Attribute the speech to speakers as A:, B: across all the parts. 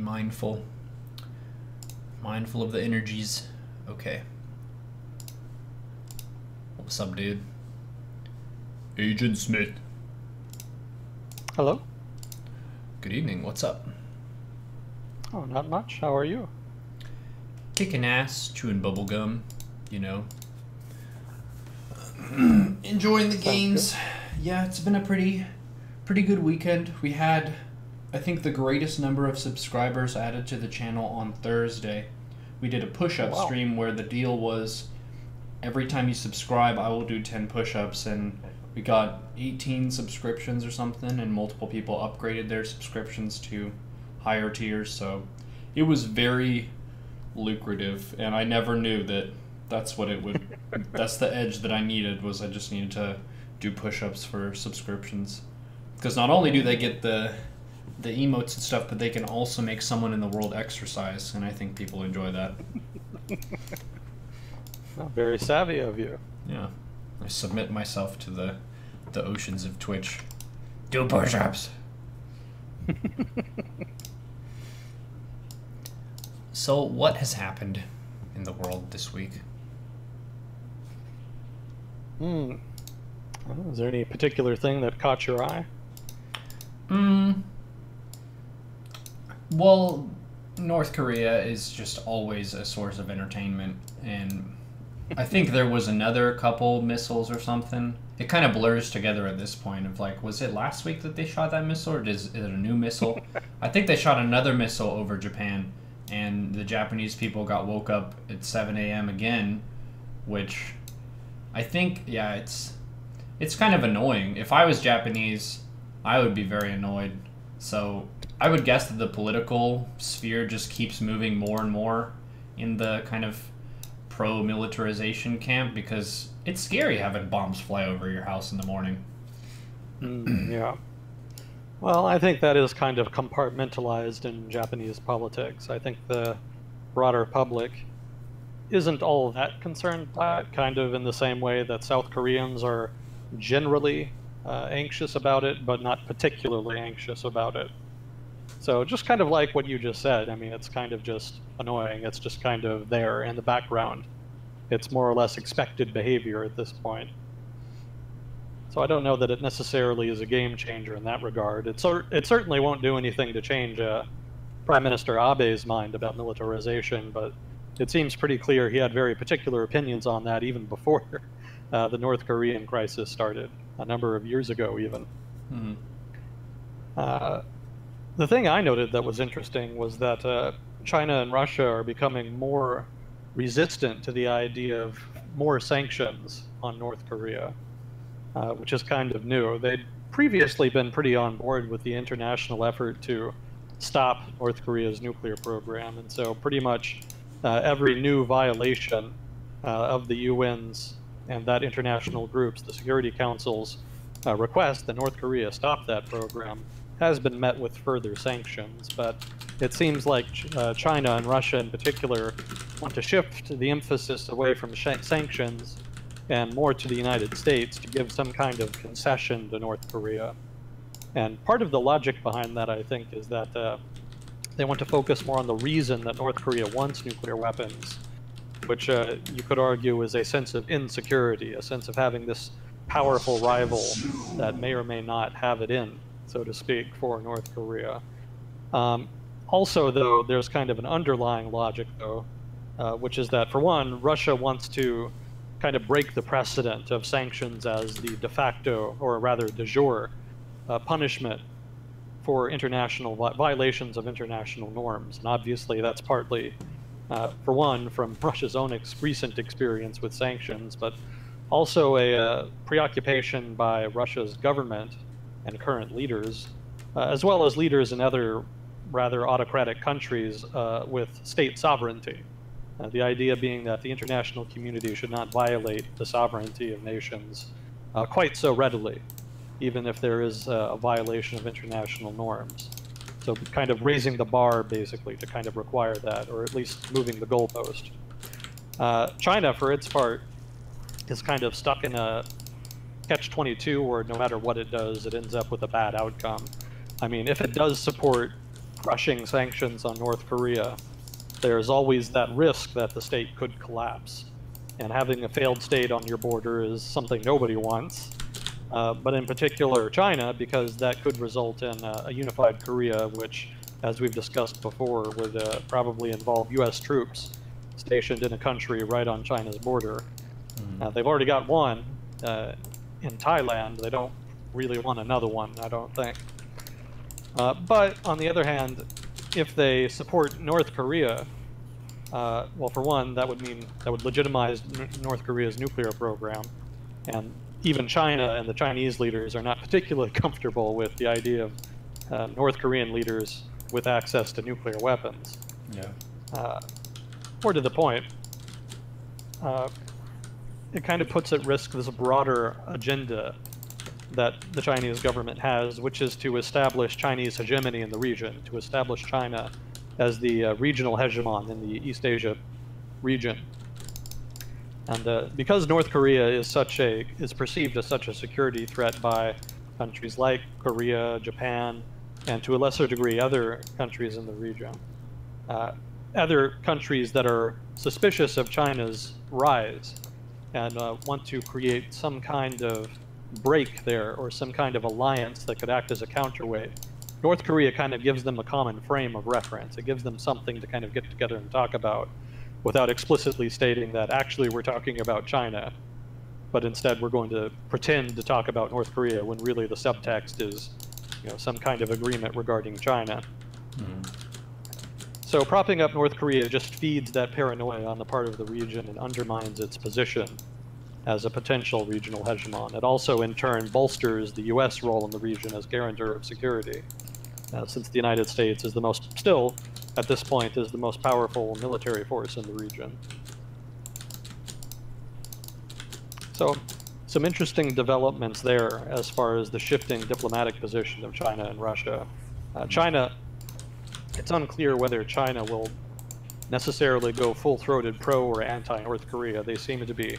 A: mindful. Mindful of the energies. Okay. What's up, dude? Agent Smith.
B: Hello.
A: Good evening. What's up?
B: Oh, not much. How are you?
A: Kicking ass, chewing bubblegum, you know. Enjoying the games. Yeah, it's been a pretty good weekend. We had, I think, the greatest number of subscribers added to the channel on Thursday. We did a push-up stream where the deal was every time you subscribe, I will do 10 push-ups, and we got 18 subscriptions or something, and multiple people upgraded their subscriptions to higher tiers, so it was very lucrative, and I never knew that that's what it would that's the edge that I needed, was I just needed to do push-ups for subscriptions, because not only do they get the emotes and stuff, but they can also make someone in the world exercise, and I think people enjoy that.
B: Oh, very savvy of you.
A: Yeah, I submit myself to the oceans of Twitch. Do push-ups. So, what has happened in the world this week?
B: Well, is there any particular thing that caught your eye?
A: Well, North Korea is just always a source of entertainment, and I think there was another couple missiles or something. It kind of blurs together at this point of like, was it last week that they shot that missile, or is it a new missile? I think they shot another missile over Japan, and the Japanese people got woke up at 7 a.m. again, which I think, yeah, it's kind of annoying. If I was Japanese, I would be very annoyed. So I would guess that the political sphere just keeps moving more and more in the kind of pro-militarization camp, because it's scary having bombs fly over your house in the morning.
B: Yeah. Well, I think that is kind of compartmentalized in Japanese politics. I think the broader public isn't all that concerned by it, kind of in the same way that South Koreans are generally anxious about it, but not particularly anxious about it. So just kind of like what you just said, I mean, it's kind of just annoying. It's just kind of there in the background. It's more or less expected behavior at this point. So I don't know that it necessarily is a game changer in that regard. It certainly won't do anything to change Prime Minister Abe's mind about militarization, but it seems pretty clear he had very particular opinions on that even before the North Korean crisis started, a number of years ago even. The thing I noted that was interesting was that China and Russia are becoming more resistant to the idea of more sanctions on North Korea, which is kind of new. They'd previously been pretty on board with the international effort to stop North Korea's nuclear program, and so pretty much every new violation of the UN's and that international group's, the Security Council's request that North Korea stop that program has been met with further sanctions. But it seems like China and Russia in particular want to shift the emphasis away from sanctions and more to the United States to give some kind of concession to North Korea. And part of the logic behind that, I think, is that they want to focus more on the reason that North Korea wants nuclear weapons, which you could argue is a sense of insecurity, a sense of having this powerful rival that may or may not have it in, so to speak, for North Korea. Also, though, there's kind of an underlying logic, though, which is that, for one, Russia wants to kind of break the precedent of sanctions as the de facto, or rather de jure, punishment for international violations of international norms. And obviously that's partly, for one, from Russia's own recent experience with sanctions, but also a preoccupation by Russia's government and current leaders, as well as leaders in other rather autocratic countries with state sovereignty. The idea being that the international community should not violate the sovereignty of nations quite so readily, even if there is a violation of international norms. So kind of raising the bar, basically, to kind of require that, or at least moving the goalpost. China, for its part, is kind of stuck in a catch-22 where no matter what it does, it ends up with a bad outcome. I mean, if it does support crushing sanctions on North Korea, there's always that risk that the state could collapse. And having a failed state on your border is something nobody wants. But in particular China, because that could result in a unified Korea, which, as we've discussed before, would probably involve US troops stationed in a country right on China's border. They've already got one in Thailand. They don't really want another one, I don't think. But on the other hand, if they support North Korea, well, for one, that would legitimize North Korea's nuclear program, and even China and the Chinese leaders are not particularly comfortable with the idea of North Korean leaders with access to nuclear weapons.
A: Yeah.
B: More to the point, it kind of puts at risk this broader agenda that the Chinese government has, which is to establish Chinese hegemony in the region, to establish China as the regional hegemon in the East Asia region. And because North Korea is perceived as such a security threat by countries like Korea, Japan, and to a lesser degree other countries in the region, other countries that are suspicious of China's rise and want to create some kind of break there or some kind of alliance that could act as a counterweight, North Korea kind of gives them a common frame of reference. It gives them something to kind of get together and talk about without explicitly stating that actually we're talking about China, but instead we're going to pretend to talk about North Korea when really the subtext is, some kind of agreement regarding China. So propping up North Korea just feeds that paranoia on the part of the region and undermines its position as a potential regional hegemon. It also, in turn, bolsters the U.S. role in the region as guarantor of security, since the United States is still, at this point, is the most powerful military force in the region. So, some interesting developments there as far as the shifting diplomatic position of China and Russia. China, it's unclear whether China will necessarily go full-throated pro or anti-North Korea. They seem to be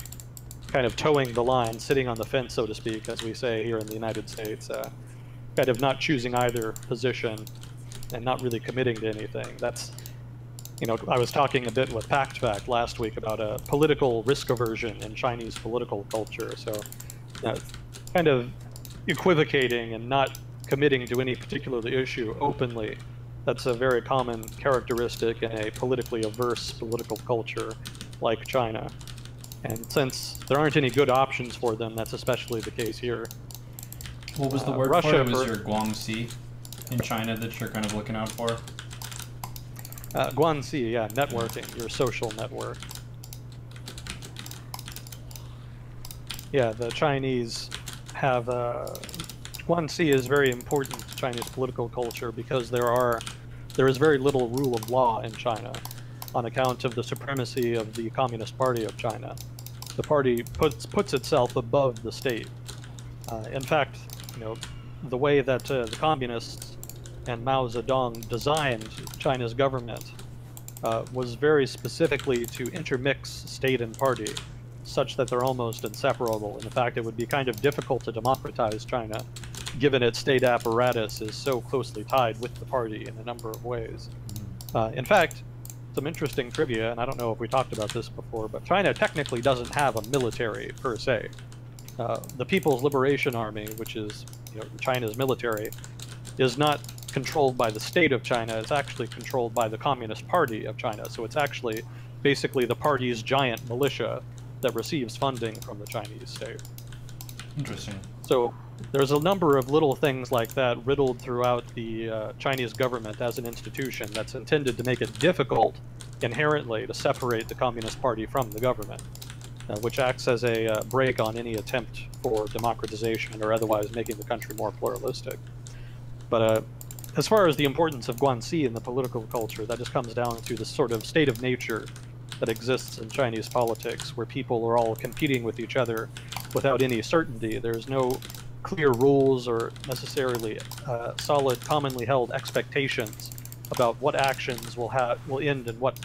B: kind of towing the line, sitting on the fence, so to speak, as we say here in the United States, kind of not choosing either position and not really committing to anything. That's, I was talking a bit with PactFact last week about a political risk aversion in Chinese political culture. So, kind of equivocating and not committing to any particular issue openly. That's a very common characteristic in a politically averse political culture like China. And since there aren't any good options for them, that's especially the case here.
A: What was the word
B: Russia,
A: for it? Was your Guangxi in China that you're kind of looking out for?
B: Guangxi, yeah, networking, your social network. Yeah, the Chinese have Guangxi is very important to Chinese political culture because there is very little rule of law in China on account of the supremacy of the Communist Party of China. The party puts itself above the state. In fact, the way that the communists and Mao Zedong designed China's government was very specifically to intermix state and party, such that they're almost inseparable. And in fact, it would be kind of difficult to democratize China, given its state apparatus is so closely tied with the party in a number of ways. In fact, some interesting trivia, and I don't know if we talked about this before, but China technically doesn't have a military per se. The People's Liberation Army, which is China's military, is not controlled by the state of China. It's actually controlled by the Communist Party of China. So it's actually basically the party's giant militia that receives funding from the Chinese state.
A: Interesting.
B: So there's a number of little things like that riddled throughout the Chinese government as an institution that's intended to make it difficult inherently to separate the Communist Party from the government, which acts as a brake on any attempt for democratization or otherwise making the country more pluralistic. But as far as the importance of Guangxi in the political culture, that just comes down to the sort of state of nature that exists in Chinese politics, where people are all competing with each other without any certainty. There's no clear rules or necessarily solid, commonly held expectations about what actions will end in what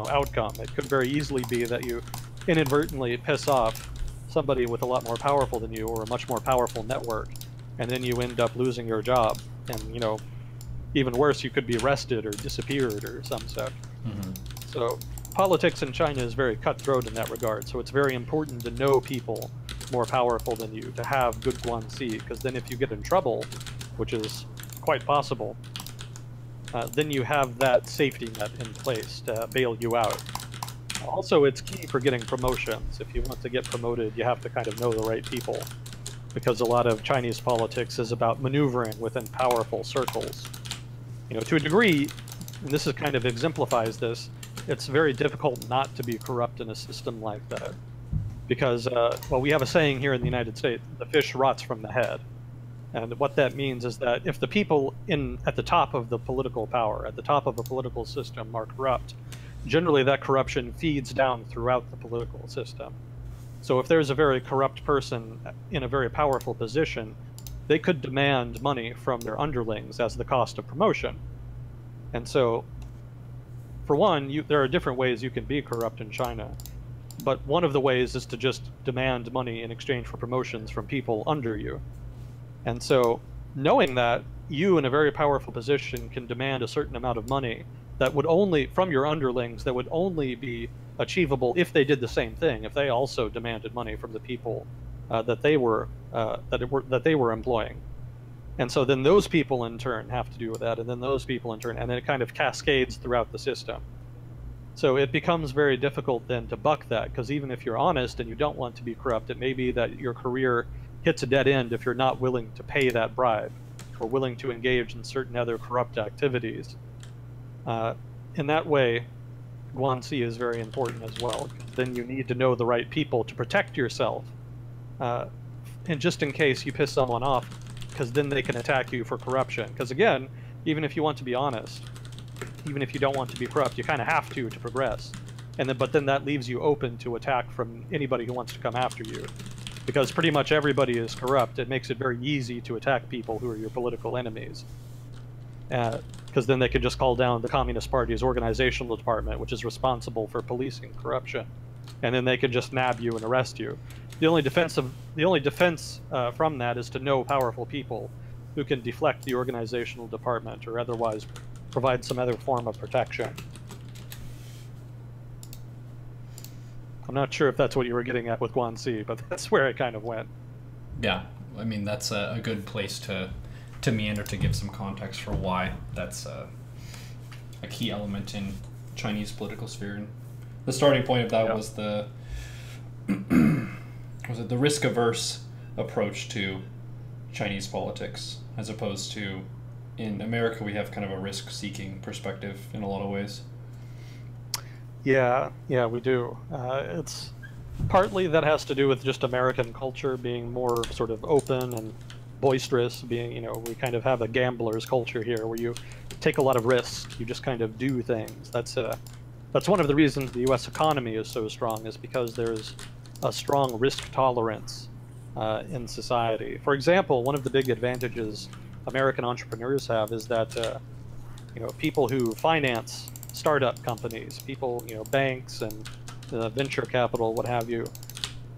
B: outcome. It could very easily be that you inadvertently piss off somebody with a lot more powerful than you or a much more powerful network, and then you end up losing your job. And even worse, you could be arrested or disappeared or some such.
A: Mm-hmm.
B: So politics in China is very cutthroat in that regard. So it's very important to know people more powerful than you, to have good guanxi, because then if you get in trouble, which is quite possible, then you have that safety net in place to bail you out. Also, it's key for getting promotions. If you want to get promoted, you have to kind of know the right people, because a lot of Chinese politics is about maneuvering within powerful circles. You know, to a degree, and this is kind of exemplifies this, it's very difficult not to be corrupt in a system like that. Because, well, we have a saying here in the United States, the fish rots from the head. And what that means is that if the people at the top of the political power, at the top of a political system are corrupt, generally that corruption feeds down throughout the political system. So if there's a very corrupt person in a very powerful position, they could demand money from their underlings as the cost of promotion. And so, for one, there are different ways you can be corrupt in China. But one of the ways is to just demand money in exchange for promotions from people under you. And so, knowing that, you in a very powerful position can demand a certain amount of money that would only, from your underlings, that would only be achievable if they did the same thing, if they also demanded money from the people that they were employing. And so then those people in turn have to do with that, and then those people in turn, and then it kind of cascades throughout the system. So it becomes very difficult then to buck that, because even if you're honest and you don't want to be corrupt, it may be that your career hits a dead end if you're not willing to pay that bribe or willing to engage in certain other corrupt activities. In that way, guanxi is very important as well. Then you need to know the right people to protect yourself, and just in case you piss someone off, because then they can attack you for corruption. Because again, even if you want to be honest, even if you don't want to be corrupt, you kind of have to progress. But then that leaves you open to attack from anybody who wants to come after you. Because pretty much everybody is corrupt, it makes it very easy to attack people who are your political enemies. Because then they can just call down the Communist Party's organizational department, which is responsible for policing corruption. And then they can just nab you and arrest you. The only defense from that is to know powerful people who can deflect the organizational department or otherwise provide some other form of protection. I'm not sure if that's what you were getting at with guanxi, but that's where it kind of went.
A: Yeah, I mean, that's a good place to meander, to give some context for why that's a key element in Chinese political sphere. And the starting point of that was the risk-averse approach to Chinese politics, as opposed to in America we have kind of a risk-seeking perspective in a lot of ways.
B: Yeah, we do. It's partly that has to do with just American culture being more sort of open and boisterous, being, we kind of have a gambler's culture here where you take a lot of risks, you just kind of do things. That's one of the reasons the U.S. economy is so strong, is because there's a strong risk tolerance in society. For example, one of the big advantages American entrepreneurs have is that people who finance startup companies, people, banks and venture capital, what have you,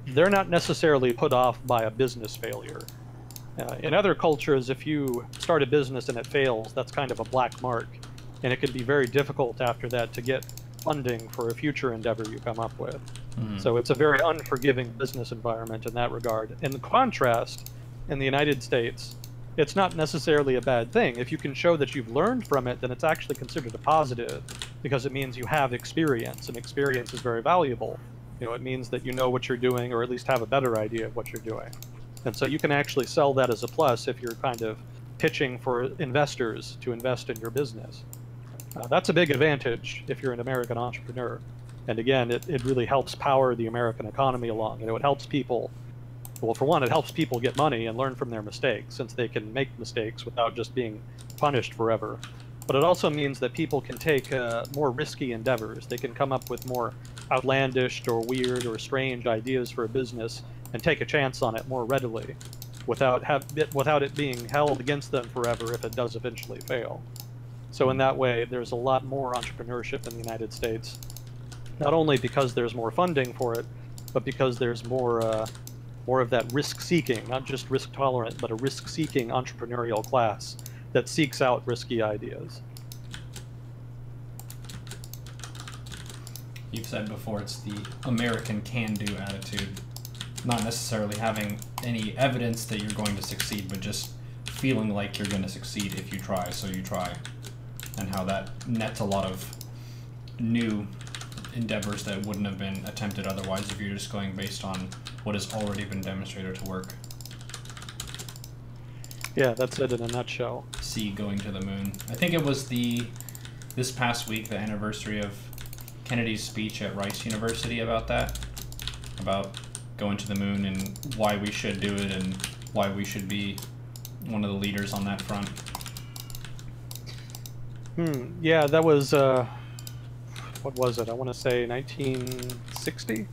B: they're not necessarily put off by a business failure. In other cultures, if you start a business and it fails, that's kind of a black mark, and it can be very difficult after that to get funding for a future endeavor you come up with. So it's a very unforgiving business environment in that regard. In contrast, in the United States, it's not necessarily a bad thing. If you can show that you've learned from it, then it's actually considered a positive, because it means you have experience, and experience is very valuable. It means that you know what you're doing, or at least have a better idea of what you're doing. And so you can actually sell that as a plus if you're kind of pitching for investors to invest in your business. That's a big advantage if you're an American entrepreneur. And again, it really helps power the American economy along. It helps people, well, for one, it helps people get money and learn from their mistakes, since they can make mistakes without just being punished forever. But it also means that people can take more risky endeavors. They can come up with more outlandish or weird or strange ideas for a business and take a chance on it more readily, without it being held against them forever if it does eventually fail. So in that way, there's a lot more entrepreneurship in the United States, not only because there's more funding for it, but because there's more of that risk-seeking, not just risk-tolerant, but a risk-seeking entrepreneurial class that seeks out risky ideas.
A: You've said before it's the American can-do attitude, not necessarily having any evidence that you're going to succeed, but just feeling like you're going to succeed if you try, so you try, and how that nets a lot of new endeavors that wouldn't have been attempted otherwise if you're just going based on what has already been demonstrated to work.
B: Yeah, that's it in a nutshell.
A: See, going to the moon. I think it was this past week, the anniversary of Kennedy's speech at Rice University about that, about going to the moon and why we should do it and why we should be one of the leaders on that front.
B: Yeah, that was, what was it? I want to say 1960?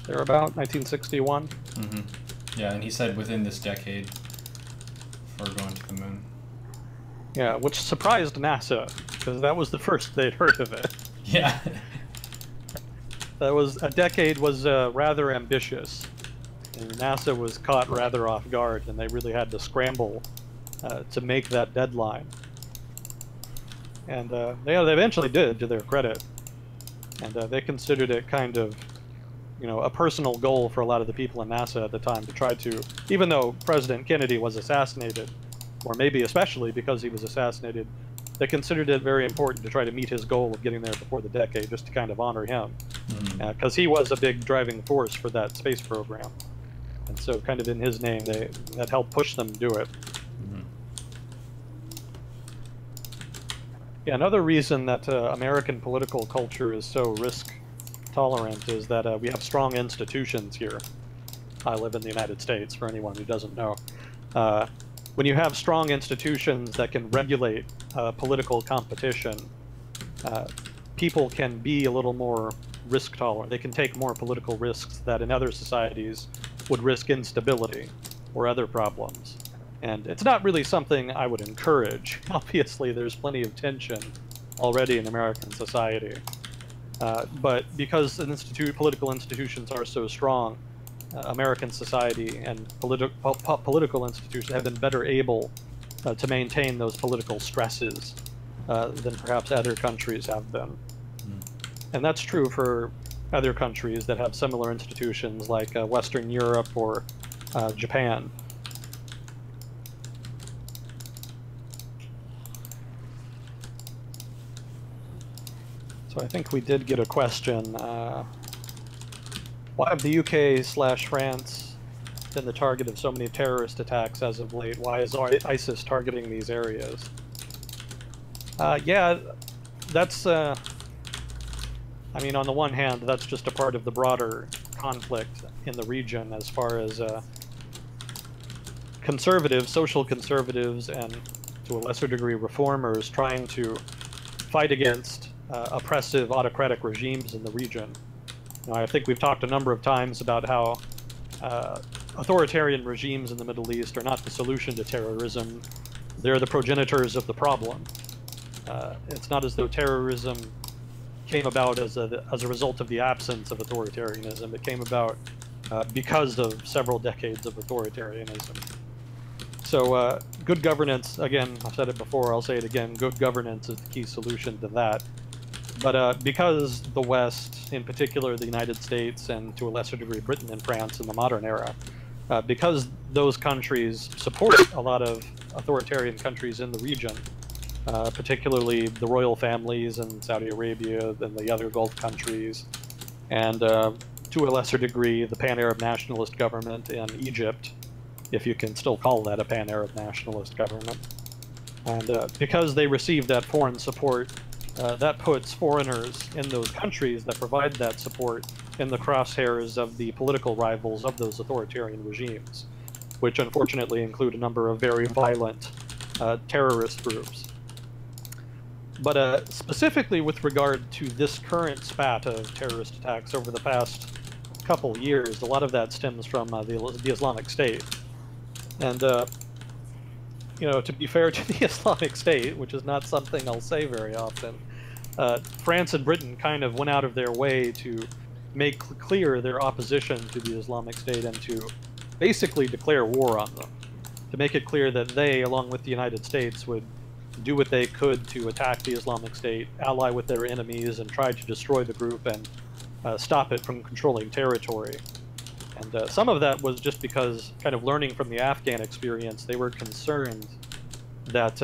B: Thereabout, 1961?
A: Mm-hmm. Yeah, and he said within this decade for going to the moon.
B: Yeah, which surprised NASA, because that was the first they'd heard of it.
A: Yeah.
B: A decade was rather ambitious, and NASA was caught rather off guard, and they really had to scramble to make that deadline. And they eventually did, to their credit. And they considered it kind of, a personal goal for a lot of the people in NASA at the time to try to, even though President Kennedy was assassinated, or maybe especially because he was assassinated, they considered it very important to try to meet his goal of getting there before the decade, just to kind of honor him. Because he was a big driving force for that space program. And so kind of in his name, that helped push them to do it. Yeah, another reason that American political culture is so risk-tolerant is that we have strong institutions here. I live in the United States, for anyone who doesn't know. When you have strong institutions that can regulate political competition, people can be a little more risk-tolerant. They can take more political risks that in other societies would risk instability or other problems. And it's not really something I would encourage. Obviously, there's plenty of tension already in American society. But because political institutions are so strong, American society and political institutions have been better able to maintain those political stresses than perhaps other countries have been. And that's true for other countries that have similar institutions like Western Europe or Japan. So I think we did get a question. Why have the UK/France been the target of so many terrorist attacks as of late? Why is ISIS targeting these areas? Yeah, that's... I mean, on the one hand, that's just a part of the broader conflict in the region as far as conservatives, social conservatives, and to a lesser degree reformers trying to fight against oppressive autocratic regimes in the region. I think we've talked a number of times about how authoritarian regimes in the Middle East are not the solution to terrorism. They're the progenitors of the problem. It's not as though terrorism came about as a result of the absence of authoritarianism. It came about because of several decades of authoritarianism. So good governance, again, I've said it before, I'll say it again, good governance is the key solution to that. But because the West, in particular the United States, and to a lesser degree Britain and France in the modern era, because those countries support a lot of authoritarian countries in the region, particularly the royal families in Saudi Arabia and the other Gulf countries, and to a lesser degree the pan-Arab nationalist government in Egypt, if you can still call that a pan-Arab nationalist government. And because they receive that foreign support, that puts foreigners in those countries that provide that support in the crosshairs of the political rivals of those authoritarian regimes, which unfortunately include a number of very violent terrorist groups. But specifically with regard to this current spat of terrorist attacks over the past couple years, a lot of that stems from the Islamic State. And, to be fair to the Islamic State, which is not something I'll say very often, France and Britain kind of went out of their way to make clear their opposition to the Islamic State and to basically declare war on them. to make it clear that they, along with the United States, would do what they could to attack the Islamic State, ally with their enemies, and try to destroy the group and stop it from controlling territory. And some of that was just because, kind of learning from the Afghan experience, they were concerned that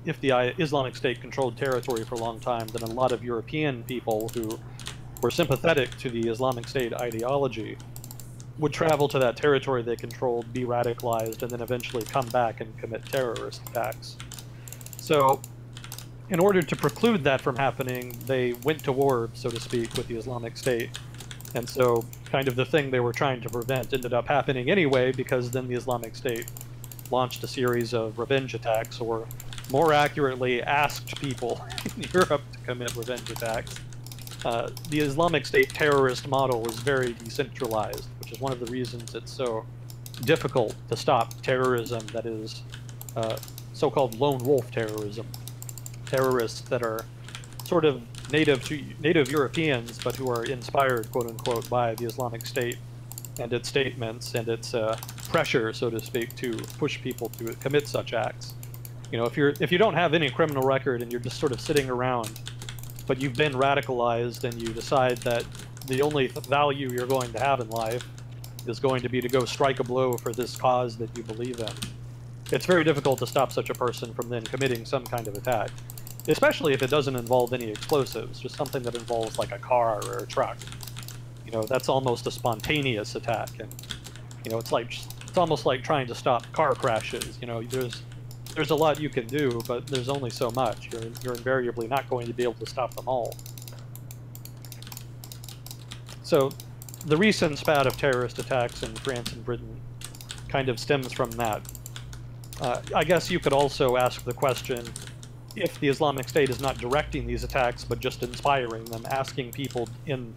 B: if the Islamic State controlled territory for a long time, then a lot of European people who were sympathetic to the Islamic State ideology would travel to that territory they controlled, be radicalized, and then eventually come back and commit terrorist attacks. So, in order to preclude that from happening, they went to war, so to speak, with the Islamic State. And so, kind of the thing they were trying to prevent ended up happening anyway, because then the Islamic State launched a series of revenge attacks, or more accurately, asked people in Europe to commit revenge attacks. The Islamic State terrorist model is very decentralized, which is one of the reasons it's so difficult to stop terrorism that is so-called lone wolf terrorism. Terrorists that are sort of native Europeans, but who are inspired, quote-unquote, by the Islamic State and its statements and its pressure, so to speak, to push people to commit such acts. You know, if you don't have any criminal record and you're just sort of sitting around, but you've been radicalized and you decide that the only value you're going to have in life is going to be to go strike a blow for this cause that you believe in, it's very difficult to stop such a person from then committing some kind of attack, especially if it doesn't involve any explosives, just something that involves like a car or a truck. You know, that's almost a spontaneous attack, and you know, it's almost like trying to stop car crashes. You know, there's a lot you can do, but there's only so much. You're invariably not going to be able to stop them all. So, the recent spat of terrorist attacks in France and Britain kind of stems from that. I guess you could also ask the question, if the Islamic State is not directing these attacks, but just inspiring them, asking people in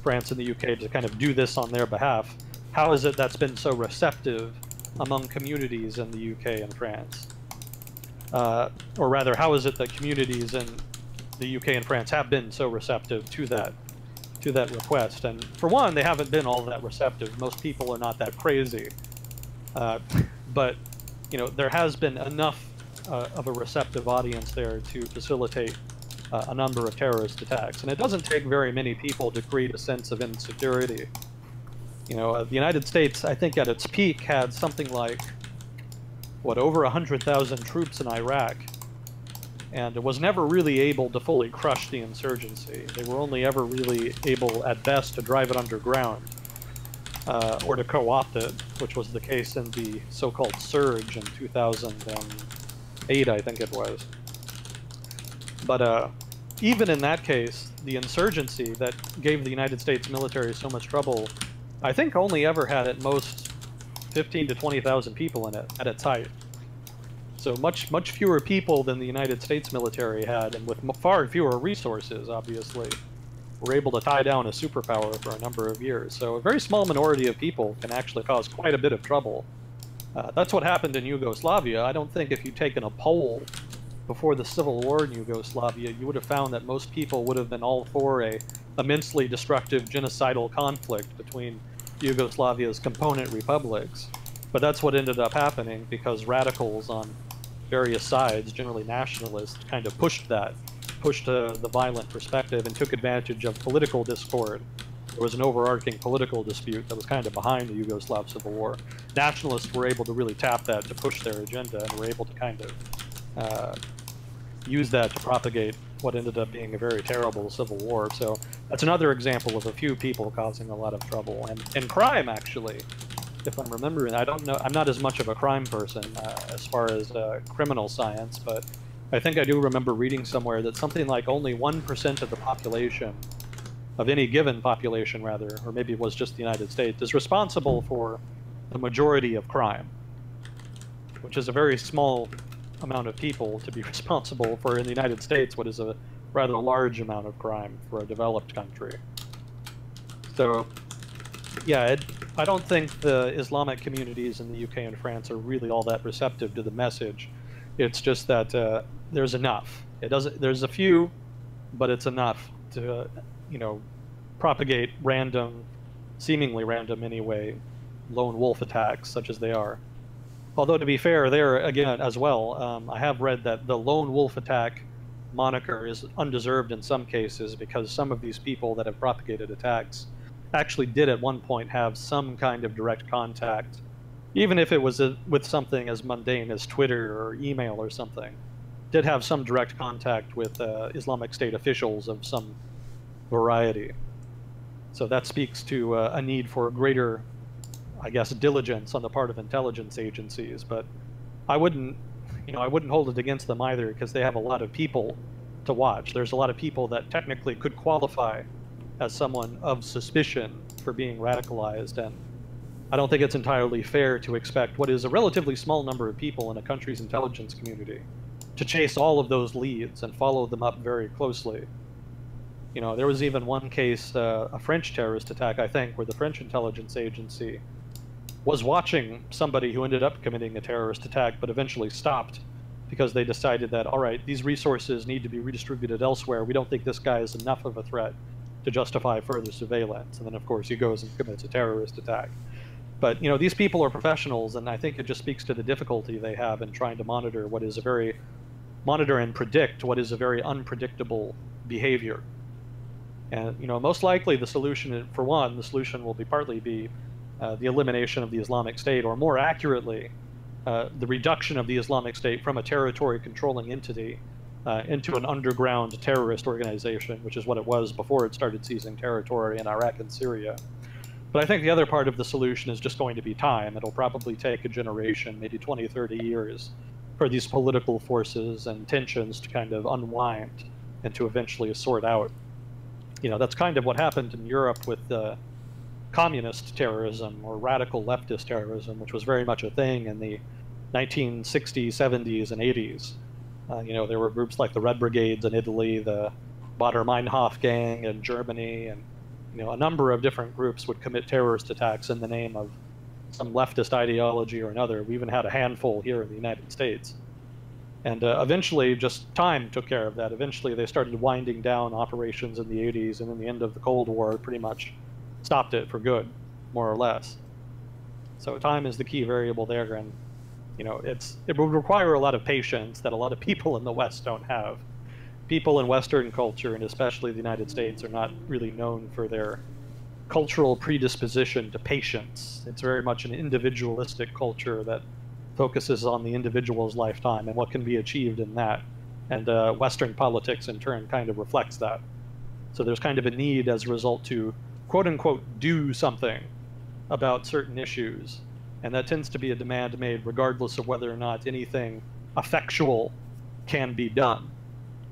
B: France and the UK to kind of do this on their behalf, how is it that's been so receptive among communities in the UK and France? Or rather, how is it that communities in the UK and France have been so receptive to that request? And for one, they haven't been all that receptive. Most people are not that crazy. But you know, there has been enough of a receptive audience there to facilitate a number of terrorist attacks. And it doesn't take very many people to create a sense of insecurity. You know, the United States, I think at its peak, had something like, what, over 100,000 troops in Iraq, and was never really able to fully crush the insurgency. They were only ever really able, at best, to drive it underground, or to co-opt it, which was the case in the so-called surge in 2008, I think it was. But even in that case, the insurgency that gave the United States military so much trouble, I think only ever had at most 15 to 20,000 people in it at its height. So much fewer people than the United States military had, and with far fewer resources, obviously, were able to tie down a superpower for a number of years. So a very small minority of people can actually cause quite a bit of trouble. That's what happened in Yugoslavia. I don't think if you'd taken a poll before the civil war in Yugoslavia, you would have found that most people would have been all for a immensely destructive genocidal conflict between Yugoslavia's component republics. But that's what ended up happening because radicals on various sides, generally nationalists, kind of pushed the violent perspective and took advantage of political discord. There was an overarching political dispute that was kind of behind the Yugoslav Civil War. Nationalists were able to really tap that to push their agenda and were able to kind of use that to propagate what ended up being a very terrible civil war. So that's another example of a few people causing a lot of trouble. And crime, actually, if I'm remembering, I don't know, I'm not as much of a crime person as far as criminal science, but I think I do remember reading somewhere that something like only 1% of the population, of any given population rather, or maybe it was just the United States, is responsible for the majority of crime, which is a very small amount of people to be responsible for in the United States what is a rather large amount of crime for a developed country. So, yeah, I don't think the Islamic communities in the UK and France are really all that receptive to the message. It's just that there's enough. There's a few, but it's enough to, you know, propagate random, seemingly random anyway, lone wolf attacks such as they are. Although to be fair, there again as well, I have read that the lone wolf attack moniker is undeserved in some cases because some of these people that have propagated attacks actually did at one point have some kind of direct contact, even if it was with something as mundane as Twitter or email or something, did have some direct contact with Islamic State officials of some variety. So that speaks to a need for greater, I guess, diligence on the part of intelligence agencies. But I wouldn't, I wouldn't hold it against them either because they have a lot of people to watch. There's a lot of people that technically could qualify as someone of suspicion for being radicalized, and I don't think it's entirely fair to expect what is a relatively small number of people in a country's intelligence community to chase all of those leads and follow them up very closely. There was even one case, a French terrorist attack, I think, where the French intelligence agency was watching somebody who ended up committing a terrorist attack, but eventually stopped because they decided that, all right, these resources need to be redistributed elsewhere. We don't think this guy is enough of a threat to justify further surveillance. And then, of course, he goes and commits a terrorist attack. But, these people are professionals, and I think it just speaks to the difficulty they have in trying to monitor and predict what is a very unpredictable behavior. And, most likely the solution, for one, the solution will partly be the elimination of the Islamic State, or more accurately, the reduction of the Islamic State from a territory-controlling entity into an underground terrorist organization, which is what it was before it started seizing territory in Iraq and Syria. But I think the other part of the solution is just going to be time. It'll probably take a generation, maybe 20, 30 years, for these political forces and tensions to kind of unwind and to eventually sort out. That's kind of what happened in Europe with communist terrorism or radical leftist terrorism, which was very much a thing in the 1960s, 70s, and 80s. There were groups like the Red Brigades in Italy, the Baader Meinhof gang in Germany, and a number of different groups would commit terrorist attacks in the name of some leftist ideology or another. We even had a handful here in the United States. And eventually, just time took care of that. Eventually, they started winding down operations in the 80s, and in the end of the Cold War, pretty much stopped it for good, more or less. So time is the key variable there, and it would require a lot of patience that a lot of people in the West don't have. People in Western culture, and especially the United States, are not really known for their cultural predisposition to patience. It's very much an individualistic culture that focuses on the individual's lifetime and what can be achieved in that. And Western politics, in turn, kind of reflects that. So there's kind of a need, as a result, to quote-unquote do something about certain issues. And that tends to be a demand made regardless of whether or not anything effectual can be done.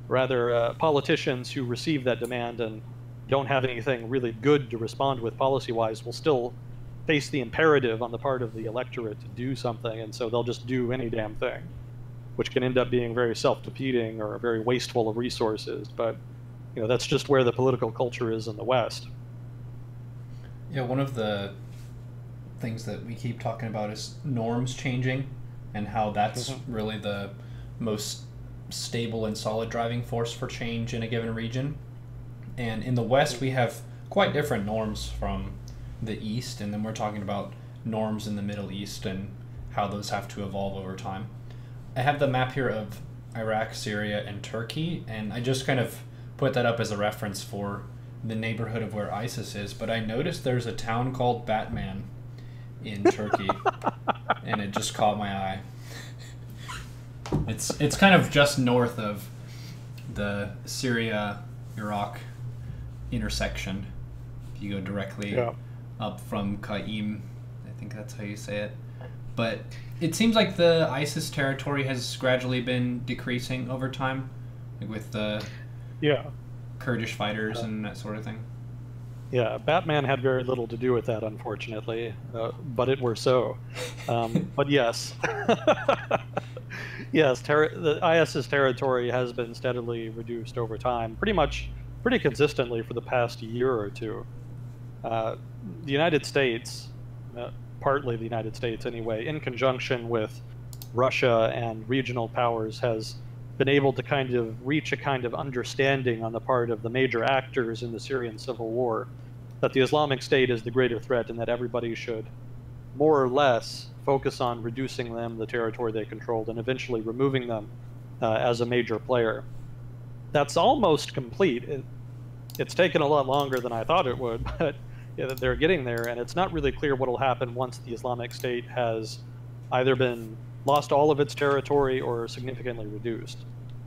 B: Rather, politicians who receive that demand and don't have anything really good to respond with policy-wise will still face the imperative on the part of the electorate to do something, and so they'll just do any damn thing, which can end up being very self-defeating or very wasteful of resources. But that's just where the political culture is in the West.
A: Yeah, one of the things that we keep talking about is norms changing, and how that's really the most stable and solid driving force for change in a given region. And in the West, we have quite different norms from the East, and then we're talking about norms in the Middle East and how those have to evolve over time. I have the map here of Iraq, Syria, and Turkey, and I just kind of put that up as a reference for the neighborhood of where ISIS is, but I noticed there's a town called Batman in Turkey, and it just caught my eye. It's kind of just north of the Syria-Iraq intersection. If you go directly up from Qaim, I think that's how you say it. But it seems like the ISIS territory has gradually been decreasing over time, like with the Kurdish fighters and that sort of thing.
B: Yeah, Batman had very little to do with that, unfortunately, but it were so. But yes. Yes, the ISIS territory has been steadily reduced over time, pretty consistently for the past year or two. The United States, partly the United States anyway, in conjunction with Russia and regional powers, has been able to kind of reach a kind of understanding on the part of the major actors in the Syrian civil war that the Islamic State is the greater threat and that everybody should more or less focus on reducing them, the territory they controlled, and eventually removing them as a major player. That's almost complete. It's taken a lot longer than I thought it would, but yeah, they're getting there, and it's not really clear what will happen once the Islamic State has either been lost all of its territory or significantly reduced,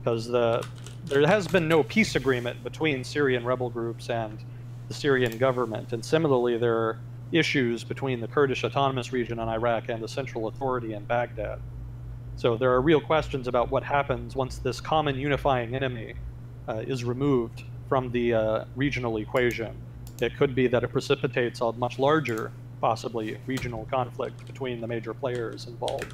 B: because there has been no peace agreement between Syrian rebel groups and the Syrian government, and similarly there are issues between the Kurdish autonomous region in Iraq and the central authority in Baghdad. So there are real questions about what happens once this common unifying enemy is removed from the regional equation. It could be that it precipitates a much larger, possibly, regional conflict between the major players involved.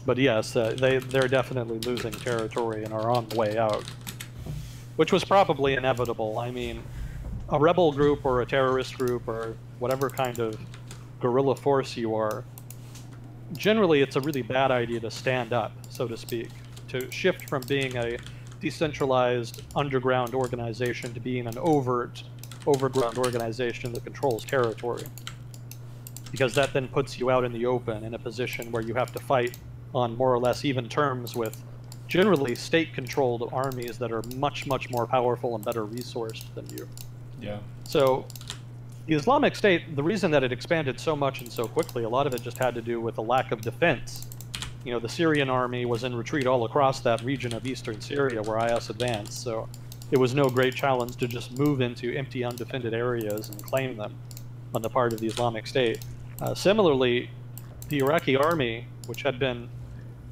B: But yes, they're definitely losing territory and are on the way out, which was probably inevitable. I mean, a rebel group or a terrorist group or whatever kind of guerrilla force you are, generally it's a really bad idea to stand up, so to speak, to shift from being a decentralized underground organization to being an overt, overground organization that controls territory. Because that then puts you out in the open in a position where you have to fight on more or less even terms with generally state-controlled armies that are much, much more powerful and better resourced than you.
A: Yeah.
B: So the Islamic State, the reason that it expanded so much and so quickly, a lot of it just had to do with a lack of defense. You know, the Syrian army was in retreat all across that region of eastern Syria where IS advanced, so it was no great challenge to just move into empty, undefended areas and claim them on the part of the Islamic State. Similarly, the Iraqi army, which had been,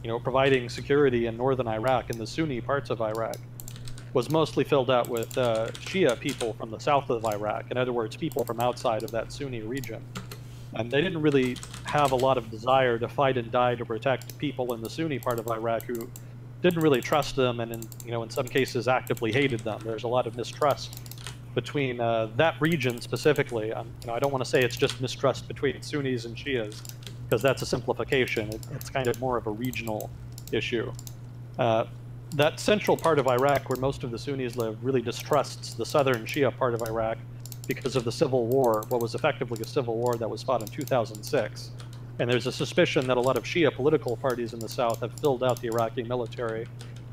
B: you know, providing security in northern Iraq and the Sunni parts of Iraq, was mostly filled out with Shia people from the south of Iraq. In other words, people from outside of that Sunni region. And they didn't really have a lot of desire to fight and die to protect people in the Sunni part of Iraq who didn't really trust them and, in some cases, actively hated them. There's a lot of mistrust between that region specifically. I don't want to say it's just mistrust between Sunnis and Shias, because that's a simplification. It's kind of more of a regional issue. That central part of Iraq, where most of the Sunnis live, really distrusts the southern Shia part of Iraq because of the civil war, what was effectively a civil war that was fought in 2006. And there's a suspicion that a lot of Shia political parties in the south have filled out the Iraqi military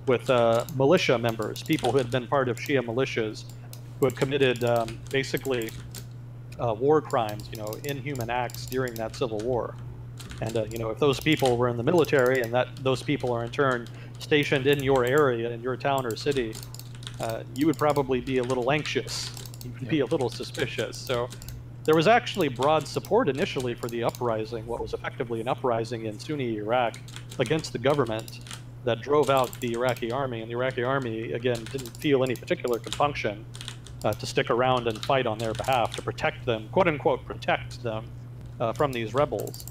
B: with militia members, people who had been part of Shia militias, who had committed basically war crimes, inhuman acts during that civil war. And if those people were in the military and those people are in turn stationed in your area, in your town or city, you would probably be a little anxious. You would be a little suspicious. So there was actually broad support initially for the uprising, what was effectively an uprising in Sunni Iraq against the government that drove out the Iraqi army. And the Iraqi army, again, didn't feel any particular compunction to stick around and fight on their behalf to protect them, quote unquote, protect them from these rebels.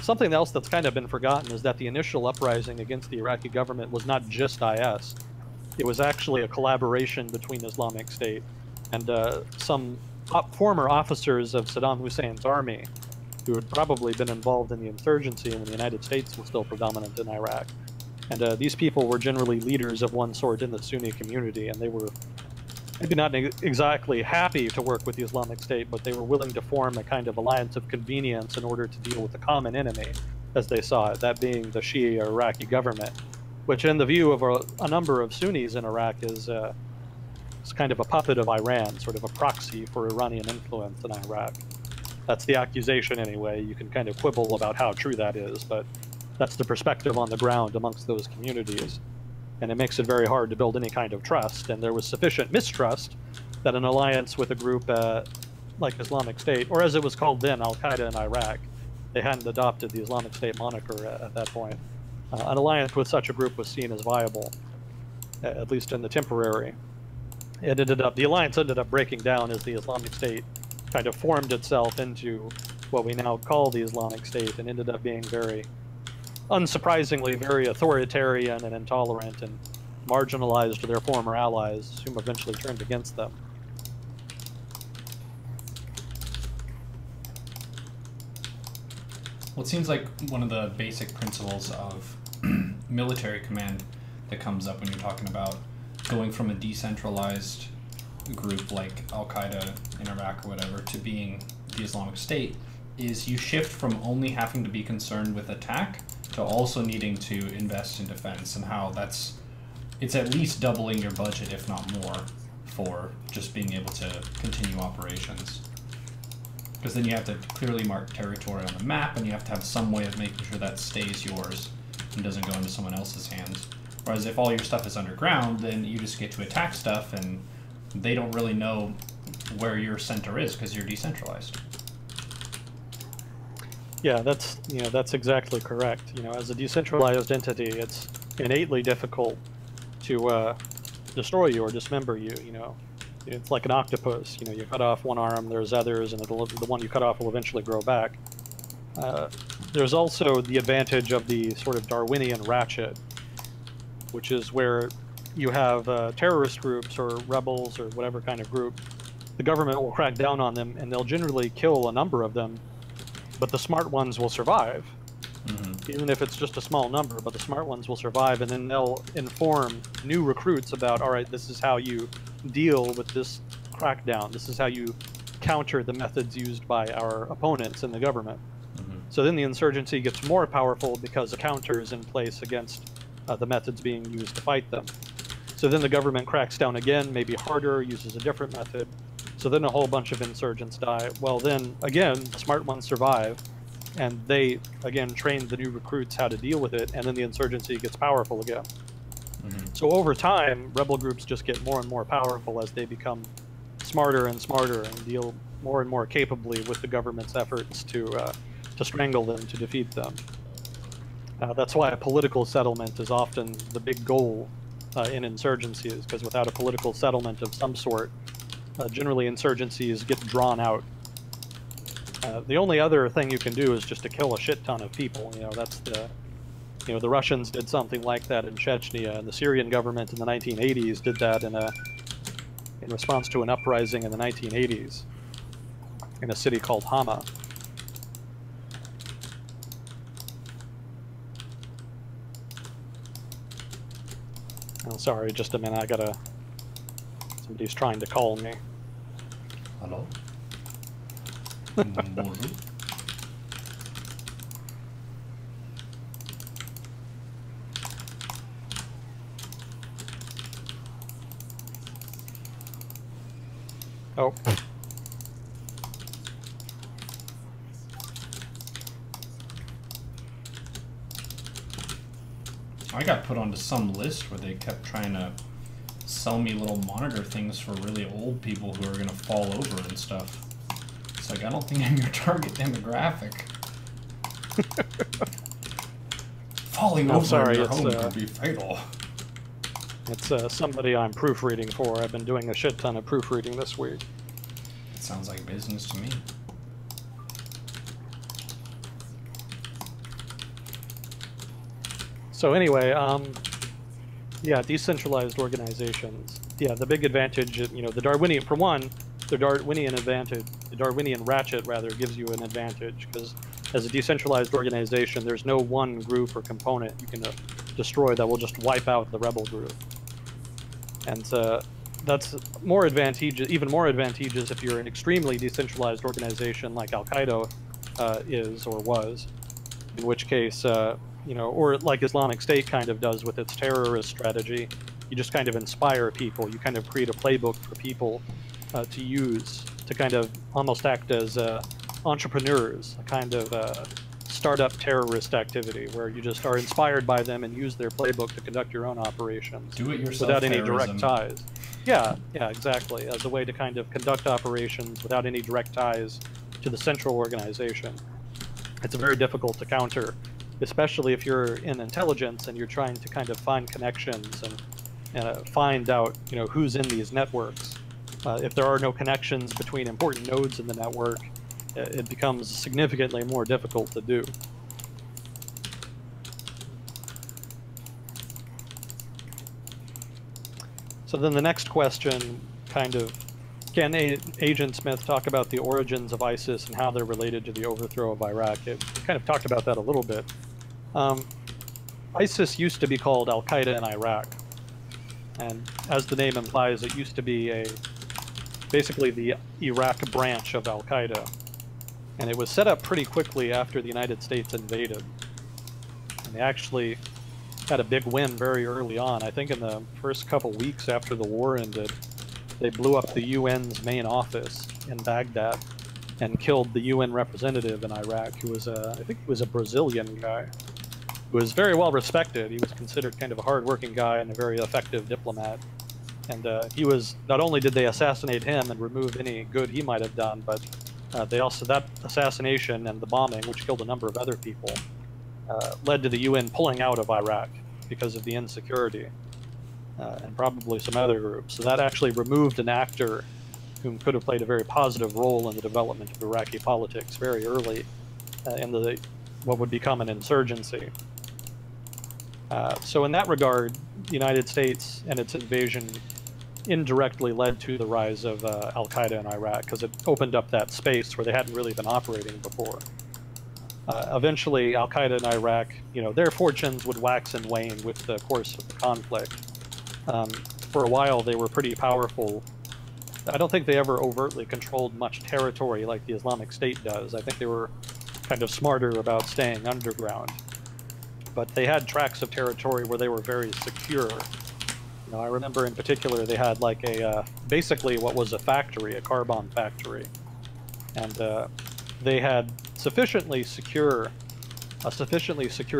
B: Something else that's kind of been forgotten is that the initial uprising against the Iraqi government was not just IS. It was actually a collaboration between Islamic State and some former officers of Saddam Hussein's army who had probably been involved in the insurgency when the United States was still predominant in Iraq. And these people were generally leaders of one sort in the Sunni community, and they were maybe not exactly happy to work with the Islamic State, but they were willing to form a kind of alliance of convenience in order to deal with the common enemy, as they saw it, that being the Shia Iraqi government, which in the view of a number of Sunnis in Iraq is kind of a puppet of Iran, sort of a proxy for Iranian influence in Iraq. That's the accusation anyway. You can kind of quibble about how true that is, but that's the perspective on the ground amongst those communities. And it makes it very hard to build any kind of trust. And there was sufficient mistrust that an alliance with a group like Islamic State, or as it was called then, Al-Qaeda in Iraq, they hadn't adopted the Islamic State moniker at that point. An alliance with such a group was seen as viable, at least in the temporary. The alliance ended up breaking down as the Islamic State kind of formed itself into what we now call the Islamic State, and ended up being very, unsurprisingly, very authoritarian and intolerant, and marginalized their former allies, whom eventually turned against them.
A: Well, it seems like one of the basic principles of military command that comes up when you're talking about going from a decentralized group like Al-Qaeda in Iraq or whatever to being the Islamic State is you shift from only having to be concerned with attack to also needing to invest in defense, and how it's at least doubling your budget, if not more, for just being able to continue operations. Because then you have to clearly mark territory on the map, and you have to have some way of making sure that stays yours and doesn't go into someone else's hands. Whereas if all your stuff is underground, then you just get to attack stuff, and they don't really know where your center is because you're decentralized.
B: Yeah, that's exactly correct. As a decentralized entity, it's innately difficult to destroy you or dismember you. It's like an octopus. You cut off one arm, there's others, and the one you cut off will eventually grow back. There's also the advantage of the sort of Darwinian ratchet, which is where you have terrorist groups or rebels or whatever kind of group. The government will crack down on them, and they'll generally kill a number of them, but the smart ones will survive. Mm-hmm. Even if it's just a small number, but the smart ones will survive, and then they'll inform new recruits about, all right, this is how you deal with this crackdown. This is how you counter the methods used by our opponents in the government. Mm-hmm. So then the insurgency gets more powerful because a counter is in place against the methods being used to fight them. So then the government cracks down again, maybe harder, uses a different method. So then a whole bunch of insurgents die. Well, then, again, the smart ones survive, and they, again, train the new recruits how to deal with it, and then the insurgency gets powerful again. Mm-hmm. So over time, rebel groups just get more and more powerful as they become smarter and smarter and deal more and more capably with the government's efforts to strangle them, to defeat them. That's why a political settlement is often the big goal in insurgencies, because without a political settlement of some sort, generally insurgencies get drawn out. The only other thing you can do is just to kill a shit ton of people. That's the Russians did something like that in Chechnya, and the Syrian government in the 1980s did that in response to an uprising in the 1980s in a city called Hama. Oh, sorry, just a minute. Somebody's trying to call me.
A: Hello?
B: Oh.
A: I got put onto some list where they kept trying to sell me little monitor things for really old people who are going to fall over and stuff. It's like, I don't think I'm your target demographic. Falling over in your home could be fatal.
B: It's somebody I'm proofreading for. I've been doing a shit ton of proofreading this week.
A: It sounds like business to me.
B: So anyway, yeah, decentralized organizations. Yeah, the big advantage, the Darwinian, for one, the Darwinian advantage, the Darwinian ratchet, rather, gives you an advantage, because as a decentralized organization, there's no one group or component you can destroy that will just wipe out the rebel group. And that's more advantageous, even more advantageous if you're an extremely decentralized organization like Al-Qaeda is or was, in which case, or like Islamic State kind of does with its terrorist strategy. You just kind of inspire people. You kind of create a playbook for people to use to kind of almost act as entrepreneurs, a kind of startup terrorist activity where you just are inspired by them and use their playbook to conduct your own operations without any direct ties. Yeah, exactly. As a way to kind of conduct operations without any direct ties to the central organization. It's very difficult to counter, especially if you're in intelligence and you're trying to kind of find connections and find out, who's in these networks. If there are no connections between important nodes in the network, it becomes significantly more difficult to do. So then the next question, kind of, can Agent Smith talk about the origins of ISIS and how they're related to the overthrow of Iraq? It kind of talked about that a little bit. ISIS used to be called Al-Qaeda in Iraq. And as the name implies, it used to be basically the Iraq branch of Al-Qaeda. And it was set up pretty quickly after the United States invaded. And they actually had a big win very early on. I think in the first couple weeks after the war ended, they blew up the UN's main office in Baghdad and killed the UN representative in Iraq, who was I think he was a Brazilian guy, who was very well respected. He was considered kind of a hard-working guy and a very effective diplomat. And he was, not only did they assassinate him and remove any good he might have done, but they also, that assassination and the bombing, which killed a number of other people, led to the UN pulling out of Iraq because of the insecurity, and probably some other groups. So that actually removed an actor whom could have played a very positive role in the development of Iraqi politics very early in what would become an insurgency. So in that regard, the United States and its invasion indirectly led to the rise of al-Qaeda in Iraq, because it opened up that space where they hadn't really been operating before. Eventually, al-Qaeda in Iraq, their fortunes would wax and wane with the course of the conflict. For a while, they were pretty powerful. I don't think they ever overtly controlled much territory like the Islamic State does. I think they were kind of smarter about staying underground. But they had tracts of territory where they were very secure. I remember in particular they had like basically what was a factory, a car bomb factory. And they had a sufficiently secure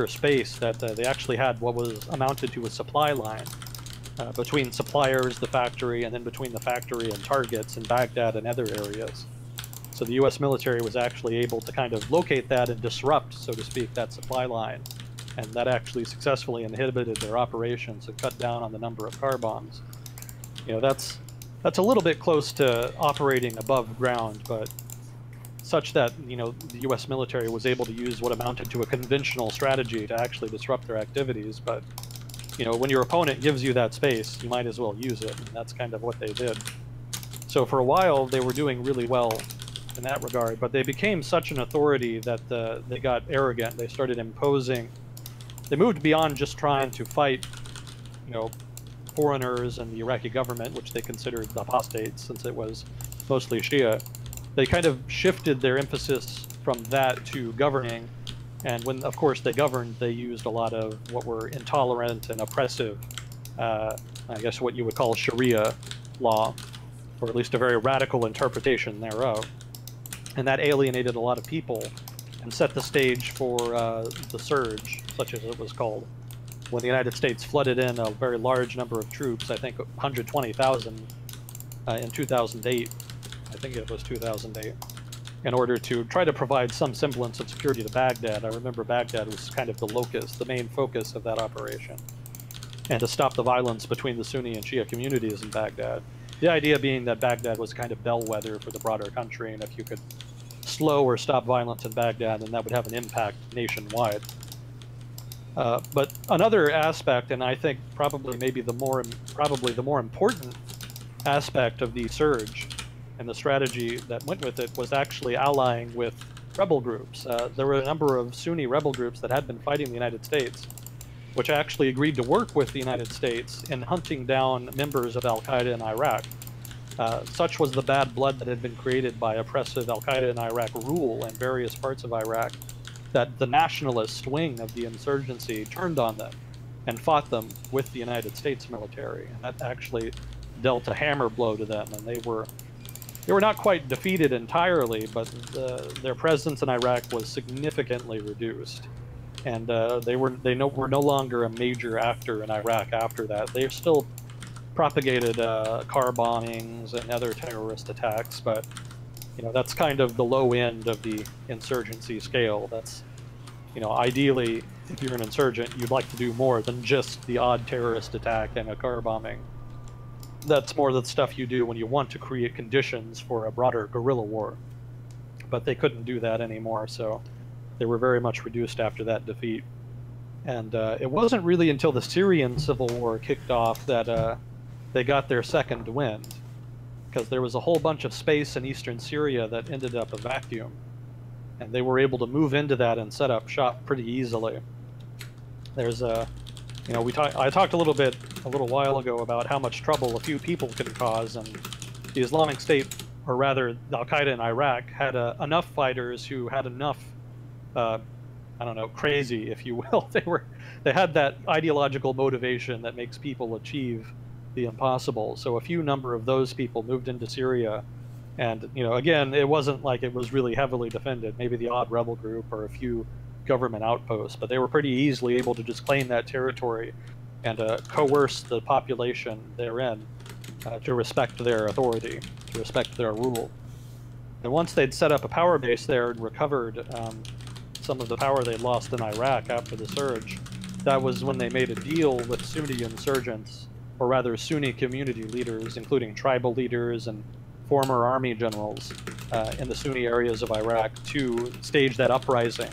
B: space that they actually had what was amounted to a supply line between suppliers, the factory, and then between the factory and targets in Baghdad and other areas. So the US military was actually able to kind of locate that and disrupt, so to speak, that supply line. And that actually successfully inhibited their operations and cut down on the number of car bombs. That's a little bit close to operating above ground, but such that, the US military was able to use what amounted to a conventional strategy to actually disrupt their activities. But, when your opponent gives you that space, you might as well use it, and that's kind of what they did. So for a while, they were doing really well in that regard, but they became such an authority that they got arrogant. They started imposing. They moved beyond just trying to fight, foreigners and the Iraqi government, which they considered apostates since it was mostly Shia. They kind of shifted their emphasis from that to governing, and when, of course, they governed, they used a lot of what were intolerant and oppressive, I guess what you would call Sharia law, or at least a very radical interpretation thereof. And that alienated a lot of people and set the stage for the surge, such as it was called, when the United States flooded in a very large number of troops, I think 120,000 in 2008, I think it was 2008, in order to try to provide some semblance of security to Baghdad. I remember Baghdad was kind of the locus, the main focus of that operation, and to stop the violence between the Sunni and Shia communities in Baghdad. The idea being that Baghdad was kind of bellwether for the broader country, and if you could slow or stop violence in Baghdad, then that would have an impact nationwide. But another aspect, and I think probably the more important aspect of the surge and the strategy that went with it, was actually allying with rebel groups. There were a number of Sunni rebel groups that had been fighting the United States, which actually agreed to work with the United States in hunting down members of al-Qaeda in Iraq. Such was the bad blood that had been created by oppressive al-Qaeda in Iraq rule in various parts of Iraq, that the nationalist wing of the insurgency turned on them and fought them with the United States military. And that actually dealt a hammer blow to them, and they were not quite defeated entirely, but their presence in Iraq was significantly reduced. And they were no longer a major actor in Iraq after that. They still propagated car bombings and other terrorist attacks, but that's kind of the low end of the insurgency scale. That's, ideally, if you're an insurgent, you'd like to do more than just the odd terrorist attack and a car bombing. That's more the stuff you do when you want to create conditions for a broader guerrilla war. But they couldn't do that anymore, so they were very much reduced after that defeat. And it wasn't really until the Syrian civil war kicked off that they got their second wind, because there was a whole bunch of space in eastern Syria that ended up a vacuum, and they were able to move into that and set up shop pretty easily. There's I talked a little while ago about how much trouble a few people can cause, and the Islamic State or rather, Al-Qaeda in Iraq had enough fighters who had enough, I don't know, crazy, if you will. They had that ideological motivation that makes people achieve the impossible. So a few number of those people moved into Syria, and again, it wasn't like it was really heavily defended. Maybe the odd rebel group or a few government outposts, but they were pretty easily able to just claim that territory and coerce the population therein to respect their authority, to respect their rule. And once they'd set up a power base there and recovered some of the power they'd lost in Iraq after the surge, that was when they made a deal with Sunni insurgents, or rather Sunni community leaders, including tribal leaders and former army generals in the Sunni areas of Iraq, to stage that uprising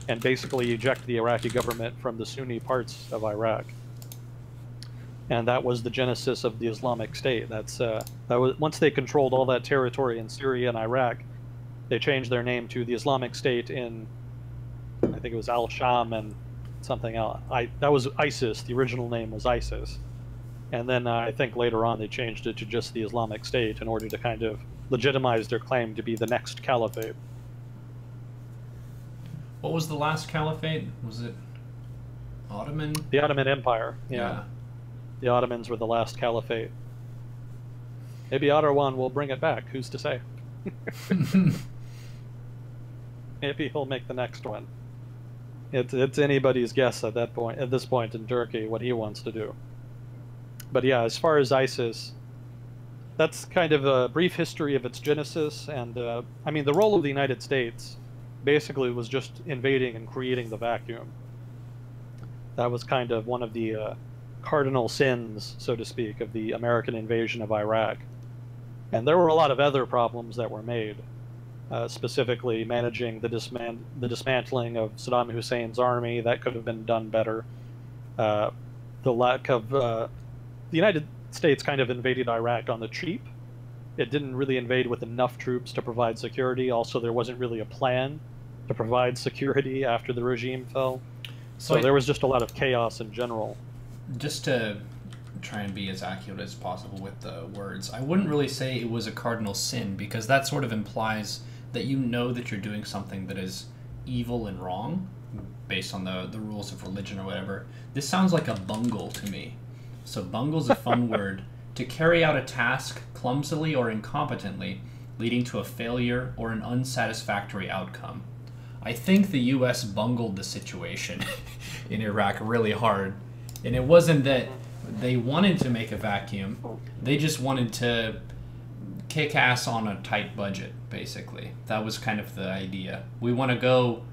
B: and basically eject the Iraqi government from the Sunni parts of Iraq. And that was the genesis of the Islamic State. That was once they controlled all that territory in Syria and Iraq, they changed their name to the Islamic State in, I think it was Al-Sham and something else. That was ISIS. The original name was ISIS. And then I think later on they changed it to just the Islamic State in order to kind of legitimize their claim to be the next caliphate.
A: What was the last caliphate? Was it Ottoman?
B: The Ottoman Empire, yeah. The Ottomans were the last caliphate. Maybe Erdogan will bring it back, who's to say? Maybe he'll make the next one. It's anybody's guess at this point in Turkey, what he wants to do. But yeah, as far as ISIS, that's kind of a brief history of its genesis. And I mean, the role of the United States basically was just invading and creating the vacuum. That was kind of one of the cardinal sins, so to speak, of the American invasion of Iraq. And there were a lot of other problems that were made, specifically managing the dismantling of Saddam Hussein's army. That could have been done better. The lack of... the United States kind of invaded Iraq on the cheap. It didn't really invade with enough troops to provide security. Also, there wasn't really a plan to provide security after the regime fell. So there was just a lot of chaos in general.
A: Just to try and be as accurate as possible with the words, I wouldn't really say it was a cardinal sin, because that sort of implies that you know that you're doing something that is evil and wrong based on the rules of religion or whatever. This sounds like a bungle to me. So bungle's a fun word. To carry out a task clumsily or incompetently, leading to a failure or an unsatisfactory outcome. I think the U.S. bungled the situation in Iraq really hard. And it wasn't that they wanted to make a vacuum. They just wanted to kick ass on a tight budget, basically. That was kind of the idea. We want to go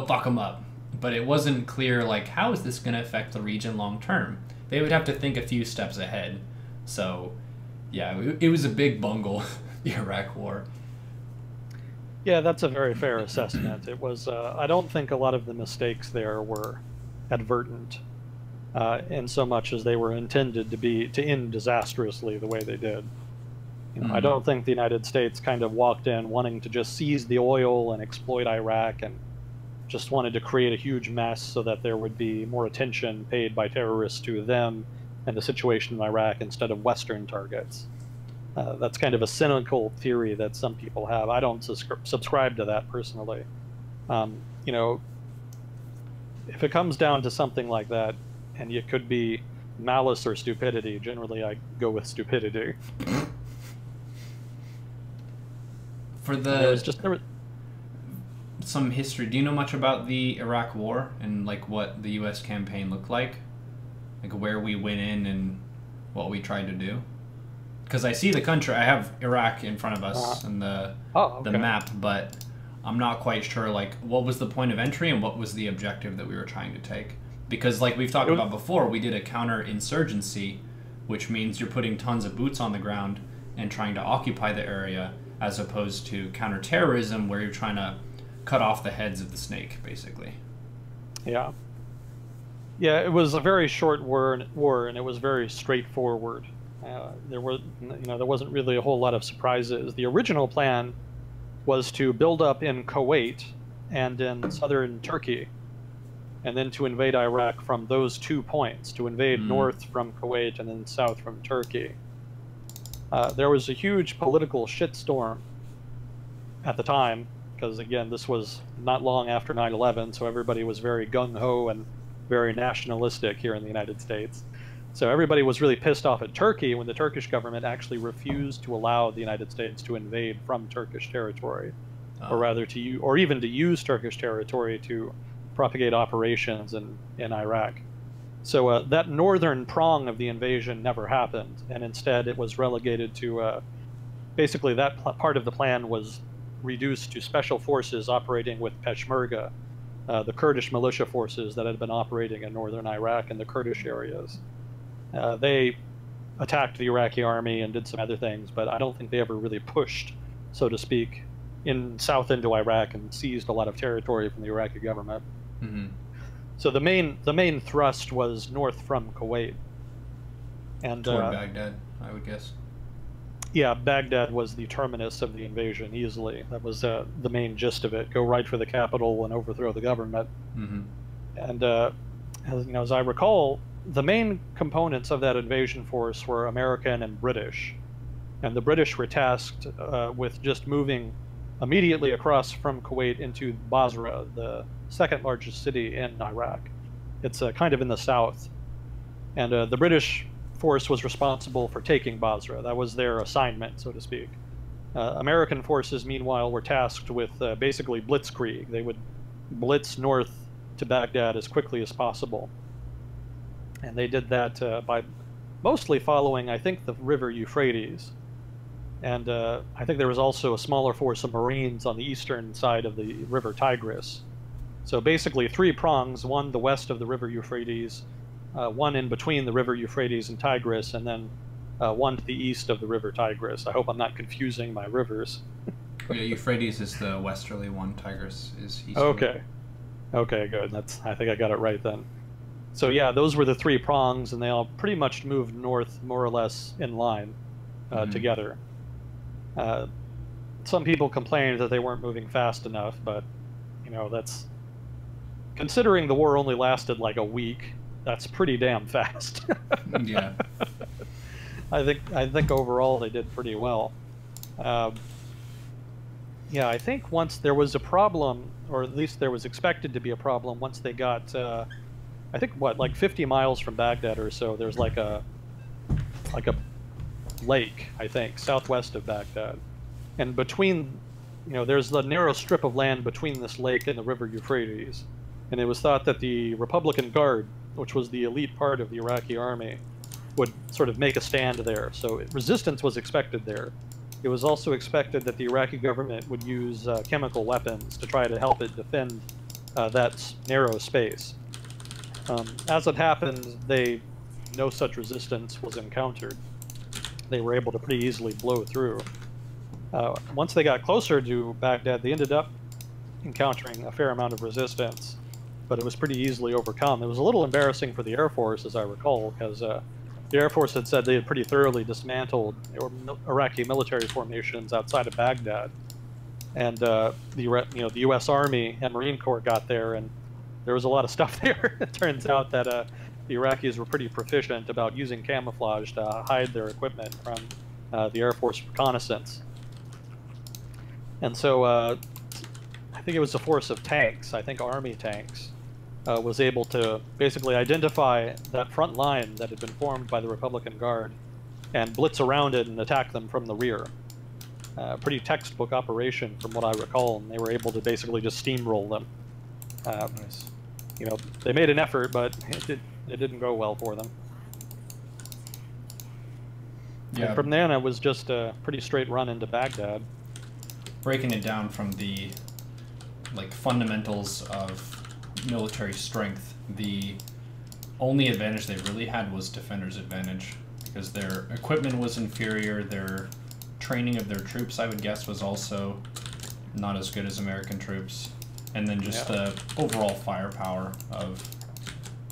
A: fuck them up. But it wasn't clear, like, how is this going to affect the region long term? They would have to think a few steps ahead. So, yeah, it was a big bungle, the Iraq War.
B: Yeah, that's a very fair assessment. It was, I don't think a lot of the mistakes there were advertent, in so much as they were intended to end disastrously the way they did. I don't think the United States kind of walked in wanting to just seize the oil and exploit Iraq and just wanted to create a huge mess so that there would be more attention paid by terrorists to them and the situation in Iraq instead of Western targets. That's kind of a cynical theory that some people have. I don't subscribe to that personally. If it comes down to something like that, and it could be malice or stupidity, generally I go with stupidity.
A: For some history, do you know much about the Iraq War and like what the U.S. campaign looked like where we went in and what we tried to do? Because I see the country, I have Iraq in front of us and the map, but I'm not quite sure like what was the point of entry and what was the objective that we were trying to take. Because like we've talked about before, we did a counterinsurgency, which means you're putting tons of boots on the ground and trying to occupy the area, as opposed to counterterrorism, where you're trying to cut off the heads of the snake, basically.
B: Yeah. Yeah, it was a very short war, and it was very straightforward. There wasn't really a whole lot of surprises. The original plan was to build up in Kuwait and in southern Turkey, and then to invade Iraq from those 2 points, to invade north from Kuwait and then south from Turkey. There was a huge political shitstorm at the time, because again, this was not long after 9/11, so everybody was very gung-ho and very nationalistic here in the United States. So everybody was really pissed off at Turkey when the Turkish government actually refused to allow the United States to invade from Turkish territory, or rather or even to use Turkish territory to propagate operations in Iraq. So that northern prong of the invasion never happened, and instead it was relegated to basically that part of the plan was reduced to special forces operating with Peshmerga, the Kurdish militia forces that had been operating in northern Iraq and the Kurdish areas. They attacked the Iraqi army and did some other things, but I don't think they ever really pushed, so to speak, south into Iraq and seized a lot of territory from the Iraqi government.
A: Mm-hmm.
B: So the main thrust was north from Kuwait, and
A: toward Baghdad, I would guess.
B: Yeah, Baghdad was the terminus of the invasion easily. That was the main gist of it. Go right for the capital and overthrow the government.
A: Mm-hmm.
B: And as I recall, the main components of that invasion force were American and British. And the British were tasked with just moving immediately across from Kuwait into Basra, the second largest city in Iraq. It's kind of in the south. And the British force was responsible for taking Basra. That was their assignment, so to speak. American forces, meanwhile, were tasked with basically blitzkrieg. They would blitz north to Baghdad as quickly as possible. And they did that by mostly following, I think, the river Euphrates. And I think there was also a smaller force of Marines on the eastern side of the river Tigris. So basically 3 prongs, one the west of the river Euphrates, one in between the river Euphrates and Tigris, and then one to the east of the river Tigris. I hope I'm not confusing my rivers.
A: Yeah, Euphrates is the westerly one, Tigris is easterly.
B: Okay. Okay, good. I think I got it right then. So yeah, those were the 3 prongs, and they all pretty much moved north more or less in line together. Some people complained that they weren't moving fast enough, but that's, considering the war only lasted like a week, that's pretty damn fast.
A: Yeah.
B: I think overall they did pretty well. Yeah, I think once there was a problem, or at least there was expected to be a problem once they got, I think like 50 miles from Baghdad or so, there's like a lake, I think, southwest of Baghdad. And between, there's the narrow strip of land between this lake and the river Euphrates. And it was thought that the Republican Guard, which was the elite part of the Iraqi army, would sort of make a stand there. So resistance was expected there. It was also expected that the Iraqi government would use chemical weapons to try to help it defend that narrow space. As it happened, no such resistance was encountered. They were able to pretty easily blow through. Once they got closer to Baghdad, they ended up encountering a fair amount of resistance, but it was pretty easily overcome. It was a little embarrassing for the Air Force, as I recall, because the Air Force had said they had pretty thoroughly dismantled Iraqi military formations outside of Baghdad, and the U.S. Army and Marine Corps got there, and there was a lot of stuff there. It turns out that the Iraqis were pretty proficient about using camouflage to hide their equipment from the Air Force reconnaissance. And so I think it was a force of tanks, I think Army tanks, was able to basically identify that front line that had been formed by the Republican Guard and blitz around it and attack them from the rear. Pretty textbook operation from what I recall, and they were able to basically just steamroll them.
A: Nice.
B: They made an effort, but it didn't go well for them. Yeah. And from then, it was just a pretty straight run into Baghdad.
A: Breaking it down from the fundamentals of military strength, the only advantage they really had was defender's advantage, because their equipment was inferior, their training of their troops, I would guess, was also not as good as American troops, and then just the overall firepower of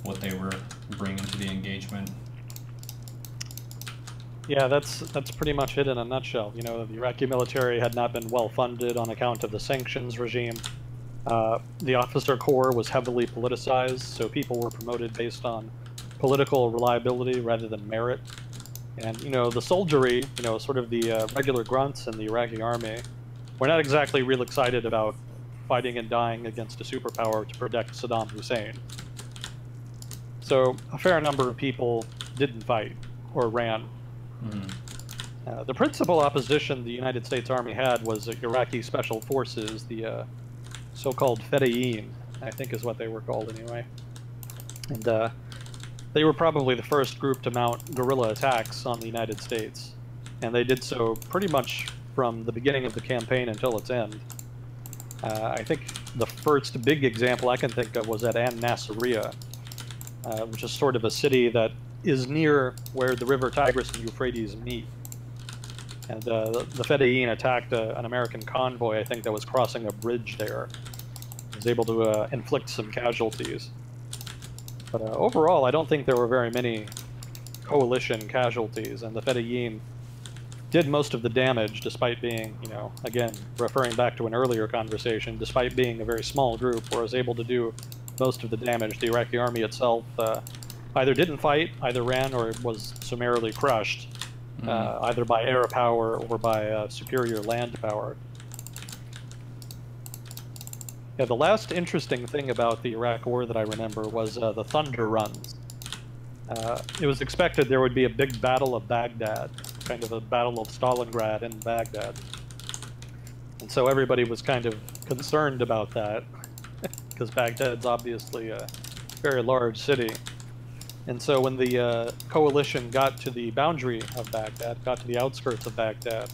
A: what they were bringing to the engagement. Yeah, that's pretty much it in a nutshell. The Iraqi military had not been well funded on account of the sanctions regime. The officer corps was heavily politicized, so people were promoted based on political reliability rather than merit.
B: And, the soldiery, sort of the regular grunts in the Iraqi army, were not exactly real excited about fighting and dying against a superpower to protect Saddam Hussein. So a fair number of people didn't fight or ran. The principal opposition the United States Army had was Iraqi Special Forces, the so-called Fedayeen, I think is what they were called anyway. And they were probably the first group to mount guerrilla attacks on the United States. And they did so pretty much from the beginning of the campaign until its end. I think the first big example I can think of was at An Nasiriyah, which is sort of a city that is near where the river Tigris and Euphrates meet. And the Fedayeen attacked an American convoy, I think, that was crossing a bridge there. It was able to inflict some casualties. But overall, I don't think there were very many coalition casualties, and the Fedayeen did most of the damage despite being, again, referring back to an earlier conversation, despite being a very small group, was able to do most of the damage. The Iraqi army itself either didn't fight, either ran, or was summarily crushed, either by air power or by superior land power. Yeah, the last interesting thing about the Iraq War that I remember was the Thunder Runs. It was expected there would be a big battle of Baghdad, kind of a battle of Stalingrad in Baghdad. And so everybody was kind of concerned about that, because Baghdad's obviously a very large city. And so when the coalition got to the boundary of Baghdad, got to the outskirts of Baghdad,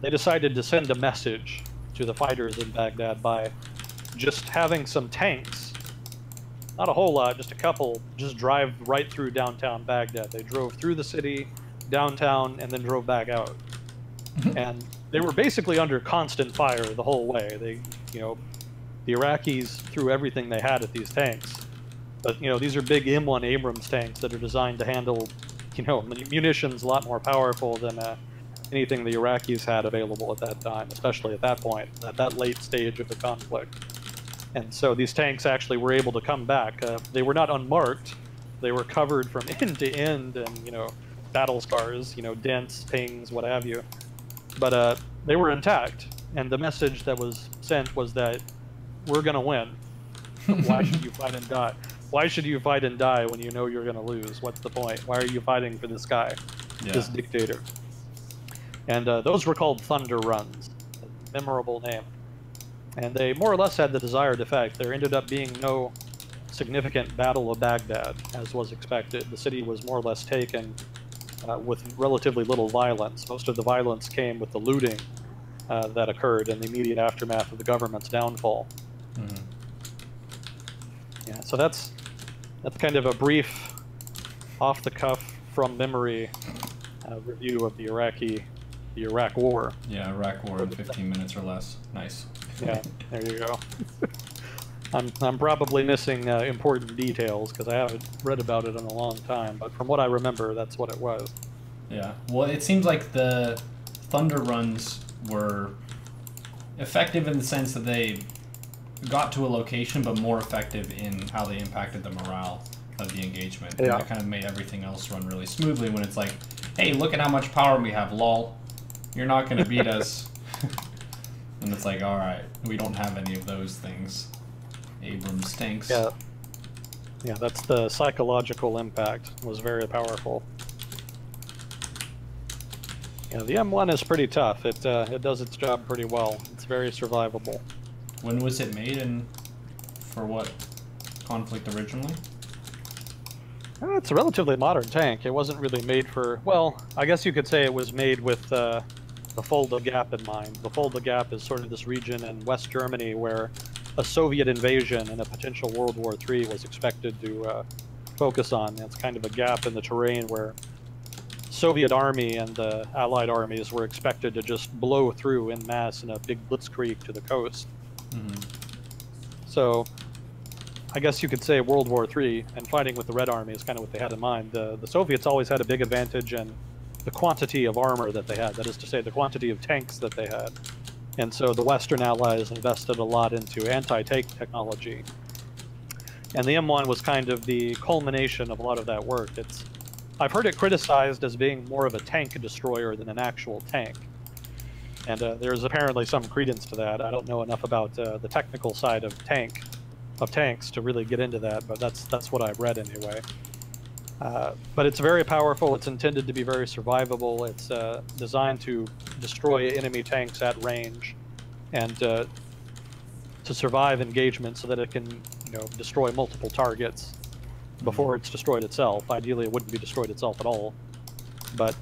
B: they decided to send a message to the fighters in Baghdad by just having some tanks, not a whole lot, just a couple, just drive right through downtown Baghdad. They drove through the city, downtown, and then drove back out. And they were basically under constant fire the whole way. They, the Iraqis threw everything they had at these tanks. But, these are big M1 Abrams tanks that are designed to handle, munitions a lot more powerful than anything the Iraqis had available at that time, especially at that point, at that late stage of the conflict. And so these tanks actually were able to come back. They were not unmarked. They were covered from end to end and, battle scars, dents, pings, what have you. But they were intact. And the message that was sent was that we're going to win. Why should you fight and die? Why should you fight and die when you know you're going to lose? What's the point? Why are you fighting for this guy, this dictator? And those were called Thunder Runs, a memorable name. And they more or less had the desired effect. There ended up being no significant Battle of Baghdad, as was expected. The city was more or less taken with relatively little violence. Most of the violence came with the looting that occurred in the immediate aftermath of the government's downfall. Yeah, so that's kind of a brief, off-the-cuff, from memory review of the Iraq War.
A: Yeah, Iraq War in 15 minutes or less. Nice.
B: Yeah, there you go. I'm probably missing important details because I haven't read about it in a long time, but from what I remember, that's what it was.
A: Yeah, well, it seems like the Thunder Runs were effective in the sense that they got to a location, but more effective in how they impacted the morale of the engagement. Yeah. And that kind of made everything else run really smoothly when it's like, hey, look at how much power we have, lol. You're not going to beat us. And it's like, all right, we don't have any of those things. Abrams tanks.
B: Yeah. Yeah, that's the psychological impact. It was very powerful. Yeah, the M1 is pretty tough. It does its job pretty well. It's very survivable.
A: When was it made and for what conflict originally?
B: It's a relatively modern tank. It wasn't really made for, well, I guess you could say it was made with the Fulda Gap in mind. The Fulda Gap is sort of this region in West Germany where a Soviet invasion and a potential World War III was expected to focus on. It's kind of a gap in the terrain where Soviet army and the Allied armies were expected to just blow through en masse in a big blitzkrieg to the coast. So I guess you could say World War III and fighting with the Red Army is kind of what they had in mind. The Soviets always had a big advantage in the quantity of armor that they had, that is to say the quantity of tanks that they had. And so the Western Allies invested a lot into anti-tank technology. And the M1 was kind of the culmination of a lot of that work. It's I've heard it criticized as being more of a tank destroyer than an actual tank. And there's apparently some credence to that. I don't know enough about the technical side of tanks to really get into that, but that's what I've read anyway. But it's very powerful. It's intended to be very survivable. It's designed to destroy enemy tanks at range, and to survive engagement so that it can, destroy multiple targets before it's destroyed itself. Ideally, it wouldn't be destroyed itself at all. But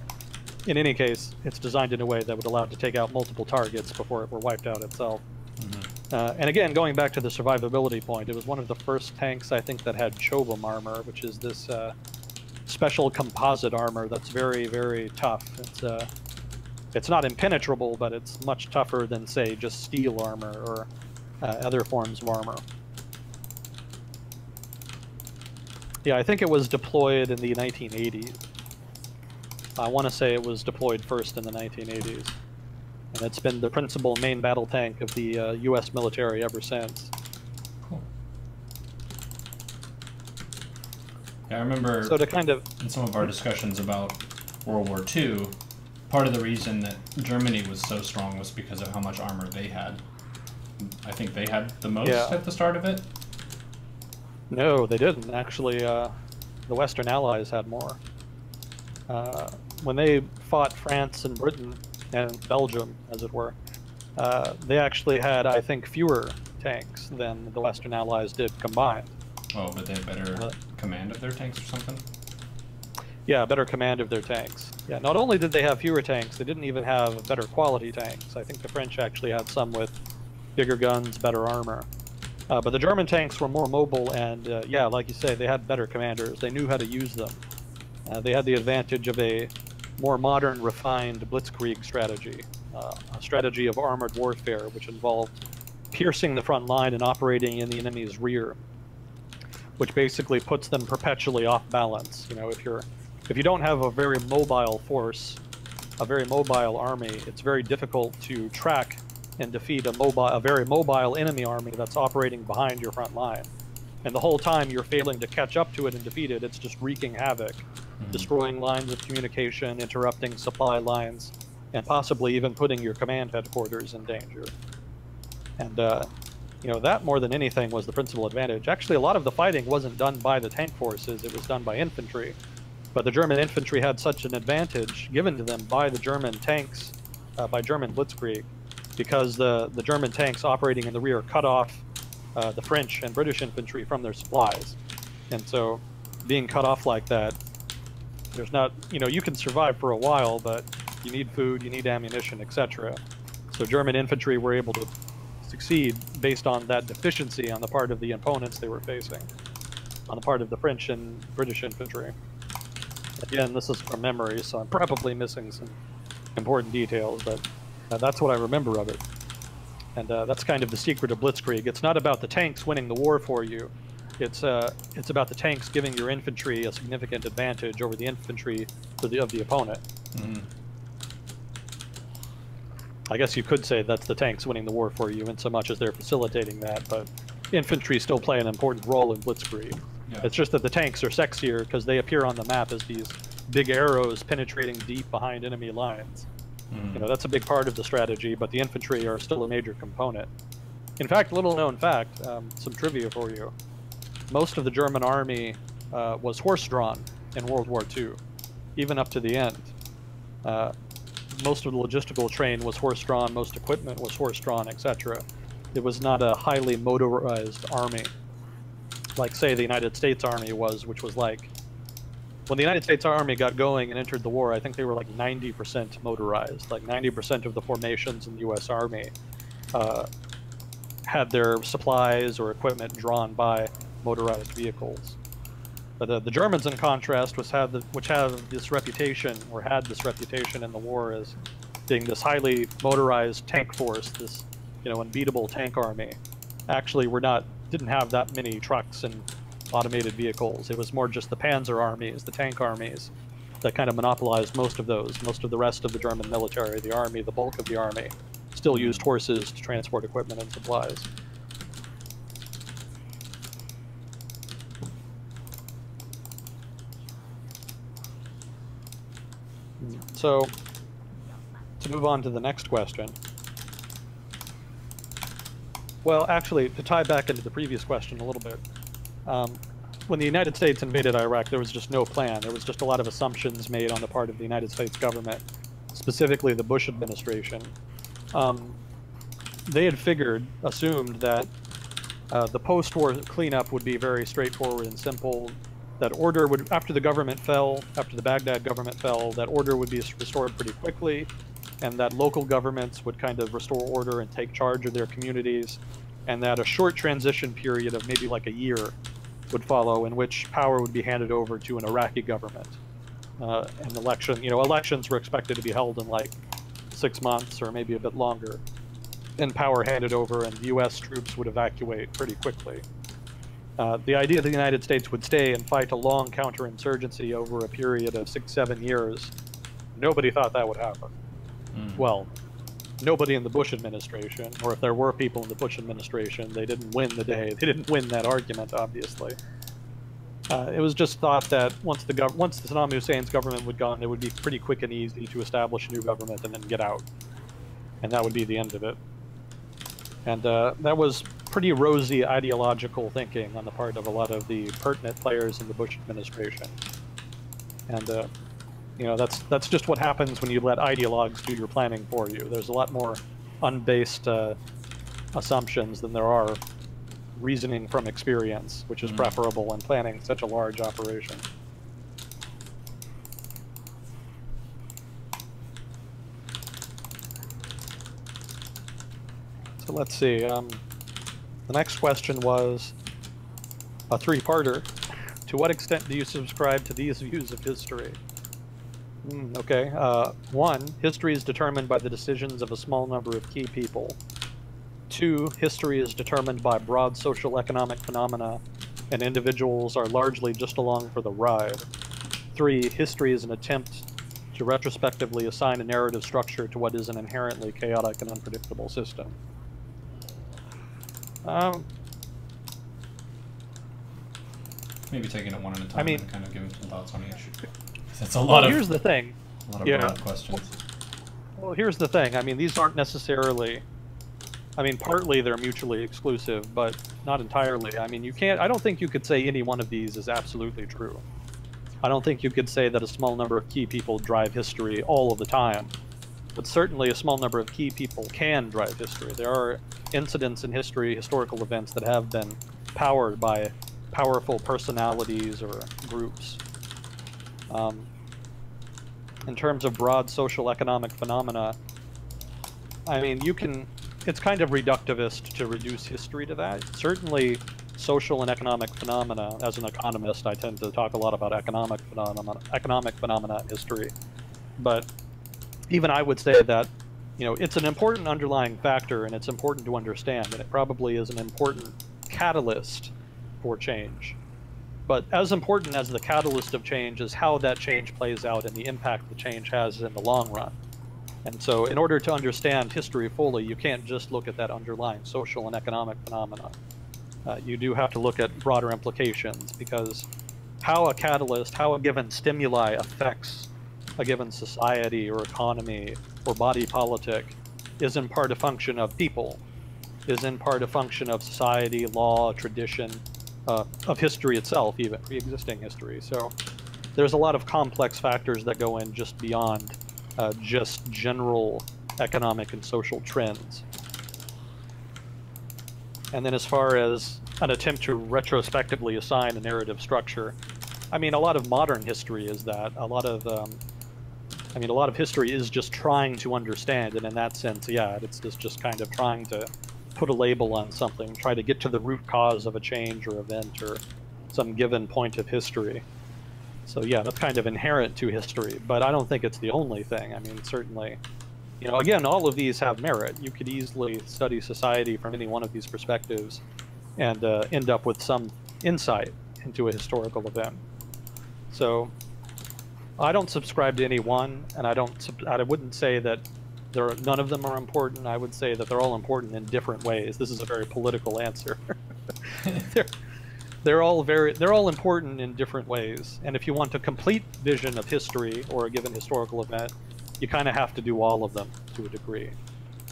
B: in any case, it's designed in a way that would allow it to take out multiple targets before it were wiped out itself. And again, going back to the survivability point, it was one of the first tanks, I think, that had Chobam armor, which is this special composite armor that's very, very tough. It's not impenetrable, but it's much tougher than, say, just steel armor or other forms of armor. Yeah, I think it was deployed in the 1980s. I want to say it was deployed first in the 1980s. And it's been the principal main battle tank of the U.S. military ever since.
A: Cool. Yeah, I remember
B: so to kind of,
A: in some of our discussions about World War II, part of the reason that Germany was so strong was because of how much armor they had. I think they had the most at the start of it.
B: No, they didn't. Actually, the Western Allies had more. When they fought France and Britain, and Belgium, as it were, they actually had, I think, fewer tanks than the Western Allies did combined.
A: Oh, but they had better command of their tanks or something?
B: Yeah, better command of their tanks. Yeah, not only did they have fewer tanks, they didn't even have better quality tanks. I think the French actually had some with bigger guns, better armor. But the German tanks were more mobile, and yeah, like you say, they had better commanders. They knew how to use them. They had the advantage of a more modern, refined blitzkrieg strategy, a strategy of armored warfare, which involved piercing the front line and operating in the enemy's rear, which basically puts them perpetually off balance. If you don't have a very mobile force, a very mobile army, it's very difficult to track and defeat a very mobile enemy army that's operating behind your front line. And the whole time you're failing to catch up to it and defeat it, it's just wreaking havoc, destroying lines of communication, interrupting supply lines, and possibly even putting your command headquarters in danger. And, that more than anything was the principal advantage. Actually, a lot of the fighting wasn't done by the tank forces, it was done by infantry. But the German infantry had such an advantage given to them by the German tanks, by German blitzkrieg, because the German tanks operating in the rear cut off the French and British infantry from their supplies. And so being cut off like that, there's not, you can survive for a while, but you need food, you need ammunition, etc. So German infantry were able to succeed based on that deficiency on the part of the opponents they were facing, on the part of the French and British infantry. Again, this is from memory, so I'm probably missing some important details, but that's what I remember of it. And that's kind of the secret of blitzkrieg. It's not about the tanks winning the war for you. It's about the tanks giving your infantry a significant advantage over the infantry of the opponent. I guess you could say that's the tanks winning the war for you in so much as they're facilitating that, but infantry still play an important role in blitzkrieg. Yeah. It's just that the tanks are sexier because they appear on the map as these big arrows penetrating deep behind enemy lines. That's a big part of the strategy, but the infantry are still a major component. In fact, little known fact, some trivia for you. Most of the German army was horse-drawn in World War II, even up to the end. Most of the logistical train was horse-drawn, most equipment was horse-drawn, etc. It was not a highly motorized army, like, say, the United States Army was, which was like, when the United States Army got going and entered the war, I think they were like 90% motorized. Like 90% of the formations in the U.S. Army had their supplies or equipment drawn by motorized vehicles. But the Germans, in contrast, which have this reputation, or had this reputation in the war as being this highly motorized tank force, this unbeatable tank army, actually didn't have that many trucks and automated vehicles. It was more just the Panzer armies, the tank armies, that kind of monopolized most of those. Most of the rest of the German military, the army, the bulk of the army, still used horses to transport equipment and supplies. So, to move on to the next question. Well, actually, to tie back into the previous question a little bit, when the United States invaded Iraq, there was just no plan. There was just a lot of assumptions made on the part of the United States government, specifically the Bush administration. They had assumed that the post-war cleanup would be very straightforward and simple. That order would, after the government fell, after the Baghdad government fell, that order would be restored pretty quickly, and that local governments would kind of restore order and take charge of their communities, and that a short transition period of maybe like a year would follow, in which power would be handed over to an Iraqi government. An election, elections were expected to be held in like 6 months or maybe a bit longer, and power handed over, and U.S. troops would evacuate pretty quickly. The idea that the United States would stay and fight a long counterinsurgency over a period of 6-7 years, nobody thought that would happen. Well, nobody in the Bush administration, or if there were people in the Bush administration, they didn't win the day. They didn't win that argument, obviously. It was just thought that once Saddam Hussein's government would gone, it would be pretty quick and easy to establish a new government and then get out. And that would be the end of it. And that was pretty rosy ideological thinking on the part of a lot of the pertinent players in the Bush administration. And that's just what happens when you let ideologues do your planning for you. There's a lot more unbased assumptions than there are reasoning from experience, which is preferable when planning such a large operation. So let's see. The next question was a three-parter. To what extent do you subscribe to these views of history? Okay. 1. History is determined by the decisions of a small number of key people. 2. History is determined by broad social economic phenomena, and individuals are largely just along for the ride. 3. History is an attempt to retrospectively assign a narrative structure to what is an inherently chaotic and unpredictable system.
A: Maybe taking it one at a time and kind of giving some thoughts on each.
B: That's a lot of. Here's the thing.
A: A lot of broad questions.
B: Well, here's the thing. I mean, these aren't necessarily. I mean, partly they're mutually exclusive, but not entirely. I mean, you can't. I don't think you could say any one of these is absolutely true. I don't think you could say that a small number of key people drive history all of the time. But certainly a small number of key people can drive history. There are incidents in history, historical events that have been powered by powerful personalities or groups. In terms of broad social economic phenomena, I mean, it's kind of reductivist to reduce history to that. Certainly social and economic phenomena, as an economist, I tend to talk a lot about economic phenomena in history. But even I would say that, it's an important underlying factor, and it's important to understand, and it probably is an important catalyst for change. But as important as the catalyst of change is how that change plays out and the impact the change has in the long run. And so in order to understand history fully, you can't just look at that underlying social and economic phenomena. You do have to look at broader implications, because how a given stimuli affects a given society or economy or body politic is in part a function of people, is in part a function of society, law, tradition, of history itself, even pre-existing history. So there's a lot of complex factors that go in just beyond just general economic and social trends. And then as far as an attempt to retrospectively assign a narrative structure, I mean, a lot of modern history is that. A lot of history is just trying to understand, and in that sense, yeah, it's just kind of trying to put a label on something, try to get to the root cause of a change or event or some given point of history. So yeah, that's kind of inherent to history, but I don't think it's the only thing. I mean, certainly, again, all of these have merit. You could easily study society from any one of these perspectives and end up with some insight into a historical event. So I don't subscribe to any one, and I wouldn't say that none of them are important. I would say that they're all important in different ways. This is a very political answer. They're all important in different ways. And if you want a complete vision of history or a given historical event, you kind of have to do all of them to a degree.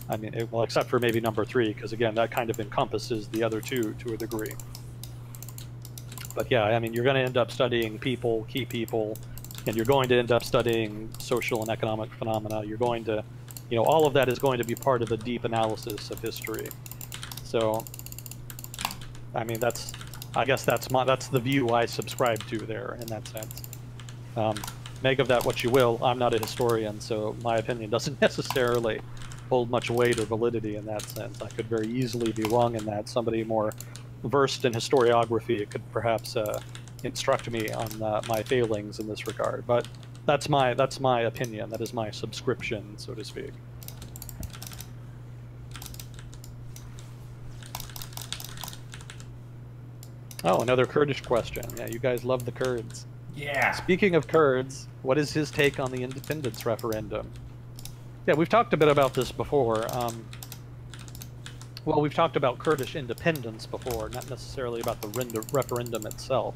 B: I mean, well, except for maybe number 3, because again, that kind of encompasses the other 2 to a degree. But yeah, I mean, you're going to end up studying people, key people, and you're going to end up studying social and economic phenomena. You're going to, you know, all of that is going to be part of a deep analysis of history. So, I mean, I guess that's the view I subscribe to there in that sense. Make of that what you will. I'm not a historian, so my opinion doesn't necessarily hold much weight or validity in that sense. I could very easily be wrong in that. Somebody more versed in historiography could perhaps instruct me on my failings in this regard. But that's my opinion. That is my subscription, so to speak. Oh, another Kurdish question. Yeah, you guys love the Kurds.
A: Yeah.
B: Speaking of Kurds, what is his take on the independence referendum? Yeah, we've talked a bit about this before. Well, we've talked about Kurdish independence before, not necessarily about the referendum itself.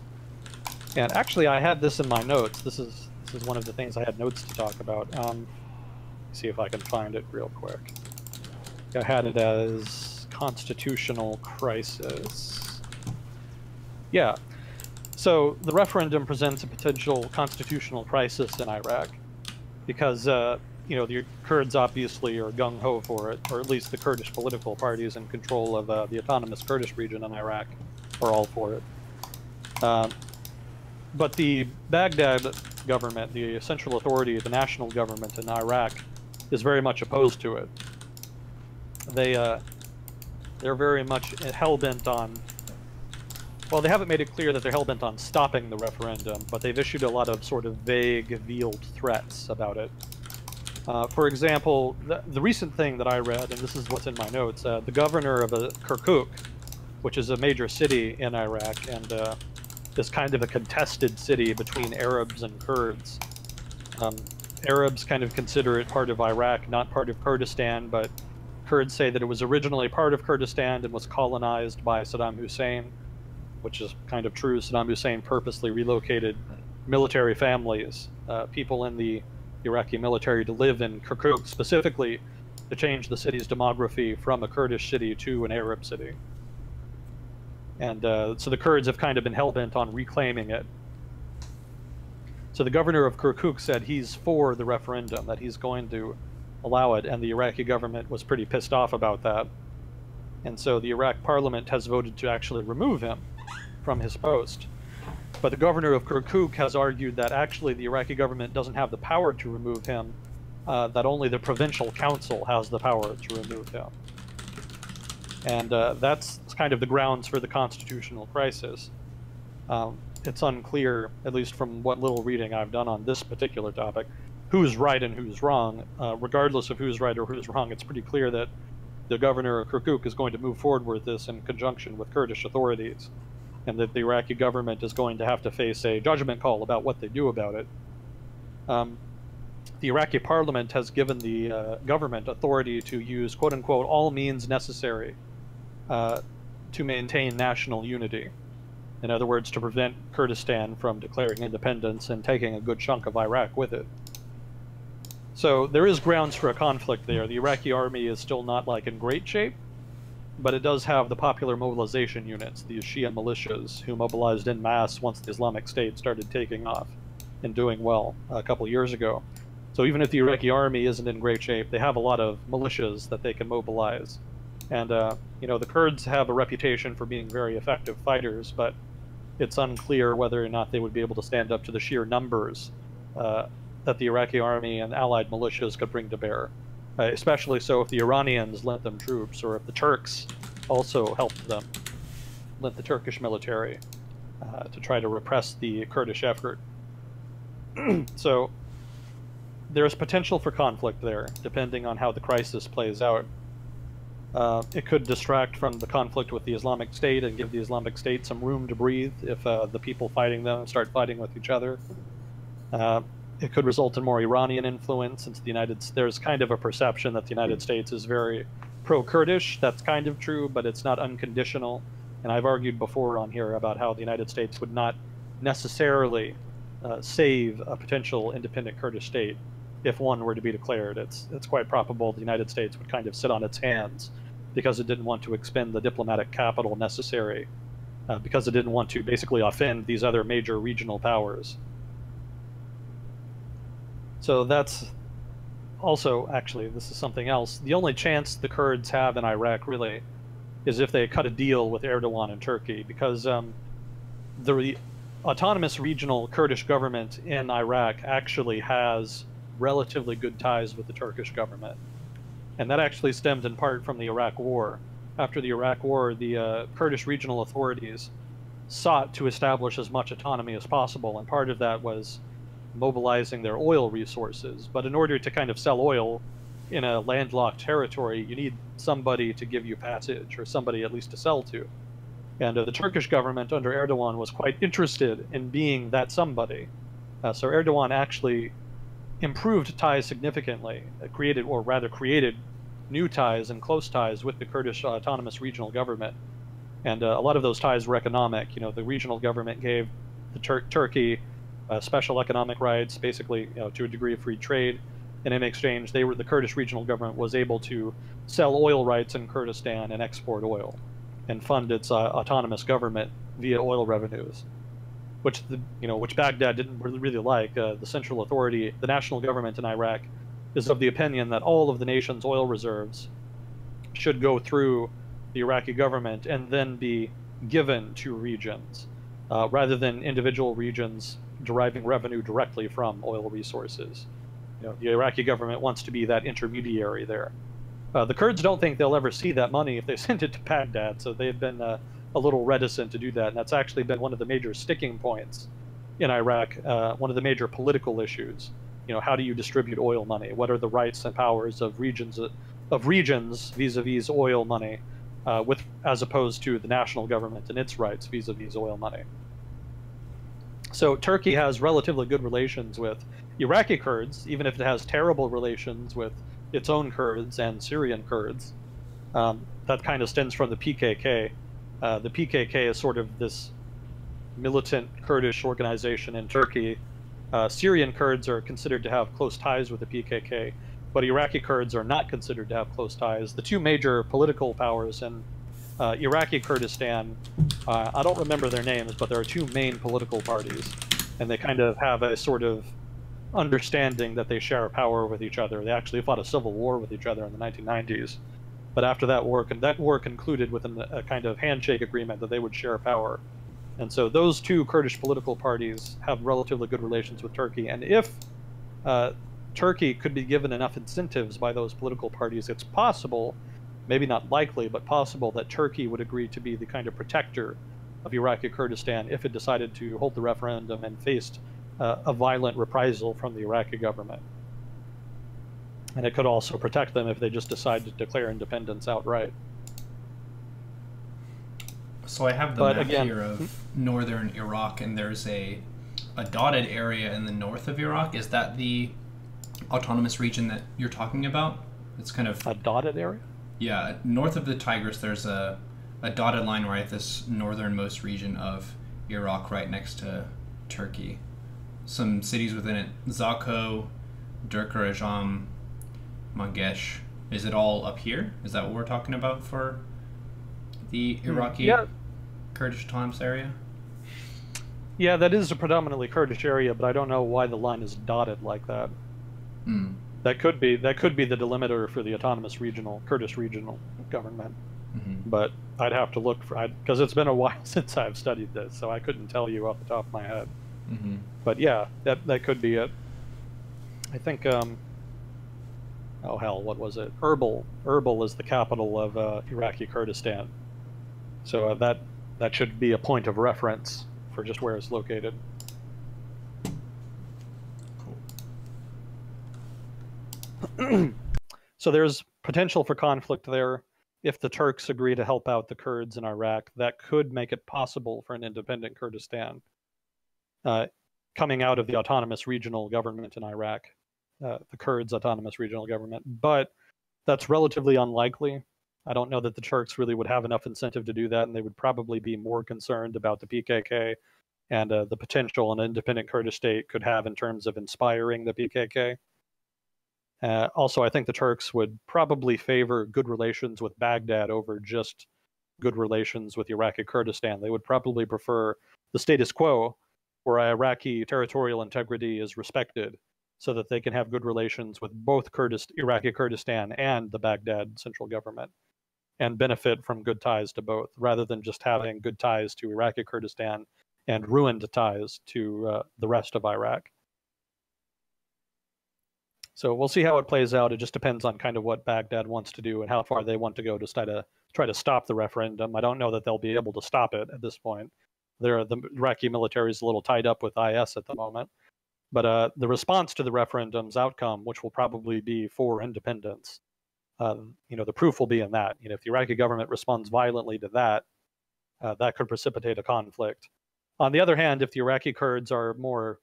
B: And actually, I had this in my notes. This is one of the things I had notes to talk about. See if I can find it real quick. I had it as constitutional crisis. Yeah. So the referendum presents a potential constitutional crisis in Iraq because, you know, the Kurds obviously are gung-ho for it, or at least the Kurdish political parties in control of the autonomous Kurdish region in Iraq are all for it. But the Baghdad government, the central authority, the national government in Iraq, is very much opposed to it. They're very much hell-bent on... Well, they haven't made it clear that they're hell-bent on stopping the referendum, but they've issued a lot of sort of vague, veiled threats about it. For example, the recent thing that I read, and this is what's in my notes, the governor of Kirkuk, which is a major city in Iraq, and is kind of a contested city between Arabs and Kurds. Arabs kind of consider it part of Iraq, not part of Kurdistan, but Kurds say that it was originally part of Kurdistan and was colonized by Saddam Hussein, which is kind of true. Saddam Hussein purposely relocated military families, people in the Iraqi military, to live in Kirkuk specifically to change the city's demography from a Kurdish city to an Arab city. And so the Kurds have kind of been hell-bent on reclaiming it. So the governor of Kirkuk said he's for the referendum, that he's going to allow it, and the Iraqi government was pretty pissed off about that. And so the Iraq parliament has voted to actually remove him from his post. But the governor of Kirkuk has argued that actually the Iraqi government doesn't have the power to remove him, that only the provincial council has the power to remove him. And that's kind of the grounds for the constitutional crisis. It's unclear, at least from what little reading I've done on this particular topic, who's right and who's wrong. Regardless of who's right or who's wrong, it's pretty clear that the governor of Kirkuk is going to move forward with this in conjunction with Kurdish authorities, and that the Iraqi government is going to have to face a judgment call about what they do about it. The Iraqi parliament has given the government authority to use, quote-unquote, all means necessary to maintain national unity. In other words, to prevent Kurdistan from declaring independence and taking a good chunk of Iraq with it. So there is grounds for a conflict there. The Iraqi army is still not like in great shape, but it does have the popular mobilization units, the Shia militias, who mobilized en masse once the Islamic State started taking off and doing well a couple years ago. So even if the Iraqi army isn't in great shape, they have a lot of militias that they can mobilize. And, you know, the Kurds have a reputation for being very effective fighters, but it's unclear whether or not they would be able to stand up to the sheer numbers that the Iraqi army and allied militias could bring to bear. Especially so if the Iranians lent them troops, or if the Turks also helped them, lent the Turkish military to try to repress the Kurdish effort. So there's potential for conflict there, depending on how the crisis plays out. It could distract from the conflict with the Islamic State and give the Islamic State some room to breathe if the people fighting them start fighting with each other. It could result in more Iranian influence, since there's kind of a perception that the United States is very pro-Kurdish. That's kind of true, but it's not unconditional. And I've argued before on here about how the United States would not necessarily save a potential independent Kurdish state if one were to be declared. It's quite probable the United States would kind of sit on its hands because it didn't want to expend the diplomatic capital necessary, because it didn't want to basically offend these other major regional powers. So that's also, actually, this is something else. The only chance the Kurds have in Iraq, really, is if they cut a deal with Erdogan and Turkey, because the autonomous regional Kurdish government in Iraq actually has relatively good ties with the Turkish government. And that actually stemmed in part from the Iraq War. After the Iraq War, the Kurdish regional authorities sought to establish as much autonomy as possible, and part of that was mobilizing their oil resources. But in order to kind of sell oil in a landlocked territory, you need somebody to give you passage, or somebody at least to sell to. And the Turkish government under Erdogan was quite interested in being that somebody. So Erdogan actually improved ties significantly, created new ties and close ties with the Kurdish autonomous regional government. And a lot of those ties were economic. You know, the regional government gave the Turkey special economic rights, basically, you know, to a degree of free trade. And in exchange, the Kurdish regional government was able to sell oil rights in Kurdistan and export oil, and fund its autonomous government via oil revenues, which Baghdad didn't really like. The central authority, the national government in Iraq, is of the opinion that all of the nation's oil reserves should go through the Iraqi government and then be given to regions, rather than individual regions deriving revenue directly from oil resources. You know, the Iraqi government wants to be that intermediary there. The Kurds don't think they'll ever see that money if they send it to Baghdad, so they've been a little reticent to do that, and that's actually been one of the major sticking points in Iraq, one of the major political issues. You know, how do you distribute oil money? What are the rights and powers of regions vis-a-vis oil money, as opposed to the national government and its rights vis-a-vis oil money? So Turkey has relatively good relations with Iraqi Kurds, even if it has terrible relations with its own Kurds and Syrian Kurds. That kind of stems from the PKK. The PKK is sort of this militant Kurdish organization in Turkey. Syrian Kurds are considered to have close ties with the PKK, but Iraqi Kurds are not considered to have close ties. The two major political powers in Iraqi Kurdistan, I don't remember their names, but there are two main political parties, and they kind of have a sort of understanding that they share power with each other. They actually fought a civil war with each other in the 1990s, but after that war concluded with a kind of handshake agreement that they would share power. And so those two Kurdish political parties have relatively good relations with Turkey, and if Turkey could be given enough incentives by those political parties, it's possible, maybe not likely, but possible, that Turkey would agree to be the kind of protector of Iraqi Kurdistan if it decided to hold the referendum and faced a violent reprisal from the Iraqi government. And it could also protect them if they just decide to declare independence outright.
A: So I have the map here of northern Iraq, and there's a dotted area in the north of Iraq. Is that the autonomous region that you're talking about? It's kind of
B: a dotted area?
A: Yeah, north of the Tigris, there's a dotted line right at this northernmost region of Iraq, right next to Turkey. Some cities within it: Zakho, Durkarajam, Mangesh. Is it all up here? Is that what we're talking about for the Iraqi Kurdish autonomous area?
B: Yeah, that is a predominantly Kurdish area, but I don't know why the line is dotted like that. That could be the delimiter for the autonomous Kurdish regional government. But I'd have to look because it's been a while since I've studied this, so I couldn't tell you off the top of my head. But yeah, that could be it. I think oh hell, what was it? Erbil is the capital of Iraqi Kurdistan. So that should be a point of reference for just where it's located. Cool. So there's potential for conflict there. If the Turks agree to help out the Kurds in Iraq, that could make it possible for an independent Kurdistan coming out of the autonomous regional government in Iraq, the Kurds' autonomous regional government. But that's relatively unlikely. I don't know that the Turks really would have enough incentive to do that, and they would probably be more concerned about the PKK and the potential an independent Kurdish state could have in terms of inspiring the PKK. Also, I think the Turks would probably favor good relations with Baghdad over just good relations with Iraqi Kurdistan. They would probably prefer the status quo, where Iraqi territorial integrity is respected, so that they can have good relations with both Iraqi Kurdistan and the Baghdad central government, and benefit from good ties to both, rather than just having good ties to Iraqi Kurdistan and ruined ties to the rest of Iraq. So we'll see how it plays out. It just depends on kind of what Baghdad wants to do and how far they want to go to try to stop the referendum. I don't know that they'll be able to stop it at this point. The Iraqi military is a little tied up with IS at the moment. But the response to the referendum's outcome, which will probably be for independence, the proof will be in that. If the Iraqi government responds violently to that, that could precipitate a conflict. On the other hand, if the Iraqi Kurds are more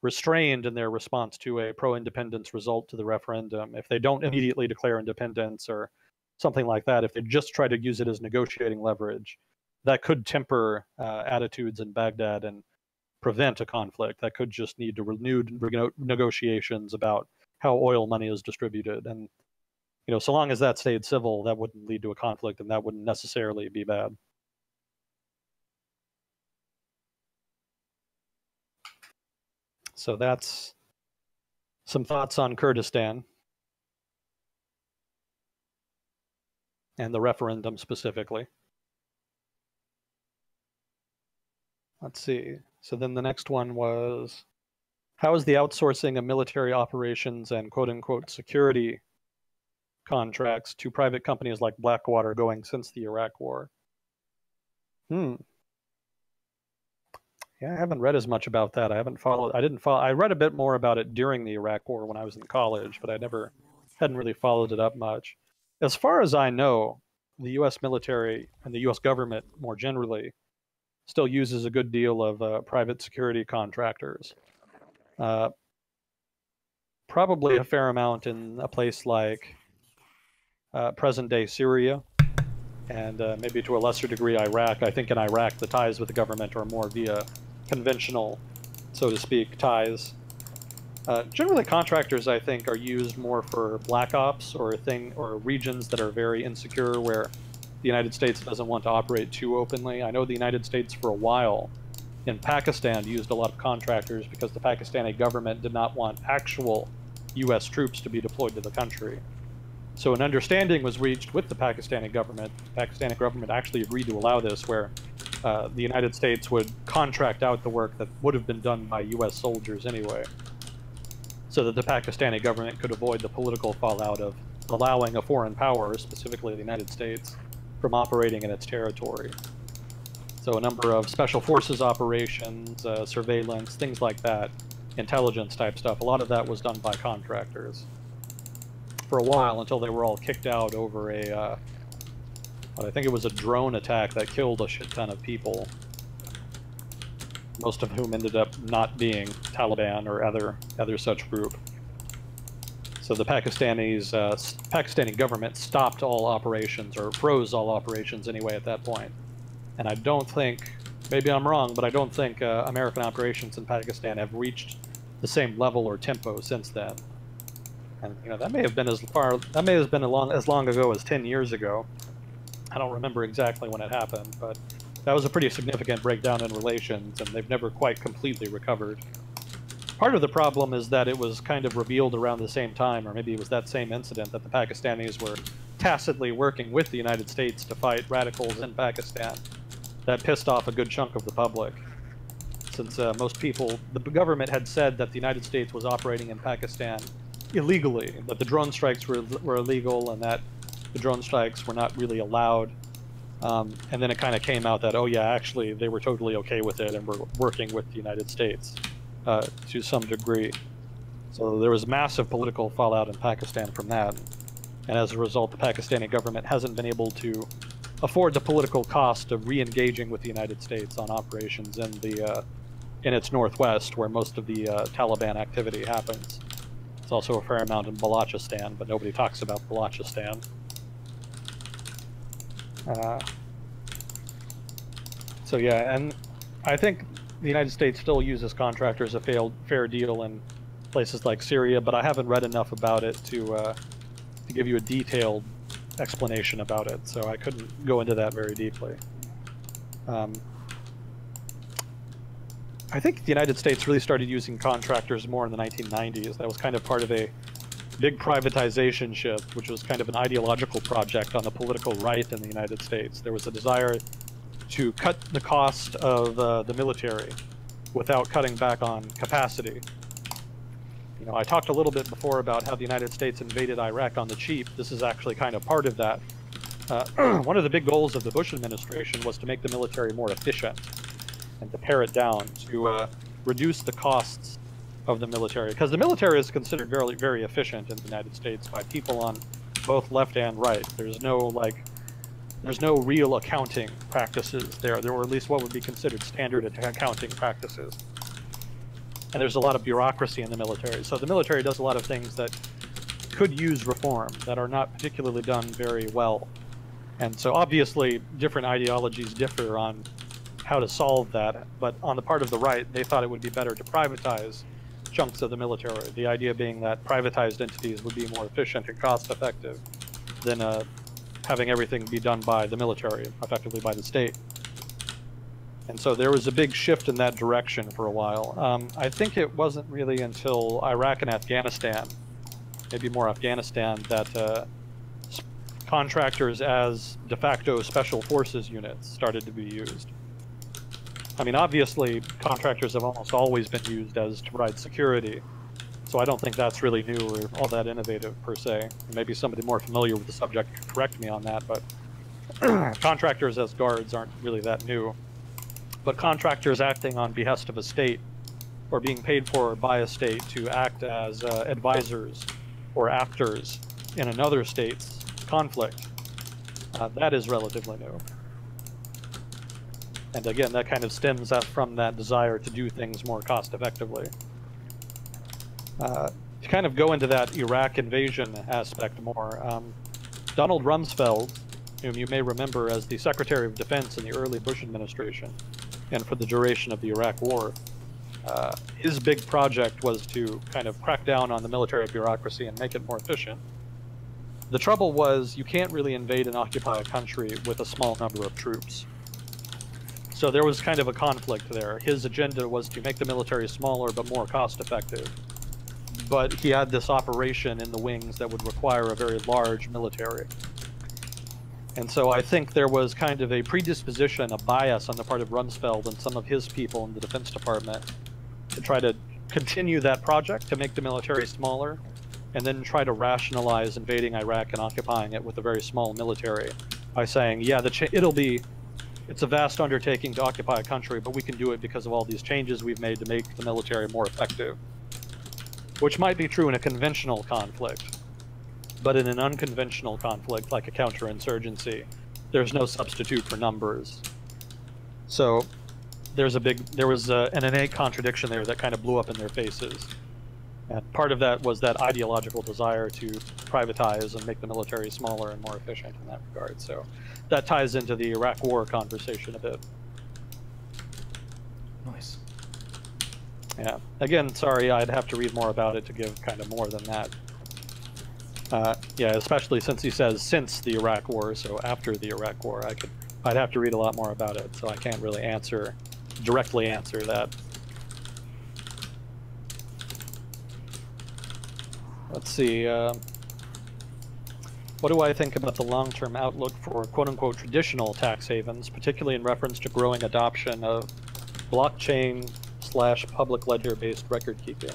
B: restrained in their response to a pro-independence result to the referendum, if they don't immediately declare independence or something like that, if they just try to use it as negotiating leverage, that could temper attitudes in Baghdad and prevent a conflict. That could just lead to renewed negotiations about how oil money is distributed. And so long as that stayed civil, that wouldn't lead to a conflict, and that wouldn't necessarily be bad. So that's some thoughts on Kurdistan and the referendum specifically. Let's see. So then the next one was, how is the outsourcing of military operations and quote-unquote security contracts to private companies like Blackwater going since the Iraq War? Yeah, I haven't read as much about that. I read a bit more about it during the Iraq War when I was in college, but hadn't really followed it up much. As far as I know, the U.S. military and the U.S. government more generally still uses a good deal of private security contractors. Probably a fair amount in a place like present-day Syria, and maybe to a lesser degree Iraq. I think in Iraq the ties with the government are more via conventional, so to speak, ties. Generally, contractors, I think, are used more for black ops or regions that are very insecure, where the United States doesn't want to operate too openly. I know the United States, for a while, in Pakistan, used a lot of contractors because the Pakistani government did not want actual U.S. troops to be deployed to the country. So an understanding was reached with the Pakistani government. The Pakistani government actually agreed to allow this, where the United States would contract out the work that would have been done by U.S. soldiers anyway, so that the Pakistani government could avoid the political fallout of allowing a foreign power, specifically the United States, from operating in its territory. So a number of special forces operations, surveillance, things like that, intelligence type stuff, a lot of that was done by contractors for a while, until they were all kicked out over I think it was a drone attack that killed a shit ton of people, most of whom ended up not being Taliban or other such group. So the Pakistani government stopped all operations, or froze all operations anyway at that point. And I don't think, maybe I'm wrong, but I don't think American operations in Pakistan have reached the same level or tempo since then. And that may have been as long ago as 10 years ago. I don't remember exactly when it happened, but that was a pretty significant breakdown in relations, and they've never quite completely recovered. Part of the problem is that it was kind of revealed around the same time, or maybe it was that same incident, that the Pakistanis were tacitly working with the United States to fight radicals in Pakistan. That pissed off a good chunk of the public, since most people, the government had said that the United States was operating in Pakistan illegally, that the drone strikes were illegal, and that the drone strikes were not really allowed. And then it kind of came out that, oh yeah, actually they were totally okay with it and were working with the United States to some degree. So there was massive political fallout in Pakistan from that. And as a result, the Pakistani government hasn't been able to afford the political cost of re-engaging with the United States on operations in its northwest, where most of the Taliban activity happens. It's also a fair amount in Balochistan, but nobody talks about Balochistan. So yeah, and I think the United States still uses contractors a fair deal in places like Syria, but I haven't read enough about it to give you a detailed explanation about it, so I couldn't go into that very deeply. I think the United States really started using contractors more in the 1990s. That was kind of part of a big privatization shift, which was kind of an ideological project on the political right in the United States. There was a desire to cut the cost of the military without cutting back on capacity. You know, I talked a little bit before about how the United States invaded Iraq on the cheap. This is actually kind of part of that. One of the big goals of the Bush administration was to make the military more efficient and to pare it down, to reduce the costs of the military. Because the military is considered very, very efficient in the United States by people on both left and right. There's no real accounting practices there, or at least what would be considered standard accounting practices. And there's a lot of bureaucracy in the military. So the military does a lot of things that could use reform that are not particularly done very well. And so obviously different ideologies differ on how to solve that, but on the part of the right, they thought it would be better to privatize chunks of the military. The idea being that privatized entities would be more efficient and cost effective than having everything be done by the military, effectively by the state. And so there was a big shift in that direction for a while. I think it wasn't really until Iraq and Afghanistan, maybe more Afghanistan, that contractors as de facto special forces units started to be used. I mean, obviously, contractors have almost always been used as to provide security, so I don't think that's really new or all that innovative per se. Maybe somebody more familiar with the subject can correct me on that, but contractors as guards aren't really that new. But contractors acting on behest of a state or being paid for by a state to act as advisors or actors in another state's conflict, that is relatively new. And again, that kind of stems from that desire to do things more cost effectively. To kind of go into that Iraq invasion aspect more, Donald Rumsfeld, whom you may remember as the Secretary of Defense in the early Bush administration, and for the duration of the Iraq War, his big project was to kind of crack down on the military bureaucracy and make it more efficient. The trouble was, you can't really invade and occupy a country with a small number of troops. So there was kind of a conflict there. His agenda was to make the military smaller but more cost-effective. But he had this operation in the wings that would require a very large military. And so I think there was kind of a predisposition, a bias on the part of Rumsfeld and some of his people in the Defense Department to try to continue that project, to make the military smaller, and then try to rationalize invading Iraq and occupying it with a very small military by saying, yeah, it's a vast undertaking to occupy a country, but we can do it because of all these changes we've made to make the military more effective. Which might be true in a conventional conflict, but in an unconventional conflict, like a counterinsurgency, there's no substitute for numbers. So there was an innate contradiction there that kind of blew up in their faces. And part of that was that ideological desire to privatize and make the military smaller and more efficient in that regard. So that ties into the Iraq War conversation a bit.
A: Nice.
B: Yeah. Again, sorry, I'd have to read more about it to give kind of more than that. Yeah, especially since he says since the Iraq War, so after the Iraq War, I'd have to read a lot more about it, so I can't really directly answer that. Let's see, what do I think about the long-term outlook for quote-unquote traditional tax havens, particularly in reference to growing adoption of blockchain/public ledger-based record keeping?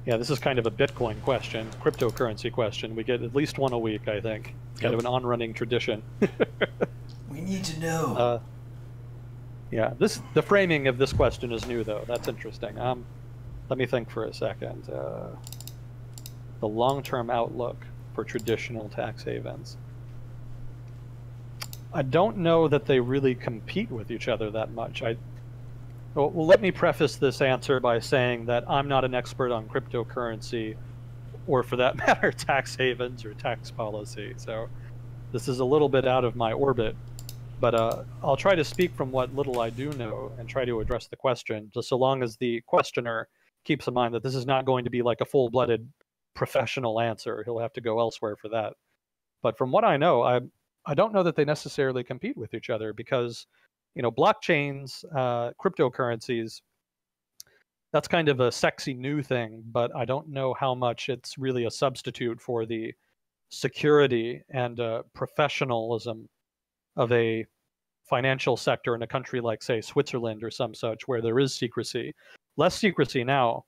B: Yeah, this is kind of a Bitcoin question, cryptocurrency question. We get at least one a week, I think. It's kind of an on-running tradition.
A: We need to know.
B: Yeah, the framing of this question is new, though. That's interesting. Let me think for a second. The long-term outlook for traditional tax havens. I don't know that they really compete with each other that much. Well, let me preface this answer by saying that I'm not an expert on cryptocurrency, or for that matter, tax havens or tax policy. So this is a little bit out of my orbit. But I'll try to speak from what little I do know and try to address the question, just so long as the questioner keeps in mind that this is not going to be like a full-blooded professional answer. He'll have to go elsewhere for that. But from what I know, I don't know that they necessarily compete with each other because, blockchains, cryptocurrencies, that's kind of a sexy new thing, but I don't know how much it's really a substitute for the security and professionalism of a financial sector in a country like, say, Switzerland or some such, where there is secrecy. Less secrecy now,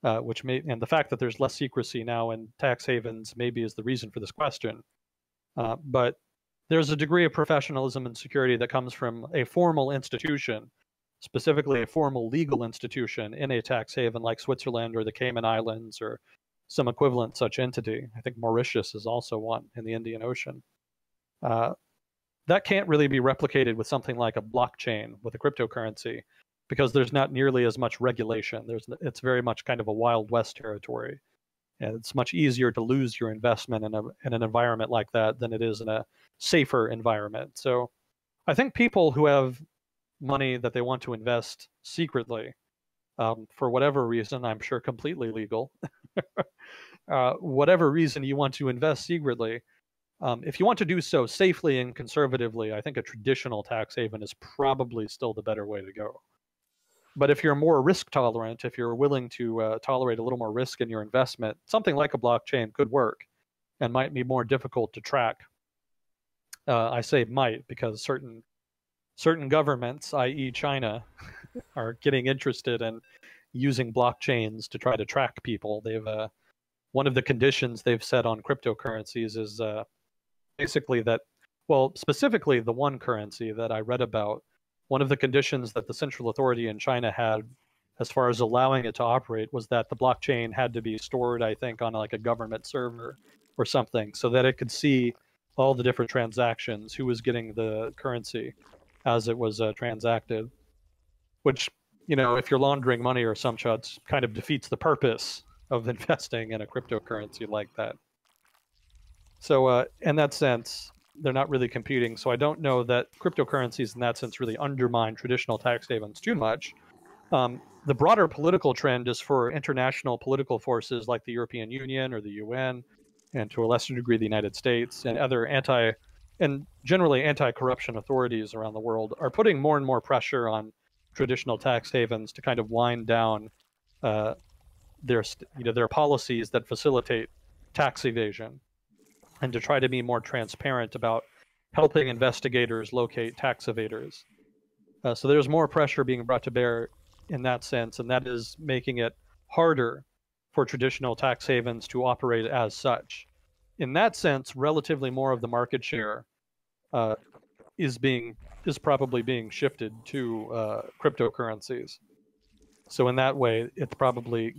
B: and the fact that there's less secrecy now in tax havens maybe is the reason for this question. But there's a degree of professionalism and security that comes from a formal institution, specifically a formal legal institution in a tax haven like Switzerland or the Cayman Islands or some equivalent such entity. I think Mauritius is also one in the Indian Ocean. That can't really be replicated with something like a blockchain with a cryptocurrency because there's not nearly as much regulation. It's very much kind of a Wild West territory. And it's much easier to lose your investment in an environment like that than it is in a safer environment. So I think people who have money that they want to invest secretly, for whatever reason, I'm sure completely legal, whatever reason you want to invest secretly, if you want to do so safely and conservatively, I think a traditional tax haven is probably still the better way to go. But if you're more risk tolerant, if you're willing to tolerate a little more risk in your investment, something like a blockchain could work and might be more difficult to track. I say might because certain governments, i.e. China, are getting interested in using blockchains to try to track people. One of the conditions they've set on cryptocurrencies is basically that, well, specifically the one currency that I read about, one of the conditions that the central authority in China had as far as allowing it to operate was that the blockchain had to be stored, I think, on like a government server or something so that it could see all the different transactions, who was getting the currency as it was transacted, which, if you're laundering money or some such, kind of defeats the purpose of investing in a cryptocurrency like that. So in that sense, they're not really competing. So I don't know that cryptocurrencies in that sense really undermine traditional tax havens too much. The broader political trend is for international political forces like the European Union or the UN, and to a lesser degree the United States, and other generally anti-corruption authorities around the world are putting more and more pressure on traditional tax havens to kind of wind down their policies that facilitate tax evasion, and to try to be more transparent about helping investigators locate tax evaders. So there's more pressure being brought to bear in that sense, and that is making it harder for traditional tax havens to operate as such. In that sense, relatively more of the market share is probably being shifted to cryptocurrencies. So in that way, it's probably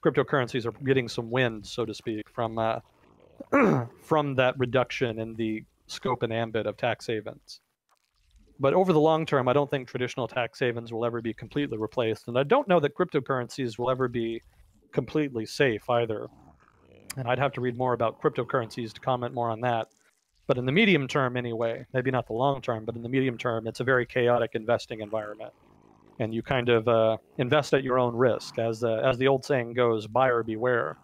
B: cryptocurrencies are getting some wind, so to speak, from that reduction in the scope and ambit of tax havens. But over the long term, I don't think traditional tax havens will ever be completely replaced. And I don't know that cryptocurrencies will ever be completely safe either. And I'd have to read more about cryptocurrencies to comment more on that. But in the medium term anyway, maybe not the long term, but in the medium term, it's a very chaotic investing environment. And you kind of invest at your own risk. As the old saying goes, buyer beware.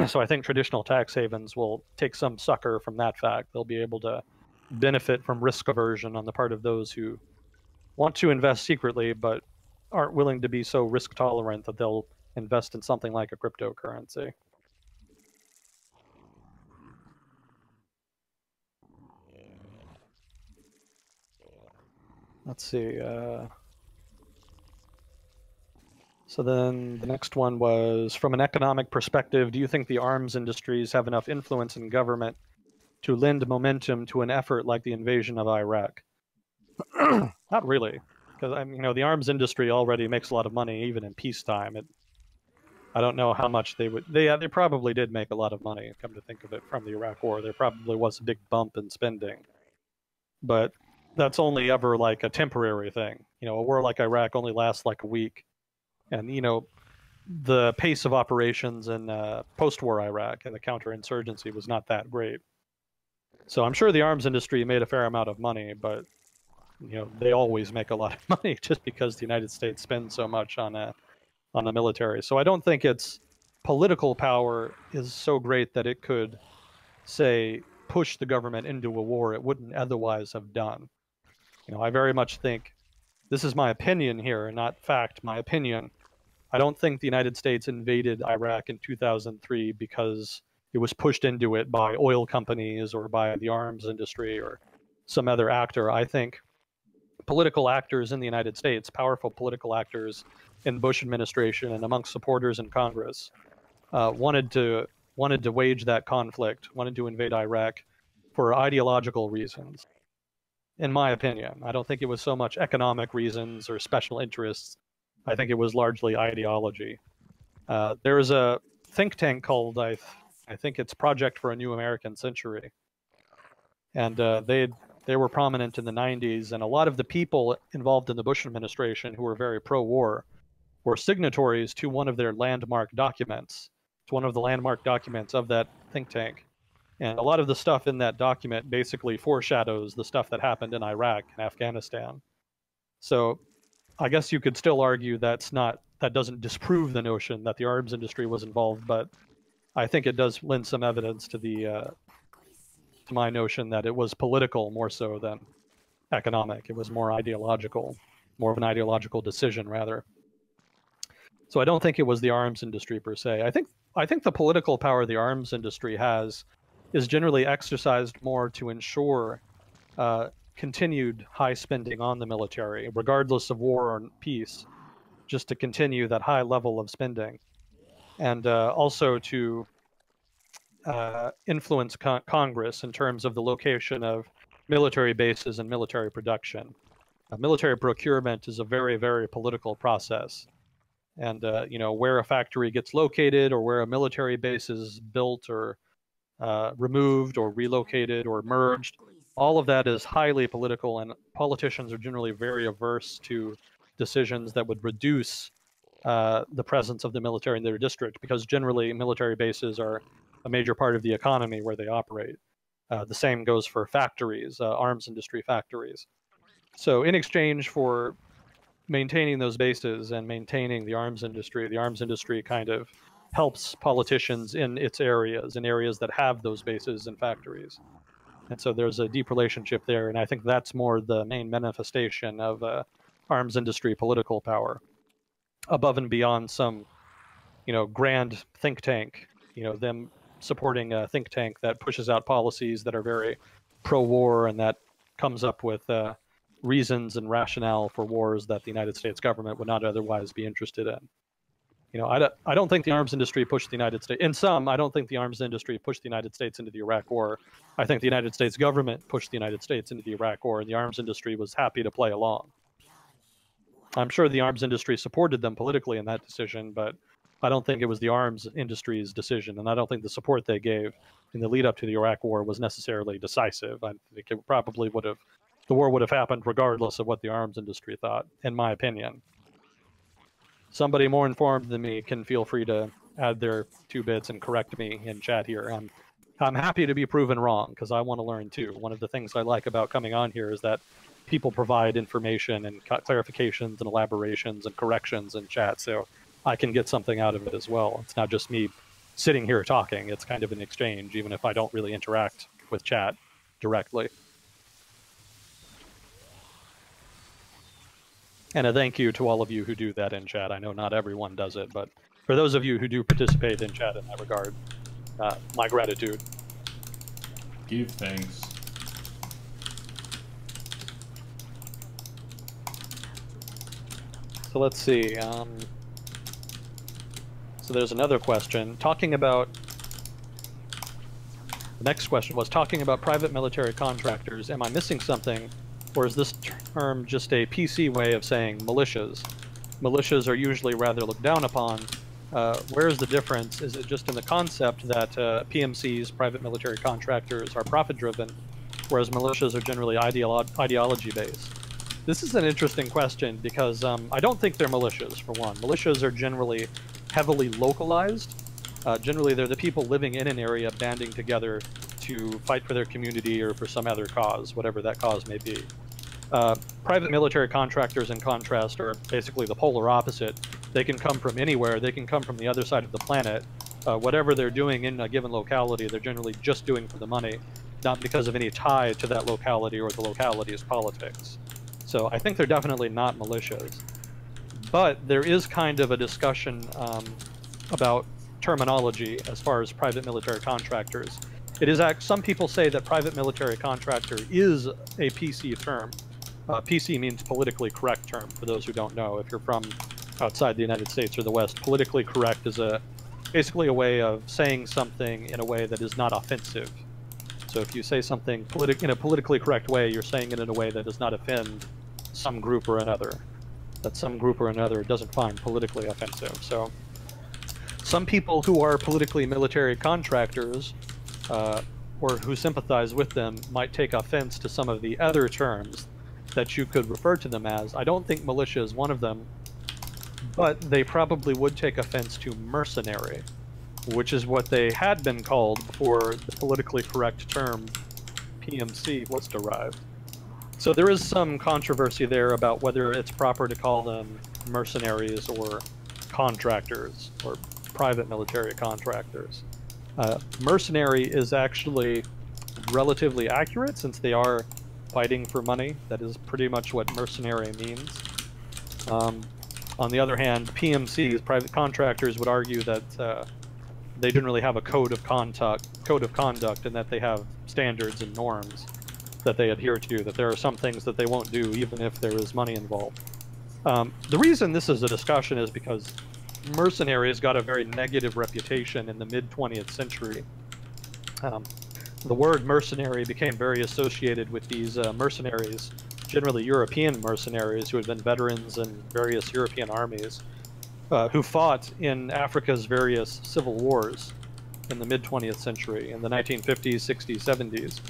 B: So I think traditional tax havens will take some succor from that fact. They'll be able to benefit from risk aversion on the part of those who want to invest secretly but aren't willing to be so risk tolerant that they'll invest in something like a cryptocurrency. Let's see. So then the next one was, from an economic perspective, do you think the arms industries have enough influence in government to lend momentum to an effort like the invasion of Iraq? Not really, because the arms industry already makes a lot of money even in peacetime. I don't know how much they would. They probably did make a lot of money. Come to think of it, from the Iraq War, there probably was a big bump in spending, but that's only ever like a temporary thing. A war like Iraq only lasts like a week, and the pace of operations in post-war Iraq and the counterinsurgency was not that great. So I'm sure the arms industry made a fair amount of money, but they always make a lot of money just because the United States spends so much on the military. So I don't think its political power is so great that it could, say, push the government into a war it wouldn't otherwise have done. I very much think, this is my opinion here, not fact, my opinion. I don't think the United States invaded Iraq in 2003 because it was pushed into it by oil companies or by the arms industry or some other actor. I think political actors in the United States, powerful political actors in the Bush administration and amongst supporters in Congress, wanted to wage that conflict, wanted to invade Iraq for ideological reasons. In my opinion, I don't think it was so much economic reasons or special interests. I think it was largely ideology. There is a think tank called, I think it's Project for a New American Century, and they were prominent in the 90s, and a lot of the people involved in the Bush administration who were very pro-war were signatories to one of their landmark documents. It's one of the landmark documents of that think tank. And a lot of the stuff in that document basically foreshadows the stuff that happened in Iraq and Afghanistan. So I guess you could still argue that doesn't disprove the notion that the arms industry was involved, but I think it does lend some evidence to my notion that it was political more so than economic. It was more ideological, more of an ideological decision rather. So I don't think it was the arms industry per se. I think the political power the arms industry has is generally exercised more to ensure continued high spending on the military, regardless of war or peace, just to continue that high level of spending. And also to influence Congress in terms of the location of military bases and military production. Military procurement is a very, very political process. And, where a factory gets located or where a military base is built or removed or relocated or merged, all of that is highly political, and politicians are generally very averse to decisions that would reduce the presence of the military in their district, because generally military bases are a major part of the economy where they operate. The same goes for factories, arms industry factories. So in exchange for maintaining those bases and maintaining the arms industry kind of helps politicians in its areas, in areas that have those bases and factories. And so there's a deep relationship there, and I think that's more the main manifestation of arms industry political power, above and beyond some, grand think tank, them supporting a think tank that pushes out policies that are very pro-war and that comes up with reasons and rationale for wars that the United States government would not otherwise be interested in. I don't think the arms industry pushed the United States. In some, I don't think the arms industry pushed the United States into the Iraq War. I think the United States government pushed the United States into the Iraq War, and the arms industry was happy to play along. I'm sure the arms industry supported them politically in that decision, but I don't think it was the arms industry's decision, and I don't think the support they gave in the lead up to the Iraq War was necessarily decisive. I think it probably the war would have happened regardless of what the arms industry thought, in my opinion. Somebody more informed than me can feel free to add their 2 bits and correct me in chat here. I'm happy to be proven wrong, because I want to learn too. One of the things I like about coming on here is that people provide information and clarifications and elaborations and corrections in chat, so I can get something out of it as well. It's not just me sitting here talking. It's kind of an exchange, even if I don't really interact with chat directly. And a thank you to all of you who do that in chat. I know not everyone does it, but for those of you who do participate in chat in that regard, my gratitude.
A: Give thanks.
B: So let's see. So there's another question. The next question was, talking about private military contractors, am I missing something? Or is this term just a PC way of saying militias? Militias are usually rather looked down upon. Where is the difference? Is it just in the concept that PMCs, private military contractors, are profit-driven, whereas militias are generally ideology-based? This is an interesting question because I don't think they're militias, for one. Militias are generally heavily localized. Generally, they're the people living in an area banding together to fight for their community or for some other cause, whatever that cause may be. Private military contractors, in contrast, are basically the polar opposite. They can come from anywhere. They can come from the other side of the planet. Whatever they're doing in a given locality, they're generally just doing for the money, not because of any tie to that locality or the locality's politics. So I think they're definitely not militias. But there is kind of a discussion about terminology as far as private military contractors. It is some people say that private military contractor is a PC term. PC means politically correct term, for those who don't know. If you're from outside the United States or the West, politically correct is basically a way of saying something in a way that is not offensive. So if you say something in a politically correct way, you're saying it in a way that does not offend some group or another, that some group or another doesn't find politically offensive. So some people who are politically military contractors or who sympathize with them might take offense to some of the other terms that you could refer to them as. I don't think militia is one of them, but they probably would take offense to mercenary, which is what they had been called before the politically correct term PMC was derived. So there is some controversy there about whether it's proper to call them mercenaries or contractors or private military contractors. Mercenary is actually relatively accurate since they are fighting for money. That is pretty much what mercenary means. On the other hand, PMCs, private contractors, would argue that they generally have a code of conduct, and that they have standards and norms that they adhere to, that there are some things that they won't do even if there is money involved. The reason this is a discussion is because mercenaries got a very negative reputation in the mid-20th century. The word mercenary became very associated with these mercenaries, generally European mercenaries who had been veterans in various European armies, who fought in Africa's various civil wars in the mid-20th century, in the 1950s, 60s, 70s,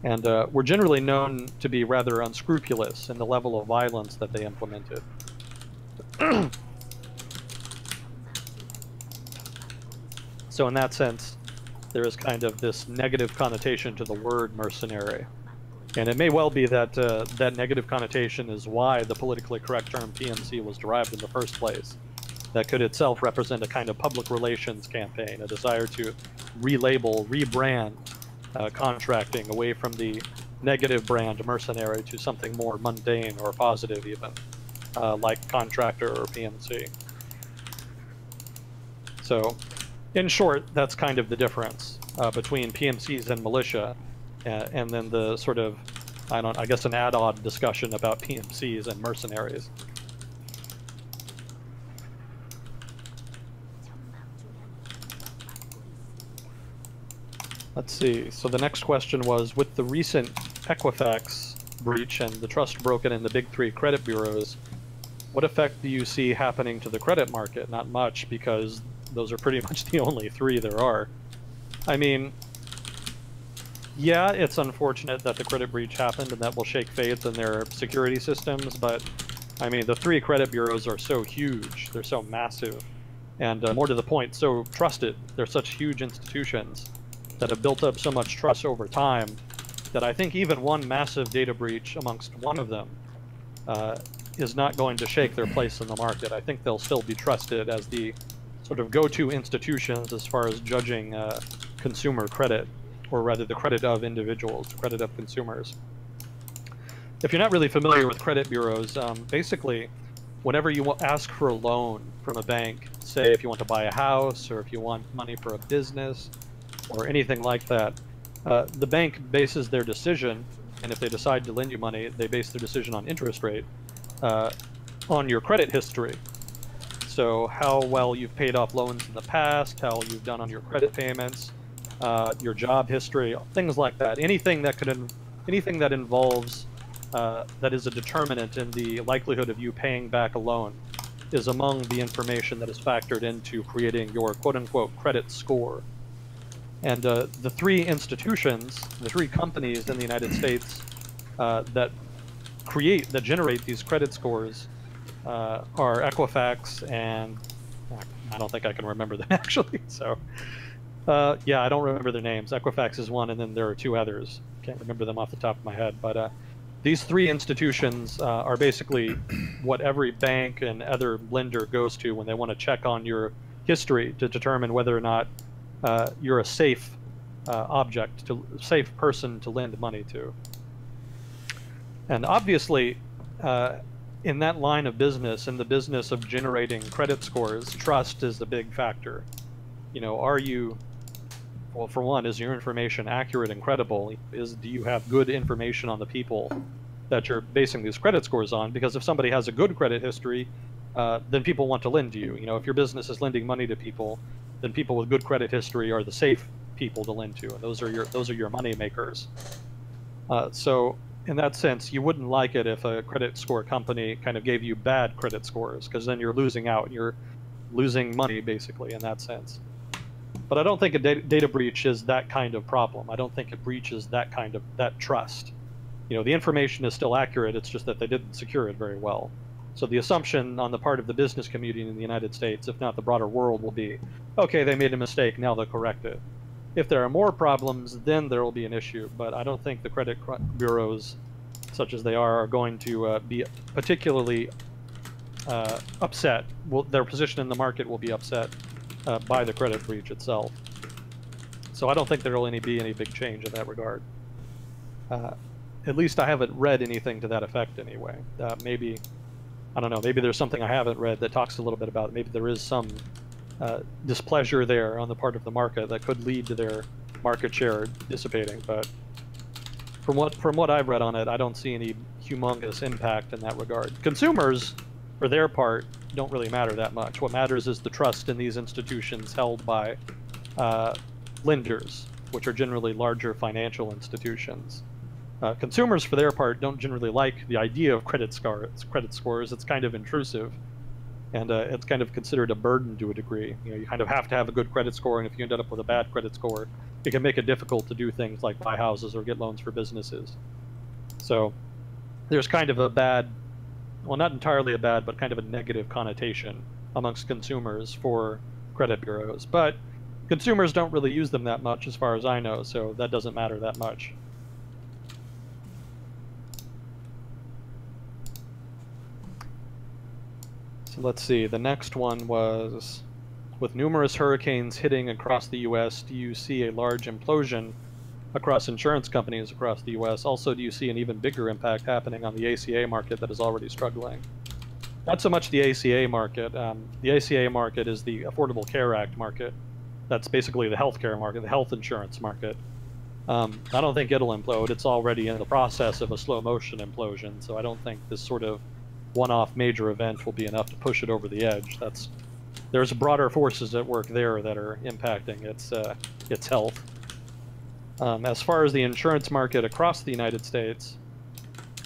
B: and were generally known to be rather unscrupulous in the level of violence that they implemented. So in that sense, there is kind of this negative connotation to the word mercenary. And it may well be that that negative connotation is why the politically correct term PMC was derived in the first place. That could itself represent a kind of public relations campaign, a desire to relabel, rebrand contracting away from the negative brand mercenary to something more mundane or positive even, like contractor or PMC. So, in short, that's kind of the difference between PMCs and militia, and then the sort of, I guess an add-on discussion about PMCs and mercenaries. Let's see, so the next question was, with the recent Equifax breach and the trust broken in the big three credit bureaus, what effect do you see happening to the credit market? Not much, because those are pretty much the only three there are. I mean, yeah, it's unfortunate that the credit breach happened and that will shake faith in their security systems, but I mean, the three credit bureaus are so huge, they're so massive, and more to the point, so trusted. They're such huge institutions that have built up so much trust over time that I think even one massive data breach amongst one of them is not going to shake their place in the market. I think they'll still be trusted as the sort of go-to institutions as far as judging consumer credit, or rather the credit of individuals, the credit of consumers. If you're not really familiar with credit bureaus, basically, whenever you ask for a loan from a bank, say if you want to buy a house or if you want money for a business or anything like that, the bank bases their decision, and if they decide to lend you money, they base their decision on interest rate, on your credit history. So how well you've paid off loans in the past, how you've done on your credit payments, your job history, things like that. Anything that involves that is a determinant in the likelihood of you paying back a loan is among the information that is factored into creating your quote-unquote credit score. And the three institutions, the three companies in the United States that generate these credit scores are Equifax and I don't think I can remember them actually. So Yeah, I don't remember their names. Equifax is one, and then there are two others. Can't remember them off the top of my head. But these three institutions are basically what every bank and other lender goes to when they want to check on your history to determine whether or not you're a safe safe person to lend money to. And obviously, in that line of business, in the business of generating credit scores, trust is the big factor. You know, well, for one, is your information accurate and credible? Do you have good information on the people that you're basing these credit scores on? Because if somebody has a good credit history, then people want to lend to you. You know, if your business is lending money to people, then people with good credit history are the safe people to lend to, and those are your money makers. So in that sense, you wouldn't like it if a credit score company kind of gave you bad credit scores, because then you're losing out. You're losing money, basically, in that sense. But I don't think a data breach is that kind of problem. I don't think it breaches that trust. You know, the information is still accurate, it's just that they didn't secure it very well. So the assumption on the part of the business community in the United States, if not the broader world, will be, okay, they made a mistake, now they'll correct it. If there are more problems, then there will be an issue. But I don't think the credit bureaus, such as they are going to be particularly upset. Their position in the market will be upset by the credit breach itself. So I don't think there will be any big change in that regard. At least I haven't read anything to that effect anyway. Maybe, I don't know, maybe there's something I haven't read that talks a little bit about it. Maybe there is some displeasure there on the part of the market that could lead to their market share dissipating. But from what I've read on it, I don't see any humongous impact in that regard. Consumers, for their part, don't really matter that much. What matters is the trust in these institutions held by lenders, which are generally larger financial institutions. Consumers, for their part, don't generally like the idea of credit scores. It's kind of intrusive, and it's kind of considered a burden to a degree. You know, you kind of have to have a good credit score, and if you end up with a bad credit score, it can make it difficult to do things like buy houses or get loans for businesses. So there's kind of a bad, well, not entirely a bad, but kind of a negative connotation amongst consumers for credit bureaus. But consumers don't really use them that much, as far as I know, so that doesn't matter that much. So let's see, the next one was, with numerous hurricanes hitting across the U.S., do you see a large implosion across insurance companies across the U.S.? Also, do you see an even bigger impact happening on the ACA market that is already struggling? Not so much the ACA market. The ACA market is the Affordable Care Act market. That's basically the healthcare market, the health insurance market. I don't think it'll implode. It's already in the process of a slow motion implosion, so I don't think this sort of one-off major event will be enough to push it over the edge. There's broader forces at work there that are impacting its health. As far as the insurance market across the United States,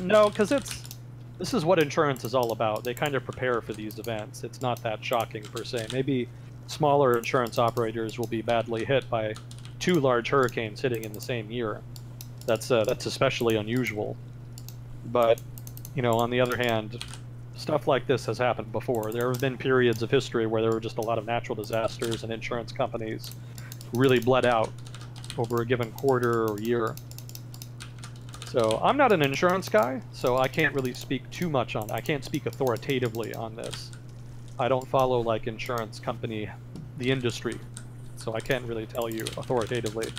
B: no, because this is what insurance is all about. They kind of prepare for these events. It's not that shocking per se. Maybe smaller insurance operators will be badly hit by 2 large hurricanes hitting in the same year. That's especially unusual. But, you know, on the other hand, stuff like this has happened before. There have been periods of history where there were just a lot of natural disasters and insurance companies really bled out over a given quarter or year. So I'm not an insurance guy, so I can't really speak too much on it. I can't speak authoritatively on this. I don't follow like insurance company, the industry, so I can't really tell you authoritatively.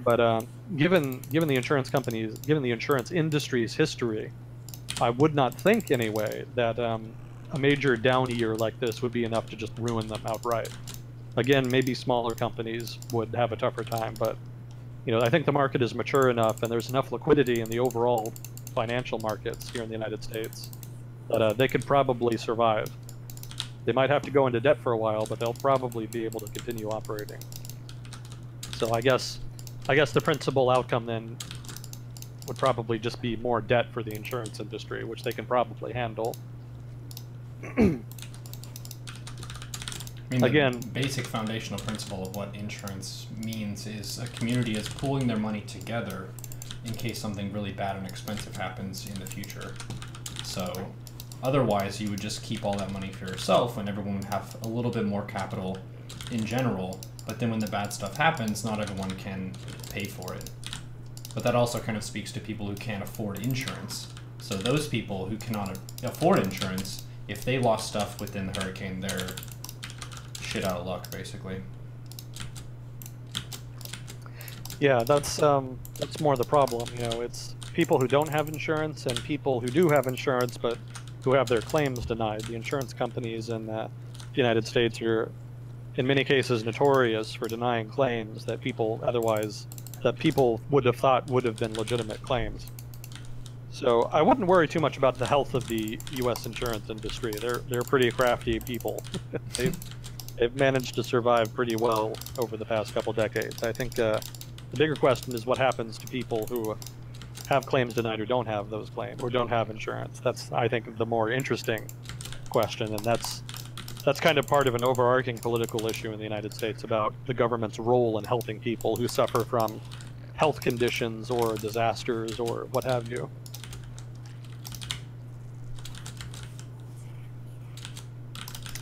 B: But given the insurance companies, given the insurance industry's history, I would not think anyway that a major down year like this would be enough to just ruin them outright. Again, maybe smaller companies would have a tougher time, but you know, I think the market is mature enough and there's enough liquidity in the overall financial markets here in the United States that they could probably survive. They might have to go into debt for a while, but they'll probably be able to continue operating. So I guess the principal outcome then would probably just be more debt for the insurance industry, which they can probably handle.
A: I mean,
B: again,
A: the basic foundational principle of what insurance means is a community is pooling their money together in case something really bad and expensive happens in the future. So otherwise, you would just keep all that money for yourself, and everyone would have a little bit more capital in general but then when the bad stuff happens, not everyone can pay for it. But that also kind of speaks to people who can't afford insurance. So those people who cannot afford insurance, if they lost stuff within the hurricane, they're shit out of luck, basically.
B: Yeah, that's more the problem. You know, it's people who don't have insurance and people who do have insurance but who have their claims denied. The insurance companies in the United States are, in many cases, notorious for denying claims that people would have thought would have been legitimate claims. So I wouldn't worry too much about the health of the U.S. insurance industry. They're pretty crafty people. They've managed to survive pretty well over the past couple decades. I think the bigger question is what happens to people who have claims denied or don't have those claims or don't have insurance. That's, I think, the more interesting question, and that's kind of part of an overarching political issue in the United States about the government's role in helping people who suffer from health conditions or disasters or what have you.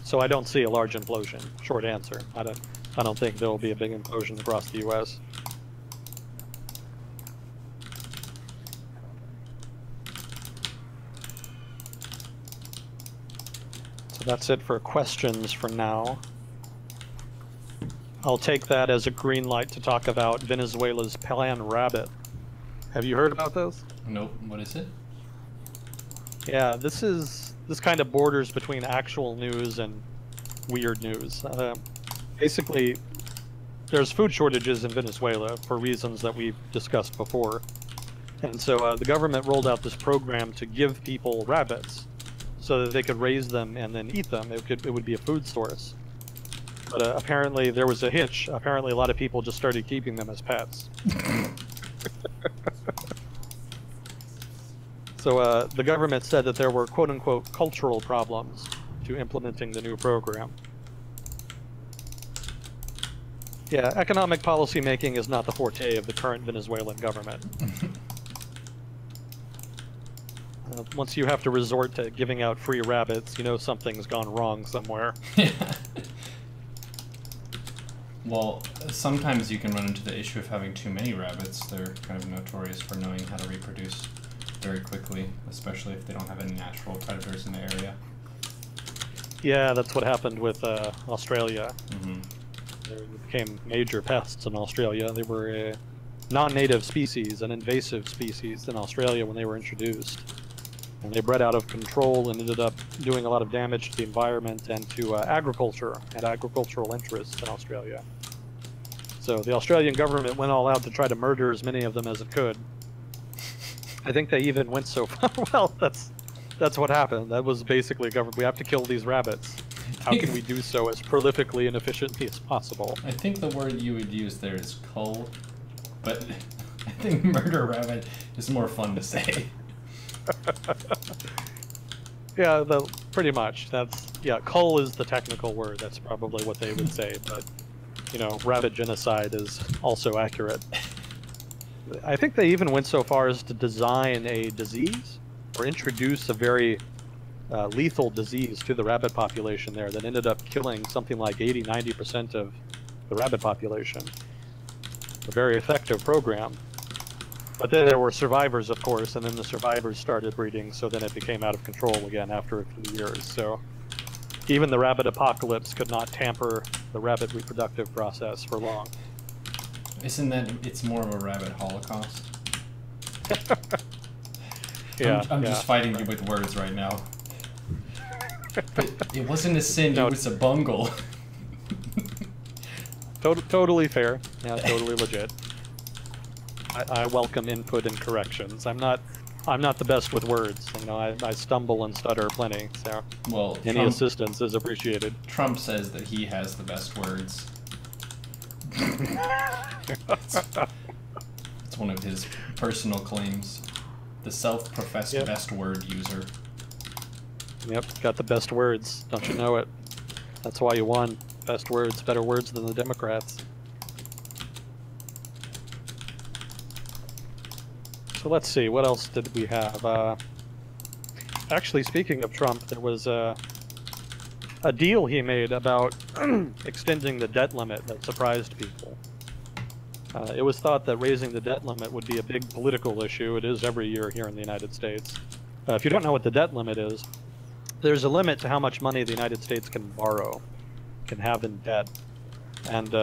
B: So I don't see a large implosion. Short answer. I don't think there will be a big implosion across the U.S. So that's it for questions for now. I'll take that as a green light to talk about Venezuela's Plan Rabbit. Have you heard about this?
A: Nope. What is it?
B: Yeah, this kind of borders between actual news and weird news. Basically, there's food shortages in Venezuela for reasons that we've discussed before. And so the government rolled out this program to give people rabbits so that they could raise them and then eat them. It would be a food source. But apparently there was a hitch. Apparently a lot of people just started keeping them as pets. So the government said that there were quote-unquote cultural problems to implementing the new program. Yeah, economic policy making is not the forte of the current Venezuelan government. Once you have to resort to giving out free rabbits, you know something's gone wrong somewhere.
A: Well, sometimes you can run into the issue of having too many rabbits. They're kind of notorious for knowing how to reproduce very quickly, especially if they don't have any natural predators in the area.
B: Yeah, that's what happened with Australia.
A: Mm-hmm.
B: They became major pests in Australia. They were a non-native species, an invasive species in Australia when they were introduced. And they bred out of control and ended up doing a lot of damage to the environment and to agriculture and agricultural interests in Australia. So the Australian government went all out to try to murder as many of them as it could. I think they even went so far. Well, that's what happened. That was basically government. We have to kill these rabbits. How can we do so as prolifically and efficiently as possible?
A: I think the word you would use there is cull, but I think murder rabbit is more fun to say.
B: Yeah, pretty much. Cull is the technical word. That's probably what they would say. But, you know, rabbit genocide is also accurate. I think they even went so far as to design a disease or introduce a very lethal disease to the rabbit population there that ended up killing something like 80–90% of the rabbit population. A very effective program. But then there were survivors, of course, and then the survivors started breeding, so then it became out of control again after a few years. So even the rabbit apocalypse could not tamper the rabbit reproductive process for long.
A: Isn't that, it's more of a rabbit holocaust?
B: Yeah,
A: I'm just fighting you with words right now. But it wasn't a sin, it was a bungle.
B: Totally fair. Yeah, totally legit. I welcome input and corrections. I'm not the best with words. You know, I stumble and stutter plenty. So
A: well,
B: any assistance is appreciated.
A: Trump says that he has the best words. It's one of his personal claims. The self-professed best word user.
B: Yep, got the best words. Don't you know it? That's why you won. Best words, better words than the Democrats. So let's see, what else did we have? Actually, speaking of Trump, there was a a deal he made about extending the debt limit that surprised people. It was thought that raising the debt limit would be a big political issue. It is every year here in the United States. If you don't know what the debt limit is, there's a limit to how much money the United States can borrow, can have in debt. And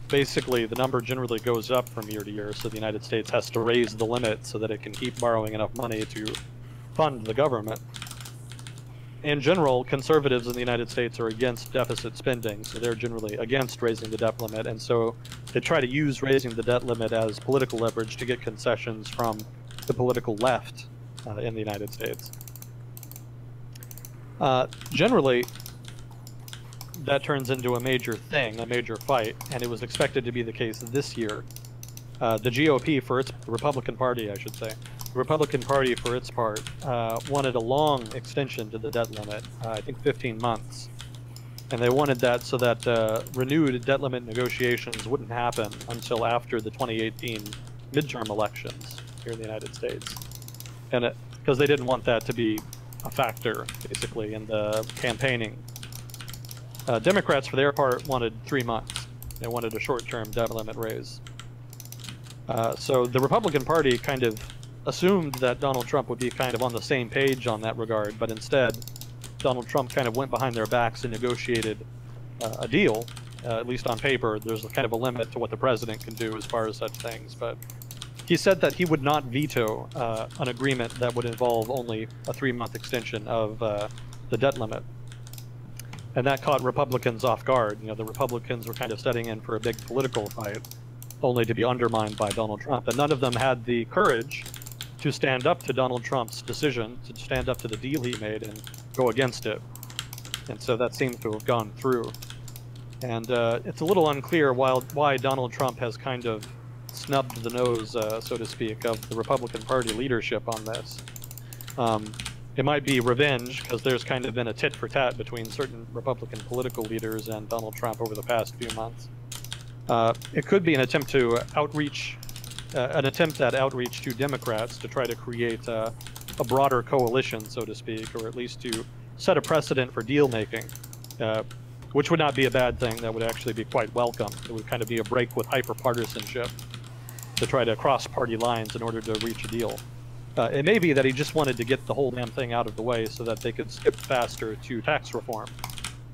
B: basically, the number generally goes up from year to year, so the United States has to raise the limit so that it can keep borrowing enough money to fund the government. In general, conservatives in the United States are against deficit spending, so they're generally against raising the debt limit, and so they try to use raising the debt limit as political leverage to get concessions from the political left in the United States. Generally, that turns into a major thing, a major fight, and it was expected to be the case this year. The GOP, the Republican Party, I should say, the Republican Party, for its part, wanted a long extension to the debt limit, I think 15 months. And they wanted that so that renewed debt limit negotiations wouldn't happen until after the 2018 midterm elections here in the United States. And because they didn't want that to be a factor, basically, in the campaigning. Democrats, for their part, wanted 3 months. They wanted a short-term debt limit raise. So the Republican Party kind of assumed that Donald Trump would be kind of on the same page on that regard, but instead, Donald Trump kind of went behind their backs and negotiated a deal, at least on paper. There's kind of a limit to what the president can do as far as such things, but he said that he would not veto an agreement that would involve only a 3-month extension of the debt limit. And that caught Republicans off guard. You know, the Republicans were kind of setting in for a big political fight, only to be undermined by Donald Trump. And none of them had the courage to stand up to Donald Trump's decision, to stand up to the deal he made and go against it. And so that seems to have gone through. And it's a little unclear why Donald Trump has kind of snubbed the nose, so to speak, of the Republican Party leadership on this. It might be revenge, because there's kind of been a tit-for-tat between certain Republican political leaders and Donald Trump over the past few months. It could be an attempt to outreach, at outreach to Democrats to try to create a broader coalition, so to speak, or at least to set a precedent for deal-making, which would not be a bad thing. That would actually be quite welcome. It would kind of be a break with hyper-partisanship to try to cross party lines in order to reach a deal. It may be that he just wanted to get the whole damn thing out of the way so that they could skip faster to tax reform.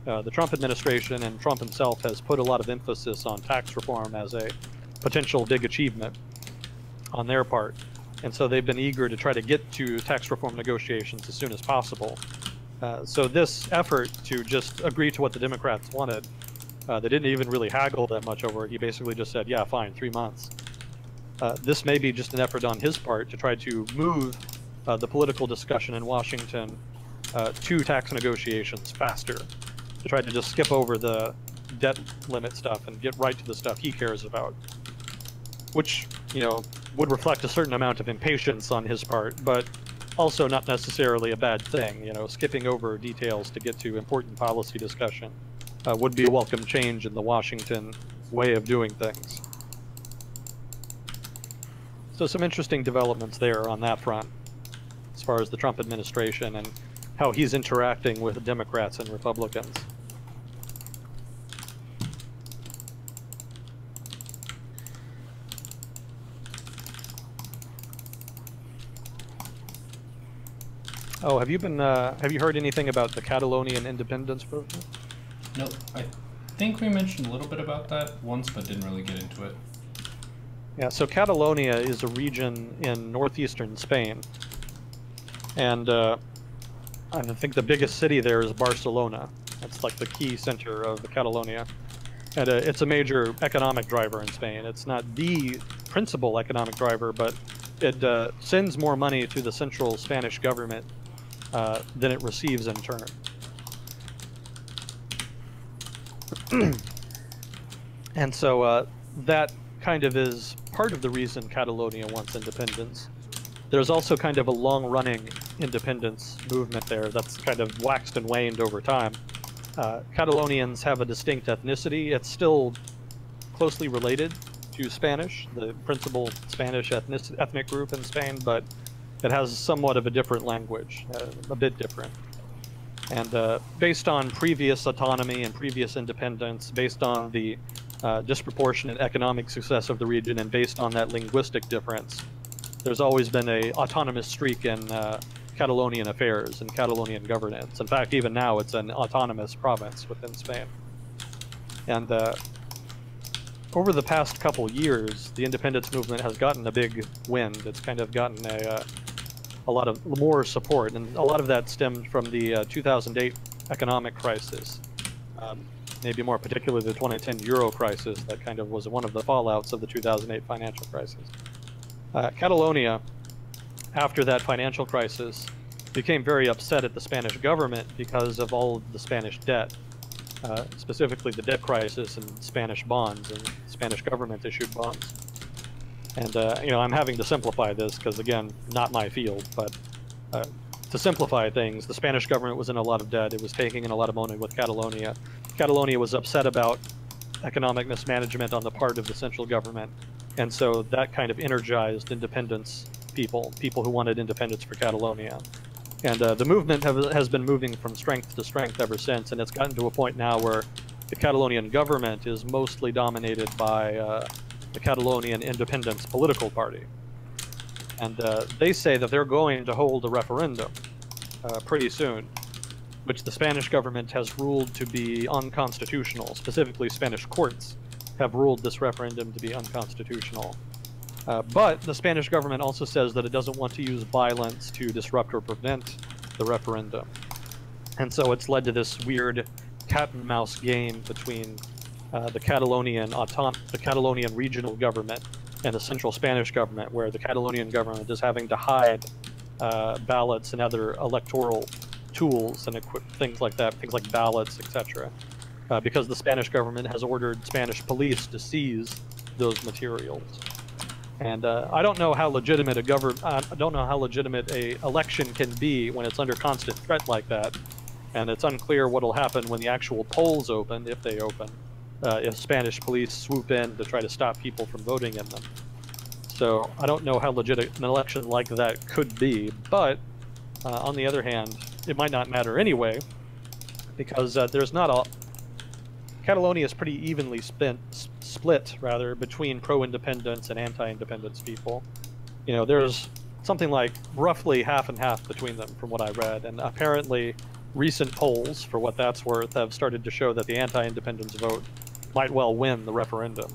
B: The Trump administration and Trump himself has put a lot of emphasis on tax reform as a potential big achievement on their part. And so they've been eager to try to get to tax reform negotiations as soon as possible. So this effort to just agree to what the Democrats wanted, they didn't even really haggle that much over it. He basically just said, yeah, fine, 3 months. This may be just an effort on his part to try to move the political discussion in Washington to tax negotiations faster, to try to just skip over the debt limit stuff and get right to the stuff he cares about, which, you know, would reflect a certain amount of impatience on his part, but also not necessarily a bad thing. You know, skipping over details to get to important policy discussion would be a welcome change in the Washington way of doing things. So some interesting developments there on that front, as far as the Trump administration and how he's interacting with Democrats and Republicans. Oh, have you heard anything about the Catalonian independence movement?
A: Nope. I think we mentioned a little bit about that once, but didn't really get into it.
B: Yeah, so Catalonia is a region in northeastern Spain. And I think the biggest city there is Barcelona. That's like the key center of Catalonia. And it's a major economic driver in Spain. It's not the principal economic driver, but it sends more money to the central Spanish government than it receives in turn. And so that kind of is part of the reason Catalonia wants independence. There's also kind of a long-running independence movement there that's kind of waxed and waned over time. Catalonians have a distinct ethnicity. It's still closely related to Spanish, the principal Spanish ethnic group in Spain, but it has somewhat of a different language, a bit different. And based on previous autonomy and previous independence, based on the disproportionate economic success of the region, and based on that linguistic difference, there's always been a autonomous streak in Catalonian affairs and Catalonian governance. In fact, even now it's an autonomous province within Spain. And over the past couple years, the independence movement has gotten a big wind. It's kind of gotten a lot of more support, and a lot of that stemmed from the 2008 economic crisis. Maybe more particularly the 2010 Euro crisis that kind of was one of the fallouts of the 2008 financial crisis. Catalonia, after that financial crisis, became very upset at the Spanish government because of all of the Spanish debt, specifically the debt crisis and Spanish bonds and Spanish government issued bonds. And you know, I'm having to simplify this because, again, not my field, but to simplify things, the Spanish government was in a lot of debt. It was taking in a lot of money with Catalonia. Catalonia was upset about economic mismanagement on the part of the central government, and so that kind of energized independence people who wanted independence for Catalonia. And the movement has been moving from strength to strength ever since, and it's gotten to a point now where the Catalonian government is mostly dominated by the Catalonian Independence political party. And they say that they're going to hold a referendum pretty soon, which the Spanish government has ruled to be unconstitutional. Specifically, Spanish courts have ruled this referendum to be unconstitutional. But the Spanish government also says that it doesn't want to use violence to disrupt or prevent the referendum. And so it's led to this weird cat and mouse game between the Catalonian regional government and the central Spanish government, where the Catalonian government is having to hide ballots and other electoral tools and things like that, things like ballots, etc., because the Spanish government has ordered Spanish police to seize those materials. And I don't know how legitimate a election can be when it's under constant threat like that, and it's unclear what will happen when the actual polls open, if they open, if Spanish police swoop in to try to stop people from voting in them. So I don't know how legit an election like that could be, but on the other hand, it might not matter anyway, because there's not a... Catalonia is pretty evenly split between pro-independence and anti-independence people. You know, there's something like roughly half and half between them from what I read, and apparently recent polls, for what that's worth, have started to show that the anti-independence vote might well win the referendum.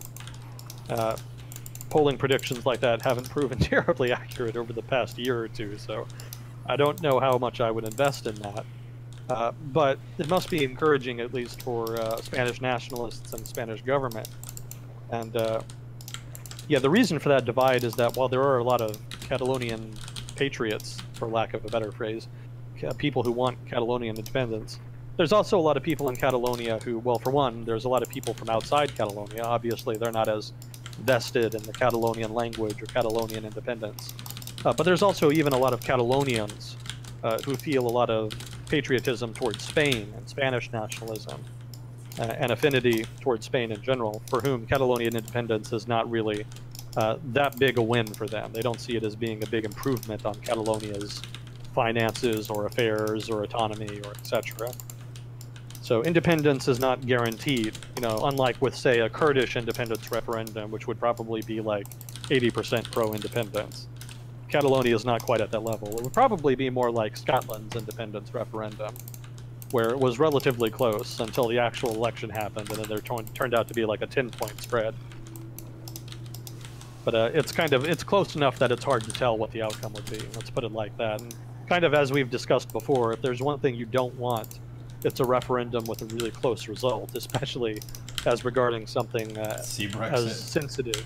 B: Polling predictions like that haven't proven terribly accurate over the past year or two, so I don't know how much I would invest in that. But it must be encouraging, at least for Spanish nationalists and the Spanish government. And yeah, the reason for that divide is that while there are a lot of Catalonian patriots, for lack of a better phrase, people who want Catalonian independence, there's also a lot of people in Catalonia who, well, for one, there's a lot of people from outside Catalonia. Obviously, they're not as vested in the Catalonian language or Catalonian independence. But there's also even a lot of Catalonians who feel a lot of patriotism towards Spain and Spanish nationalism and affinity towards Spain in general, for whom Catalonian independence is not really that big a win for them. They don't see it as being a big improvement on Catalonia's finances or affairs or autonomy or etc. So independence is not guaranteed, you know, unlike with, say, a Kurdish independence referendum, which would probably be like 80% pro-independence. Catalonia is not quite at that level. It would probably be more like Scotland's independence referendum, where it was relatively close until the actual election happened, and then there turned out to be like a 10-point spread. But it's close enough that it's hard to tell what the outcome would be. Let's put it like that. And kind of as we've discussed before, if there's one thing you don't want, it's a referendum with a really close result, especially as regarding something as sensitive.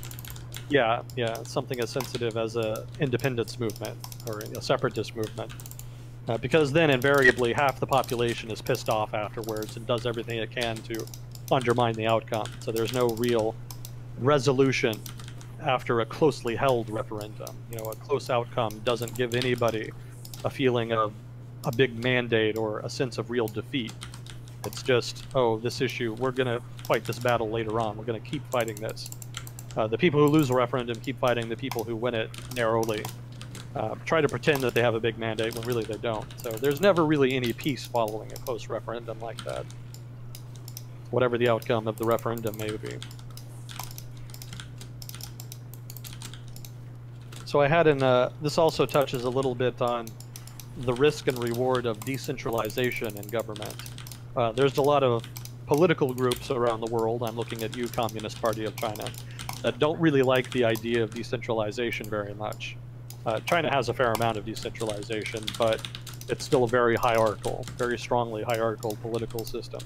B: Yeah, something as sensitive as a independence movement or a separatist movement. Because then invariably half the population is pissed off afterwards and does everything it can to undermine the outcome. So there's no real resolution after a closely held referendum. You know, a close outcome doesn't give anybody a feeling of a big mandate or a sense of real defeat. It's just, oh, this issue, we're going to fight this battle later on. We're going to keep fighting this. The people who lose a referendum keep fighting the people who win it narrowly. try to pretend that they have a big mandate when really they don't. So there's never really any peace following a close referendum like that, whatever the outcome of the referendum may be. So I had this also touches a little bit on the risk and reward of decentralization in government. There's a lot of political groups around the world, I'm looking at you, Communist Party of China, that don't really like the idea of decentralization very much. China has a fair amount of decentralization, but it's still a very hierarchical, very strongly hierarchical political system.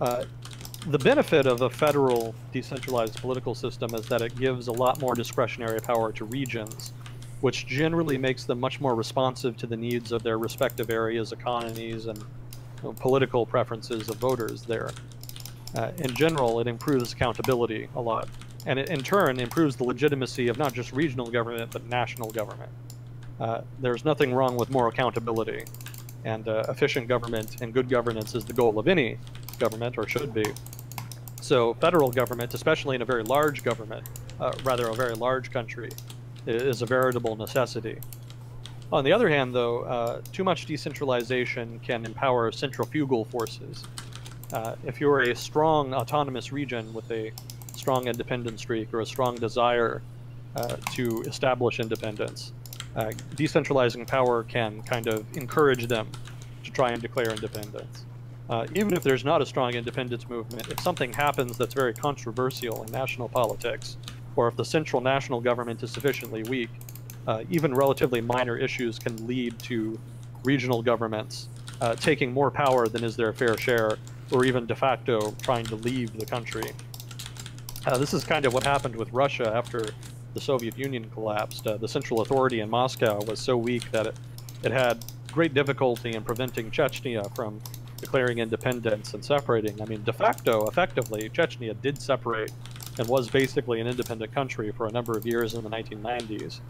B: The benefit of a federal decentralized political system is that it gives a lot more discretionary power to regions, which generally makes them much more responsive to the needs of their respective areas, economies, and political preferences of voters there. In general, it improves accountability a lot, and it in turn improves the legitimacy of not just regional government, but national government. There's nothing wrong with more accountability, and efficient government and good governance is the goal of any government, or should be. So federal government, especially in a very large government, rather a very large country, is a veritable necessity. On the other hand, though, too much decentralization can empower centrifugal forces. If you're a strong autonomous region with a strong independence streak or a strong desire to establish independence, decentralizing power can kind of encourage them to try and declare independence. Even if there's not a strong independence movement, if something happens that's very controversial in national politics, or if the central national government is sufficiently weak, even relatively minor issues can lead to regional governments taking more power than is their fair share, or even de facto trying to leave the country. This is kind of what happened with Russia after the Soviet Union collapsed. The central authority in Moscow was so weak that it had great difficulty in preventing Chechnya from declaring independence and separating. I mean, de facto, effectively, Chechnya did separate and was basically an independent country for a number of years in the 1990s,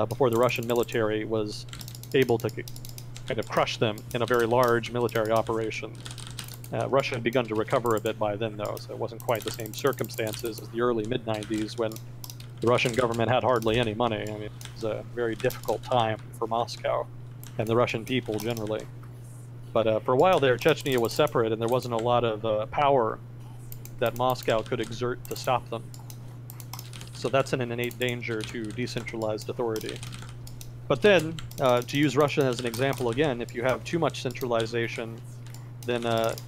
B: before the Russian military was able to kind of crush them in a very large military operation. Russia had begun to recover a bit by then, though, so it wasn't quite the same circumstances as the early mid-90s when the Russian government had hardly any money. I mean, it was a very difficult time for Moscow and the Russian people generally. But for a while there, Chechnya was separate, and there wasn't a lot of power that Moscow could exert to stop them. So that's an innate danger to decentralized authority. But then, to use Russia as an example again, if you have too much centralization, then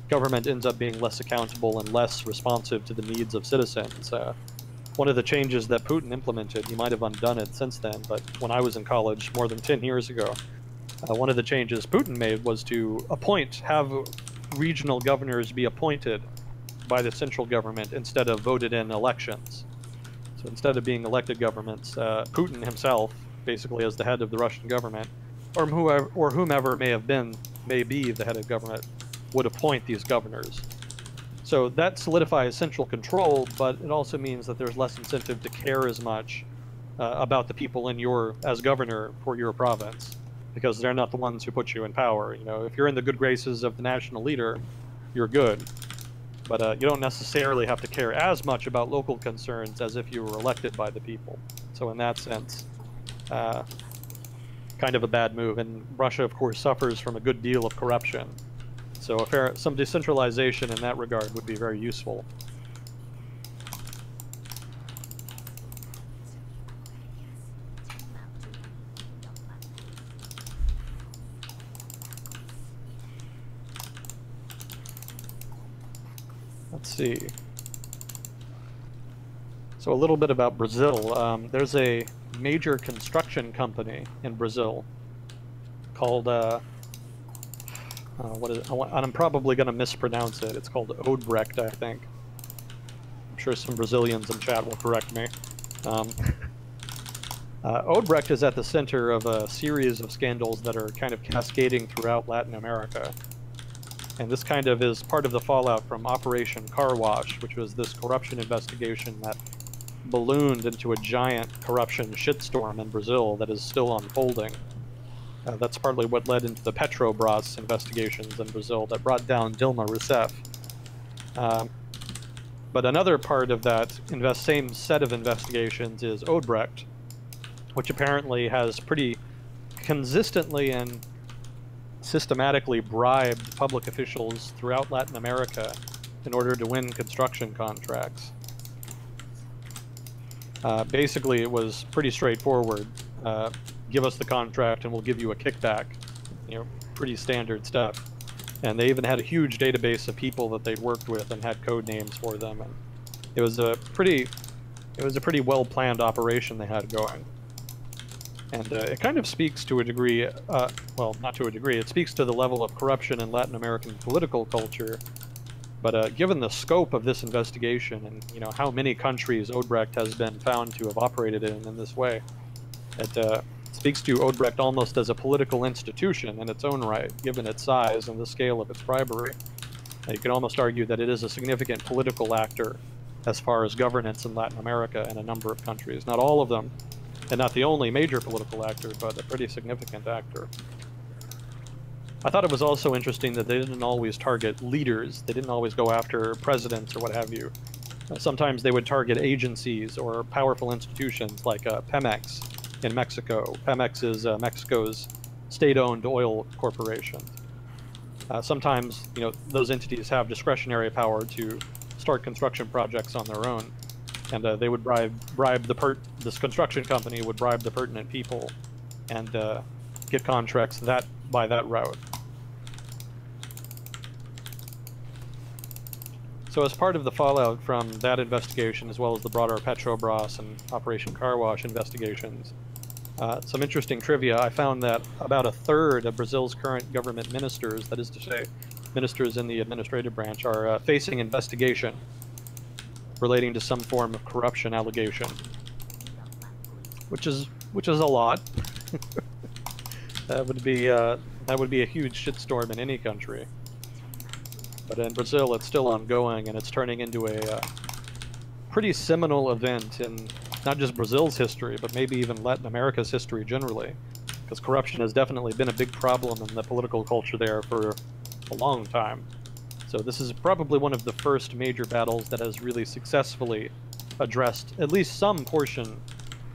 B: government ends up being less accountable and less responsive to the needs of citizens. One of the changes that Putin implemented, he might have undone it since then, but when I was in college more than 10 years ago, one of the changes Putin made was to have regional governors be appointed by the central government instead of voted in elections. So instead of being elected governments, Putin himself, basically as the head of the Russian government, or whomever may be the head of government, would appoint these governors. So that solidifies central control, but it also means that there's less incentive to care as much about the people as governor for your province, because they're not the ones who put you in power. You know, if you're in the good graces of the national leader, you're good. But you don't necessarily have to care as much about local concerns as if you were elected by the people. So in that sense, kind of a bad move. And Russia, of course, suffers from a good deal of corruption. So some decentralization in that regard would be very useful. Let's see. So a little bit about Brazil. There's a major construction company in Brazil called, I'm probably going to mispronounce it. It's called Odebrecht, I think. I'm sure some Brazilians in chat will correct me. Odebrecht is at the center of a series of scandals that are kind of cascading throughout Latin America. And this kind of is part of the fallout from Operation Car Wash, which was this corruption investigation that ballooned into a giant corruption shitstorm in Brazil that is still unfolding. That's partly what led into the Petrobras investigations in Brazil that brought down Dilma Rousseff. But another part of that same set of investigations is Odebrecht, which apparently has pretty consistently and systematically bribed public officials throughout Latin America in order to win construction contracts. Basically, it was pretty straightforward. Give us the contract and we'll give you a kickback. You know, pretty standard stuff. And they even had a huge database of people that they'd worked with and had code names for them. And it was a pretty well-planned operation they had going. And it kind of speaks to a degree, well, not to a degree, it speaks to the level of corruption in Latin American political culture. But given the scope of this investigation and, you know, how many countries Odebrecht has been found to have operated in this way, it speaks to Odebrecht almost as a political institution in its own right, given its size and the scale of its bribery. You can almost argue that it is a significant political actor as far as governance in Latin America and a number of countries. Not all of them, and not the only major political actor, but a pretty significant actor. I thought it was also interesting that they didn't always target leaders. They didn't always go after presidents or what have you. Sometimes they would target agencies or powerful institutions like Pemex in Mexico. Pemex is Mexico's state-owned oil corporation. Sometimes, you know, those entities have discretionary power to start construction projects on their own, and they would bribe this construction company would bribe the pertinent people and get contracts by that route. So as part of the fallout from that investigation, as well as the broader Petrobras and Operation Car Wash investigations, some interesting trivia. I found that about a third of Brazil's current government ministers, that is to say, ministers in the administrative branch, are facing investigation relating to some form of corruption allegation, which is a lot. That would be a huge shitstorm in any country. But in Brazil, it's still ongoing, and it's turning into a pretty seminal event in not just Brazil's history, but maybe even Latin America's history generally, because corruption has definitely been a big problem in the political culture there for a long time. So this is probably one of the first major battles that has really successfully addressed at least some portion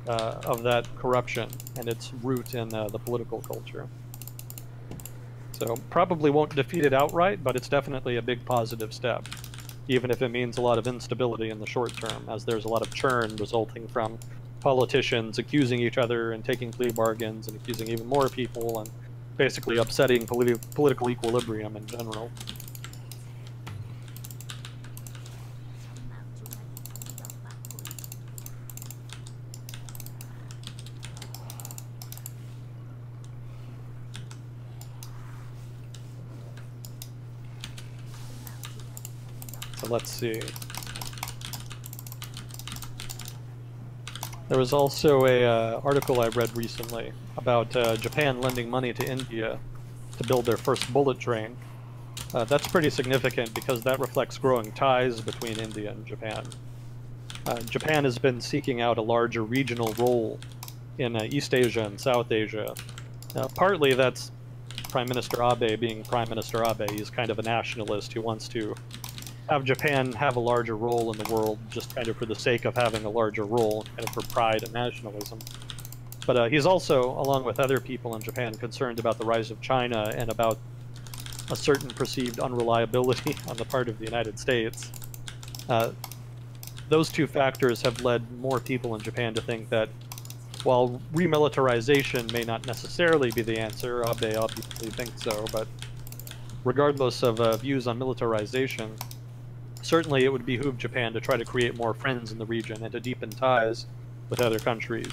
B: of that corruption and its root in the political culture. So probably won't defeat it outright, but it's definitely a big positive step, even if it means a lot of instability in the short term, as there's a lot of churn resulting from politicians accusing each other and taking plea bargains and accusing even more people and basically upsetting political equilibrium in general. So let's see. There was also a article I read recently about Japan lending money to India to build their first bullet train. That's pretty significant because that reflects growing ties between India and Japan. Japan has been seeking out a larger regional role in East Asia and South Asia. Partly that's Prime Minister Abe being Prime Minister Abe. He's kind of a nationalist who wants to have Japan have a larger role in the world, just kind of for the sake of having a larger role, kind of for pride and nationalism. But he's also, along with other people in Japan, concerned about the rise of China and about a certain perceived unreliability on the part of the United States. Those two factors have led more people in Japan to think that while remilitarization may not necessarily be the answer, Abe obviously thinks so, but regardless of views on militarization, certainly it would behoove Japan to try to create more friends in the region and to deepen ties with other countries.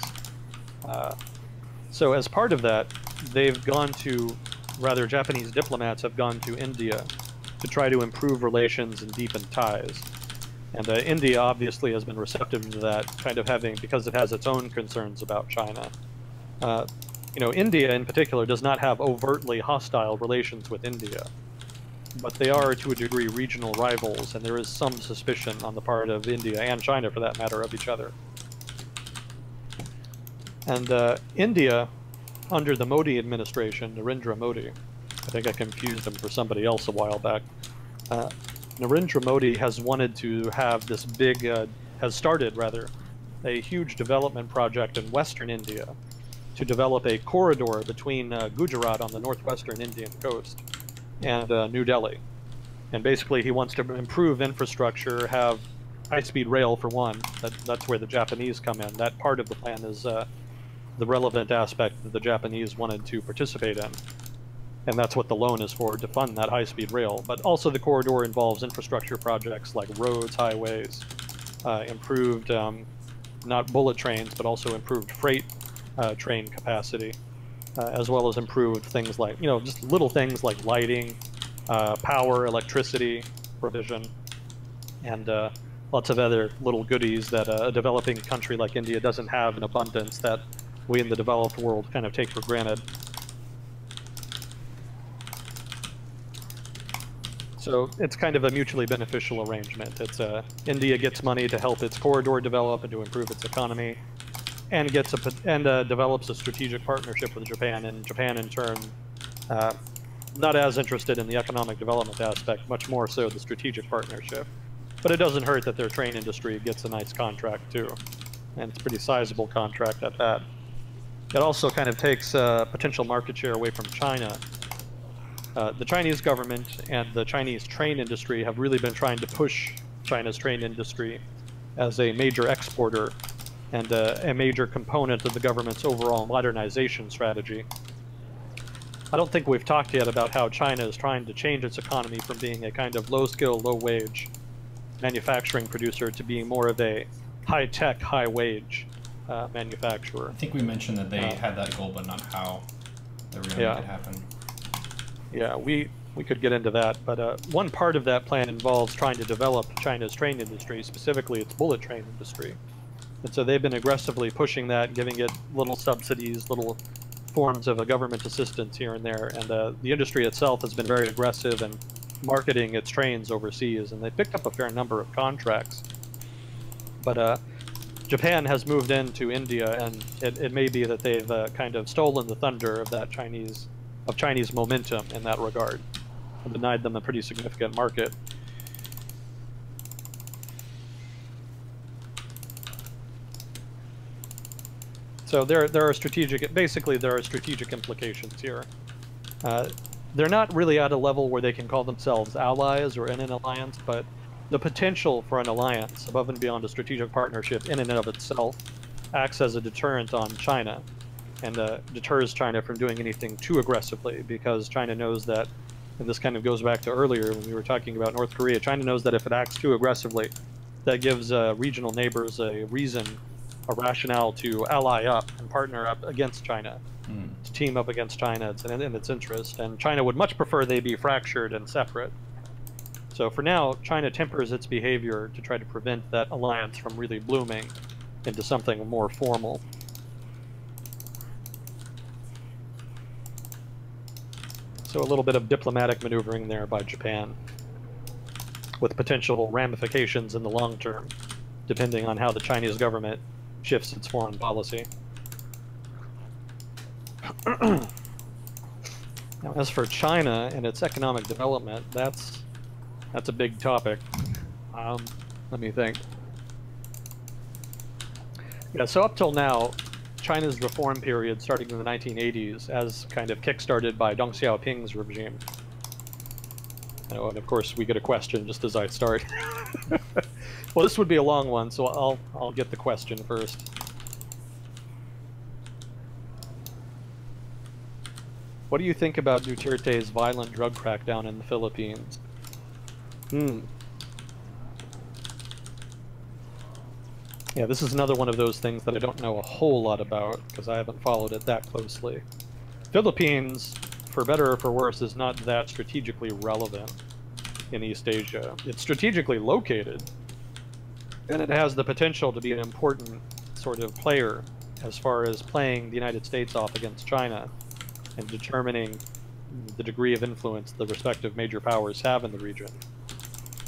B: So as part of that, they've gone to, rather Japanese diplomats have gone to India to try to improve relations and deepen ties. And India obviously has been receptive to that, kind of having, because it has its own concerns about China. You know, India in particular does not have overtly hostile relations with India, but they are to a degree regional rivals, and there is some suspicion on the part of India, and China for that matter, of each other. And India, under the Modi administration, Narendra Modi, I think I confused him for somebody else a while back, Narendra Modi has wanted to have this big, has started rather, a huge development project in western India to develop a corridor between Gujarat on the northwestern Indian coast and New Delhi. And basically he wants to improve infrastructure, have high-speed rail for one. That's where the Japanese come in. That part of the plan is the relevant aspect that the Japanese wanted to participate in. And that's what the loan is for, to fund that high-speed rail. But also the corridor involves infrastructure projects like roads, highways, improved, not bullet trains, but also improved freight train capacity, as well as improved things like, just little things like lighting, power, electricity provision, and lots of other little goodies that a developing country like India doesn't have in abundance that we in the developed world kind of take for granted. So it's kind of a mutually beneficial arrangement. It's India gets money to help its corridor develop and to improve its economy, and develops a strategic partnership with Japan, and Japan in turn not as interested in the economic development aspect, much more so the strategic partnership. But it doesn't hurt that their train industry gets a nice contract too, and it's a pretty sizable contract at that. It also kind of takes potential market share away from China. The Chinese government and the Chinese train industry have really been trying to push China's train industry as a major exporter and a major component of the government's overall modernization strategy. I don't think we've talked yet about how China is trying to change its economy from being a kind of low-skill, low-wage manufacturing producer to being more of a high-tech, high-wage manufacturer.
A: I think we mentioned that they had that goal, but not how they were going to make it happen.
B: Yeah, we could get into that, but one part of that plan involves trying to develop China's train industry, specifically its bullet train industry. And so they've been aggressively pushing that, giving it little subsidies, little forms of a government assistance here and there, and the industry itself has been very aggressive in marketing its trains overseas, and they picked up a fair number of contracts. But Japan has moved into India, and it may be that they've kind of stolen the thunder of that Chinese momentum in that regard, and denied them a pretty significant market. So there are strategic implications here. They're not really at a level where they can call themselves allies or in an alliance, but the potential for an alliance above and beyond a strategic partnership in and of itself acts as a deterrent on China, and deters China from doing anything too aggressively, because China knows that, and this kind of goes back to earlier when we were talking about North Korea, China knows that if it acts too aggressively, that gives regional neighbors a reason, a rationale to ally up and partner up against China, to team up against China. It's in its interest, and China would much prefer they be fractured and separate. So for now, China tempers its behavior to try to prevent that alliance from really blooming into something more formal. So a little bit of diplomatic maneuvering there by Japan, with potential ramifications in the long term, depending on how the Chinese government shifts its foreign policy. Now, as for China and its economic development, that's a big topic. Let me think. Yeah, so up till now, China's reform period, starting in the 1980s, as kind of kick-started by Deng Xiaoping's regime. And of course, we get a question just as I start. Well, this would be a long one, so I'll get the question first. What do you think about Duterte's violent drug crackdown in the Philippines? Yeah, this is another one of those things that I don't know a whole lot about, because I haven't followed it that closely. Philippines, for better or for worse, is not that strategically relevant in East Asia. It's strategically located, and it has the potential to be an important sort of player as far as playing the United States off against China and determining the degree of influence the respective major powers have in the region.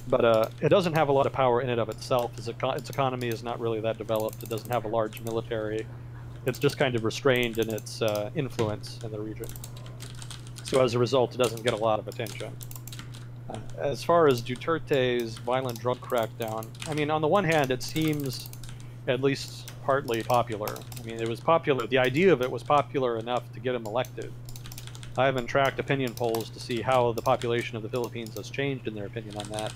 B: But it doesn't have a lot of power in and of itself. Its economy is not really that developed. It doesn't have a large military. It's just kind of restrained in its influence in the region. So as a result, it doesn't get a lot of attention. As far as Duterte's violent drug crackdown, I mean, on the one hand, it seems, at least partly popular. I mean, it was popular. The idea of it was popular enough to get him elected. I haven't tracked opinion polls to see how the population of the Philippines has changed in their opinion on that.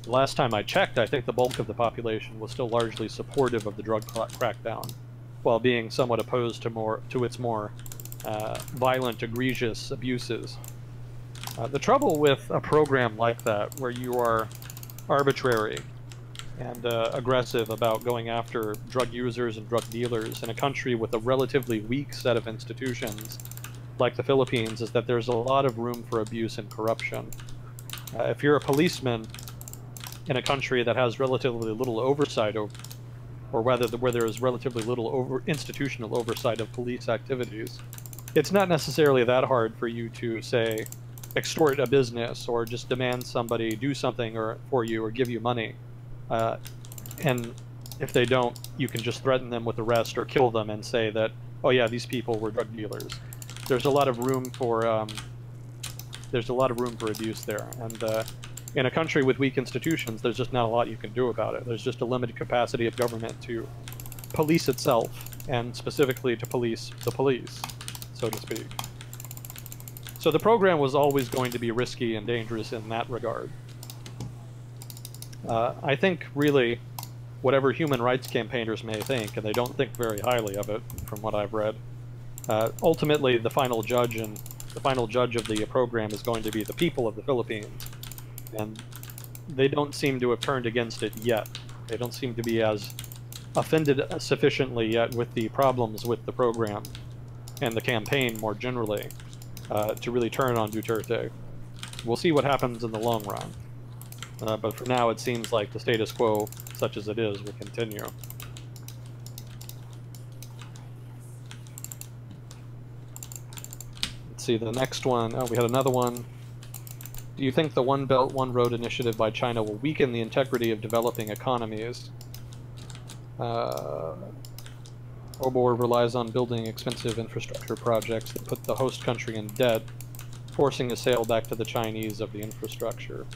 B: The last time I checked, I think the bulk of the population was still largely supportive of the drug crackdown, while being somewhat opposed to its more violent, egregious abuses. The trouble with a program like that, where you are arbitrary and aggressive about going after drug users and drug dealers in a country with a relatively weak set of institutions like the Philippines, is that there's a lot of room for abuse and corruption. If you're a policeman in a country that has relatively little oversight, or whether where there is relatively little institutional oversight of police activities, it's not necessarily that hard for you to, say, extort a business or just demand somebody do something for you or give you money. And if they don't, you can just threaten them with arrest or kill them and say that, oh yeah, these people were drug dealers. There's a lot of room for abuse there, and in a country with weak institutions, there's just not a lot you can do about it. There's just a limited capacity of government to police itself, and specifically to police the police, so to speak. So the program was always going to be risky and dangerous in that regard. I think, really, whatever human rights campaigners may think, and they don't think very highly of it, from what I've read, ultimately the final judge of the program is going to be the people of the Philippines. And they don't seem to have turned against it yet. They don't seem to be as offended sufficiently yet with the problems with the program and the campaign more generally to really turn on Duterte. We'll see what happens in the long run. But for now, it seems like the status quo, such as it is, will continue. Let's see, the next one. Oh, we had another one. Do you think the One Belt, One Road initiative by China will weaken the integrity of developing economies? Obor relies on building expensive infrastructure projects that put the host country in debt, forcing a sale back to the Chinese of the infrastructure.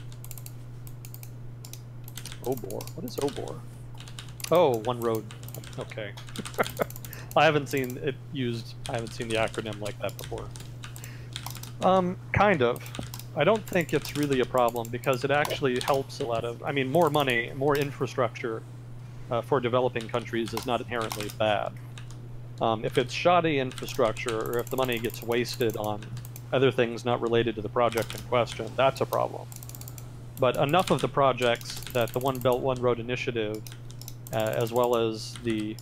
B: Obor? What is Obor? Oh, One Road. Okay. I haven't seen the acronym like that before. Kind of. I don't think it's really a problem because it actually helps a lot of, I mean, more money, more infrastructure for developing countries is not inherently bad. If it's shoddy infrastructure or if the money gets wasted on other things not related to the project in question, that's a problem. But enough of the projects that the One Belt, One Road initiative, as well as the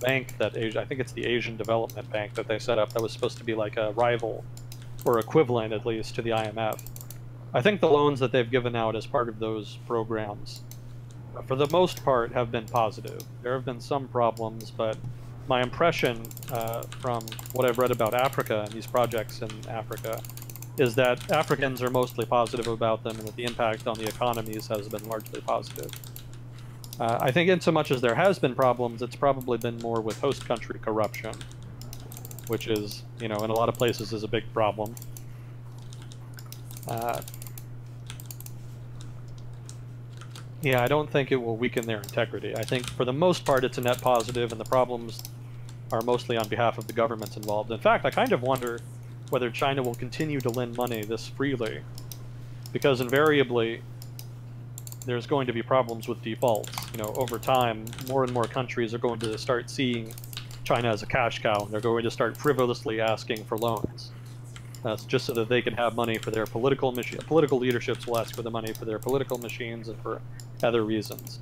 B: bank that I think it's the Asian Development Bank that they set up that was supposed to be like a rival or equivalent at least to the IMF. I think the loans that they've given out as part of those programs, for the most part, have been positive. There have been some problems, but my impression from what I've read about Africa and these projects in Africa is that Africans are mostly positive about them and that the impact on the economies has been largely positive. I think in so much as there has been problems, it's probably been more with host country corruption, which is, you know, in a lot of places is a big problem. Yeah, I don't think it will weaken their integrity. I think for the most part it's a net positive, and the problems are mostly on behalf of the governments involved. In fact, I kind of wonder whether China will continue to lend money this freely, because invariably there's going to be problems with defaults. You know, over time, more and more countries are going to start seeing China as a cash cow, and they're going to start frivolously asking for loans, just so that they can have money for their political leaderships will ask for the money for their political machines and for other reasons.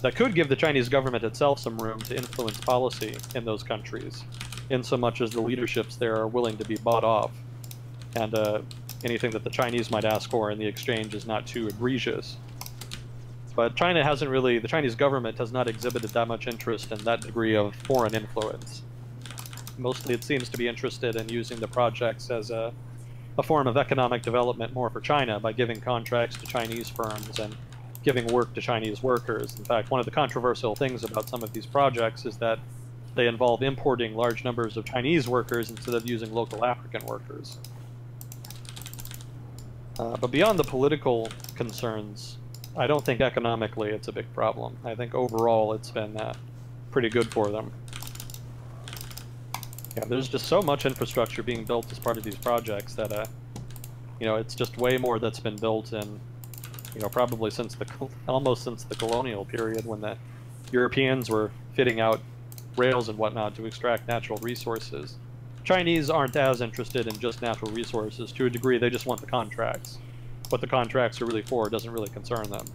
B: That could give the Chinese government itself some room to influence policy in those countries, in so much as the leaderships there are willing to be bought off, and anything that the Chinese might ask for in the exchange is not too egregious. But the Chinese government has not exhibited that much interest in that degree of foreign influence. Mostly it seems to be interested in using the projects as a form of economic development more for China by giving contracts to Chinese firms and giving work to Chinese workers. In fact, one of the controversial things about some of these projects is that they involve importing large numbers of Chinese workers instead of using local African workers. But beyond the political concerns, I don't think economically it's a big problem. I think overall it's been pretty good for them. Yeah, there's just so much infrastructure being built as part of these projects that, you know, it's just way more that's been built in, you know, probably almost since the colonial period, when the Europeans were fitting out rails and whatnot to extract natural resources. Chinese aren't as interested in just natural resources. To a degree, they just want the contracts. What the contracts are really for doesn't really concern them.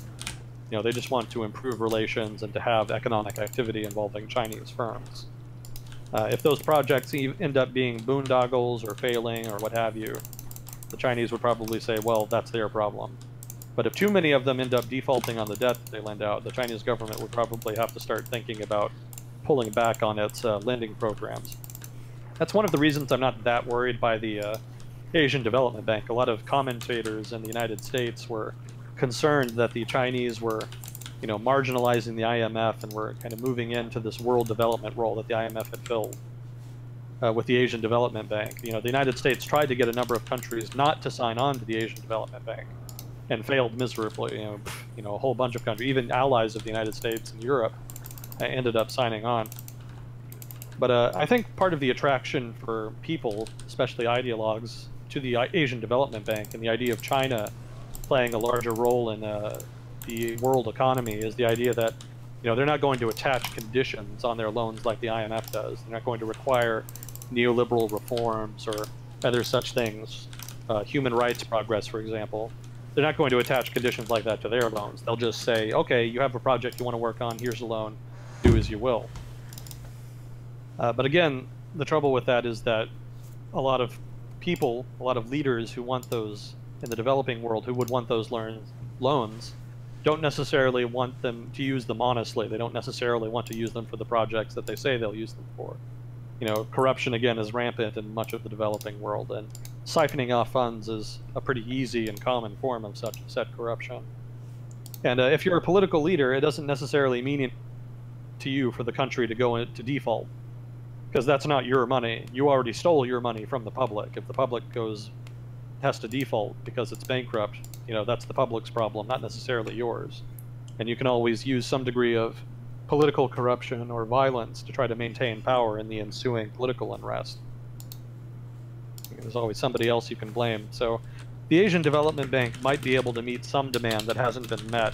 B: You know, they just want to improve relations and to have economic activity involving Chinese firms. If those projects end up being boondoggles or failing or what have you, the Chinese would probably say, well, that's their problem. But if too many of them end up defaulting on the debt that they lend out, the Chinese government would probably have to start thinking about pulling back on its lending programs. That's one of the reasons I'm not that worried by the Asian Development Bank. A lot of commentators in the United States were concerned that the Chinese were, you know, marginalizing the IMF and were kind of moving into this world development role that the IMF had filled with the Asian Development Bank. You know, the United States tried to get a number of countries not to sign on to the Asian Development Bank and failed miserably. You know, a whole bunch of countries, even allies of the United States and Europe, ended up signing on. But I think part of the attraction for people, especially ideologues, to the Asian Development Bank and the idea of China playing a larger role in the world economy is the idea that, you know, they're not going to attach conditions on their loans like the IMF does. They're not going to require neoliberal reforms or other such things, human rights progress, for example. They're not going to attach conditions like that to their loans. They'll just say, okay, you have a project you want to work on, here's a loan, do as you will. But again, the trouble with that is that a lot of people, a lot of leaders who want those in the developing world, who would want those loans, don't necessarily want them to use them honestly. They don't necessarily want to use them for the projects that they say they'll use them for. You know, corruption, again, is rampant in much of the developing world, and siphoning off funds is a pretty easy and common form of such corruption. And if you're a political leader, it doesn't necessarily mean to you for the country to go into default, because that's not your money. You already stole your money from the public. If the public has to default because it's bankrupt, you know, that's the public's problem, not necessarily yours. And you can always use some degree of political corruption or violence to try to maintain power in the ensuing political unrest. There's always somebody else you can blame. So the Asian Development Bank might be able to meet some demand that hasn't been met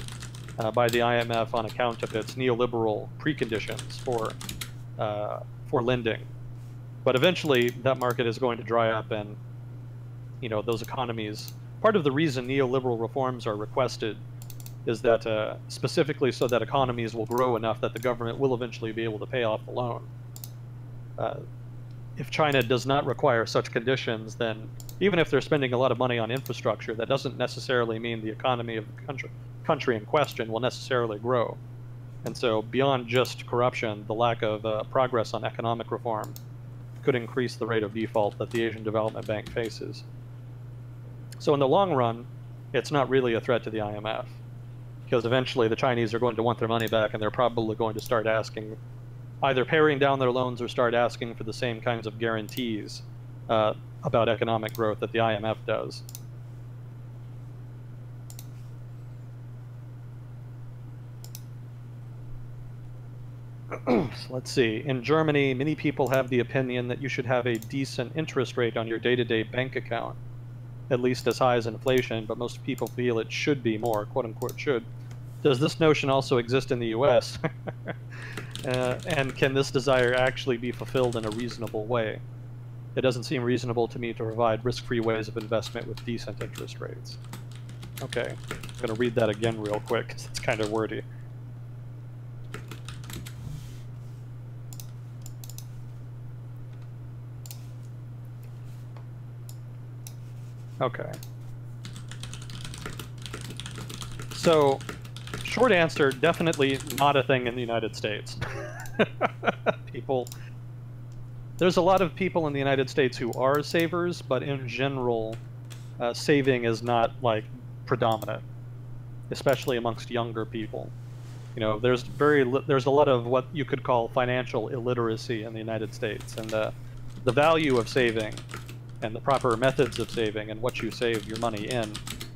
B: by the IMF on account of its neoliberal preconditions for lending. But eventually that market is going to dry up, and, you know, those economies, part of the reason neoliberal reforms are requested is that specifically so that economies will grow enough that the government will eventually be able to pay off the loan. If China does not require such conditions, then even if they're spending a lot of money on infrastructure, that doesn't necessarily mean the economy of the country in question will necessarily grow. And so beyond just corruption, the lack of progress on economic reform could increase the rate of default that the Asian Development Bank faces. So in the long run, it's not really a threat to the IMF, because eventually the Chinese are going to want their money back, and they're probably going to start asking, either paring down their loans or start asking for the same kinds of guarantees about economic growth that the IMF does. So let's see. In Germany, many people have the opinion that you should have a decent interest rate on your day-to-day bank account, at least as high as inflation, but most people feel it should be more, quote-unquote should. Does this notion also exist in the US? And can this desire actually be fulfilled in a reasonable way? It doesn't seem reasonable to me to provide risk-free ways of investment with decent interest rates. Okay, I'm going to read that again real quick, because it's kind of wordy. Okay. So, short answer, definitely not a thing in the United States. There's a lot of people in the United States who are savers, but in general, saving is not, like, predominant, especially amongst younger people. You know, there's a lot of what you could call financial illiteracy in the United States, and the value of saving and the proper methods of saving and what you save your money in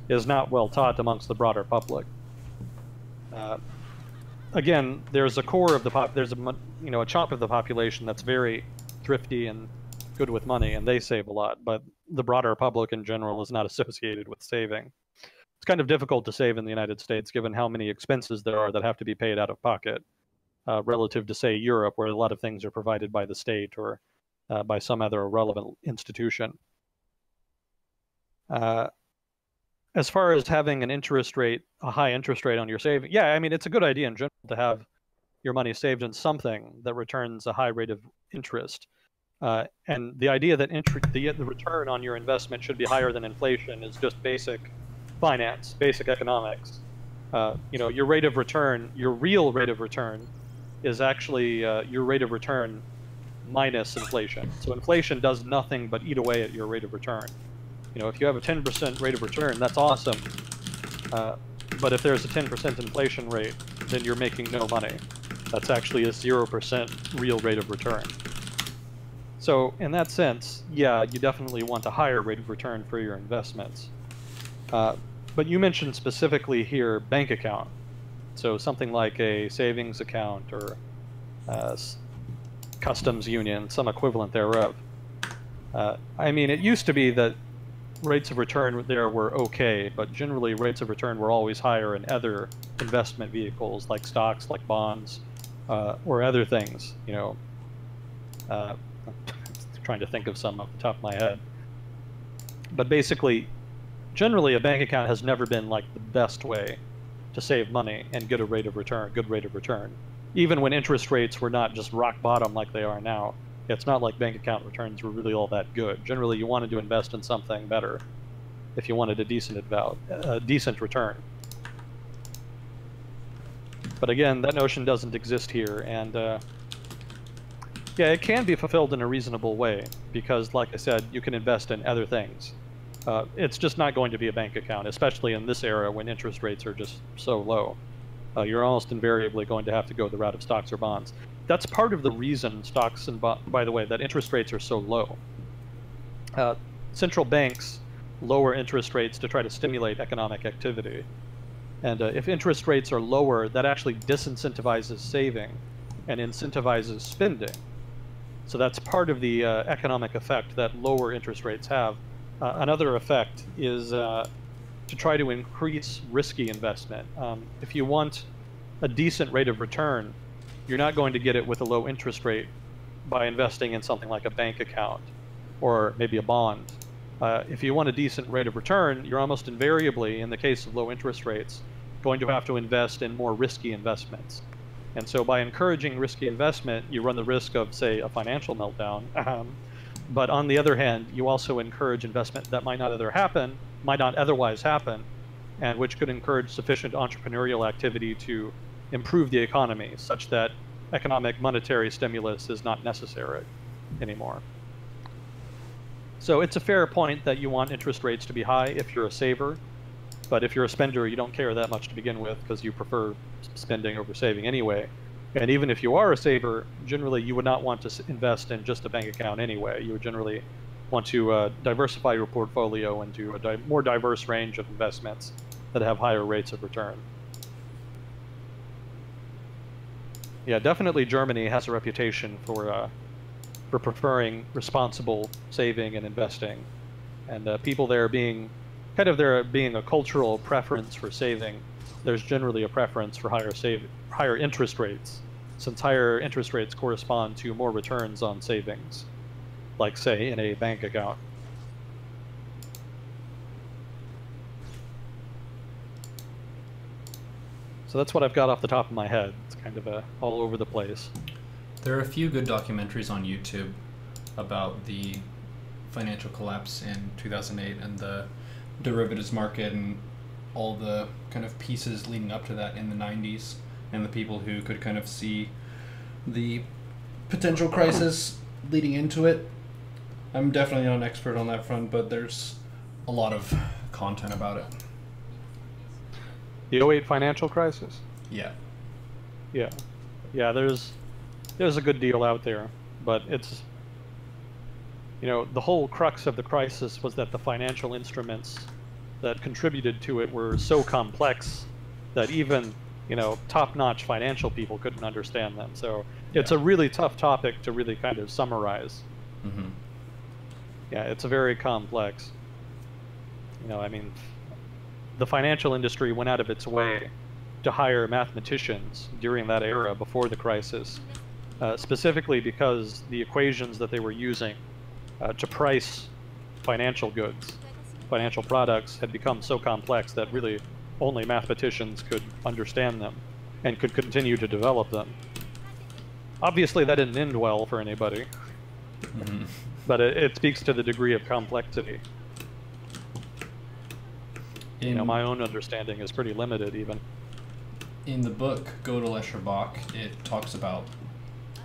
B: is not well taught amongst the broader public. again, there's a core of the there's a chunk of the population that's very thrifty and good with money, and they save a lot. But the broader public in general is not associated with saving. It's kind of difficult to save in the United States, given how many expenses there are that have to be paid out of pocket, relative to, say, Europe, where a lot of things are provided by the state or by some other relevant institution. As far as having an interest rate, a high interest rate on your saving, yeah, I mean, it's a good idea in general to have your money saved in something that returns a high rate of interest. And the idea that the return on your investment should be higher than inflation is just basic finance, basic economics. Your rate of return, your real rate of return, is actually your rate of return minus inflation. So inflation does nothing but eat away at your rate of return. If you have a 10% rate of return, that's awesome. But if there's a 10% inflation rate, then you're making no money. That's actually a 0% real rate of return. So in that sense, yeah, you definitely want a higher rate of return for your investments. But you mentioned specifically here bank account. So something like a savings account or customs union, some equivalent thereof. I mean, it used to be that rates of return there were okay, but generally rates of return were always higher in other investment vehicles like stocks, like bonds, or other things. Trying to think of some off the top of my head. But basically, generally a bank account has never been like the best way to save money and get a rate of return, good rate of return. Even when interest rates were not just rock bottom like they are now, it's not like bank account returns were really all that good. Generally, you wanted to invest in something better if you wanted a decent return. But again, that notion doesn't exist here, and yeah, it can be fulfilled in a reasonable way because, like I said, you can invest in other things. It's just not going to be a bank account, especially in this era when interest rates are just so low. You're almost invariably going to have to go the route of stocks or bonds. That's part of the reason stocks and by the way, that interest rates are so low. Central banks lower interest rates to try to stimulate economic activity. And if interest rates are lower, that actually disincentivizes saving and incentivizes spending. So that's part of the economic effect that lower interest rates have. Another effect is to try to increase risky investment. If you want a decent rate of return, you're not going to get it with a low interest rate by investing in something like a bank account or maybe a bond. If you want a decent rate of return, you're almost invariably, in the case of low interest rates, going to have to invest in more risky investments. And so by encouraging risky investment, you run the risk of, say, a financial meltdown. But on the other hand, you also encourage investment that might not otherwise happen, and which could encourage sufficient entrepreneurial activity to improve the economy such that economic monetary stimulus is not necessary anymore. So it's a fair point that you want interest rates to be high if you're a saver, but if you're a spender, you don't care that much to begin with because you prefer spending over saving anyway. And even if you are a saver, generally you would not want to invest in just a bank account anyway. You would generally want to diversify your portfolio into a more diverse range of investments that have higher rates of return. Yeah, definitely Germany has a reputation for preferring responsible saving and investing, and people there being a cultural preference for saving. There's generally a preference for higher interest rates, since higher interest rates correspond to more returns on savings, like say in a bank account. So that's what I've got off the top of my head. It's kind of all over the place.
A: There are a few good documentaries on YouTube about the financial collapse in 2008 and the derivatives market and all the kind of pieces leading up to that in the 90s, and the people who could kind of see the potential crisis leading into it. I'm definitely not an expert on that front, but there's a lot of content about it.
B: The '08 financial crisis?
A: Yeah.
B: Yeah. Yeah, there's a good deal out there, but it's, the whole crux of the crisis was that the financial instruments that contributed to it were so complex that even top-notch financial people couldn't understand them. So it's a really tough topic to really kind of summarize.
A: Mm-hmm.
B: Yeah, it's very complex. I mean, the financial industry went out of its way to hire mathematicians during that era before the crisis, specifically because the equations that they were using to price financial goods, financial products, had become so complex that really only mathematicians could understand them and could continue to develop them. Obviously, that didn't end well for anybody,
A: Mm-hmm.
B: but it speaks to the degree of complexity. My own understanding is pretty limited, even.
A: In the book Gödel Escher Bach, it talks about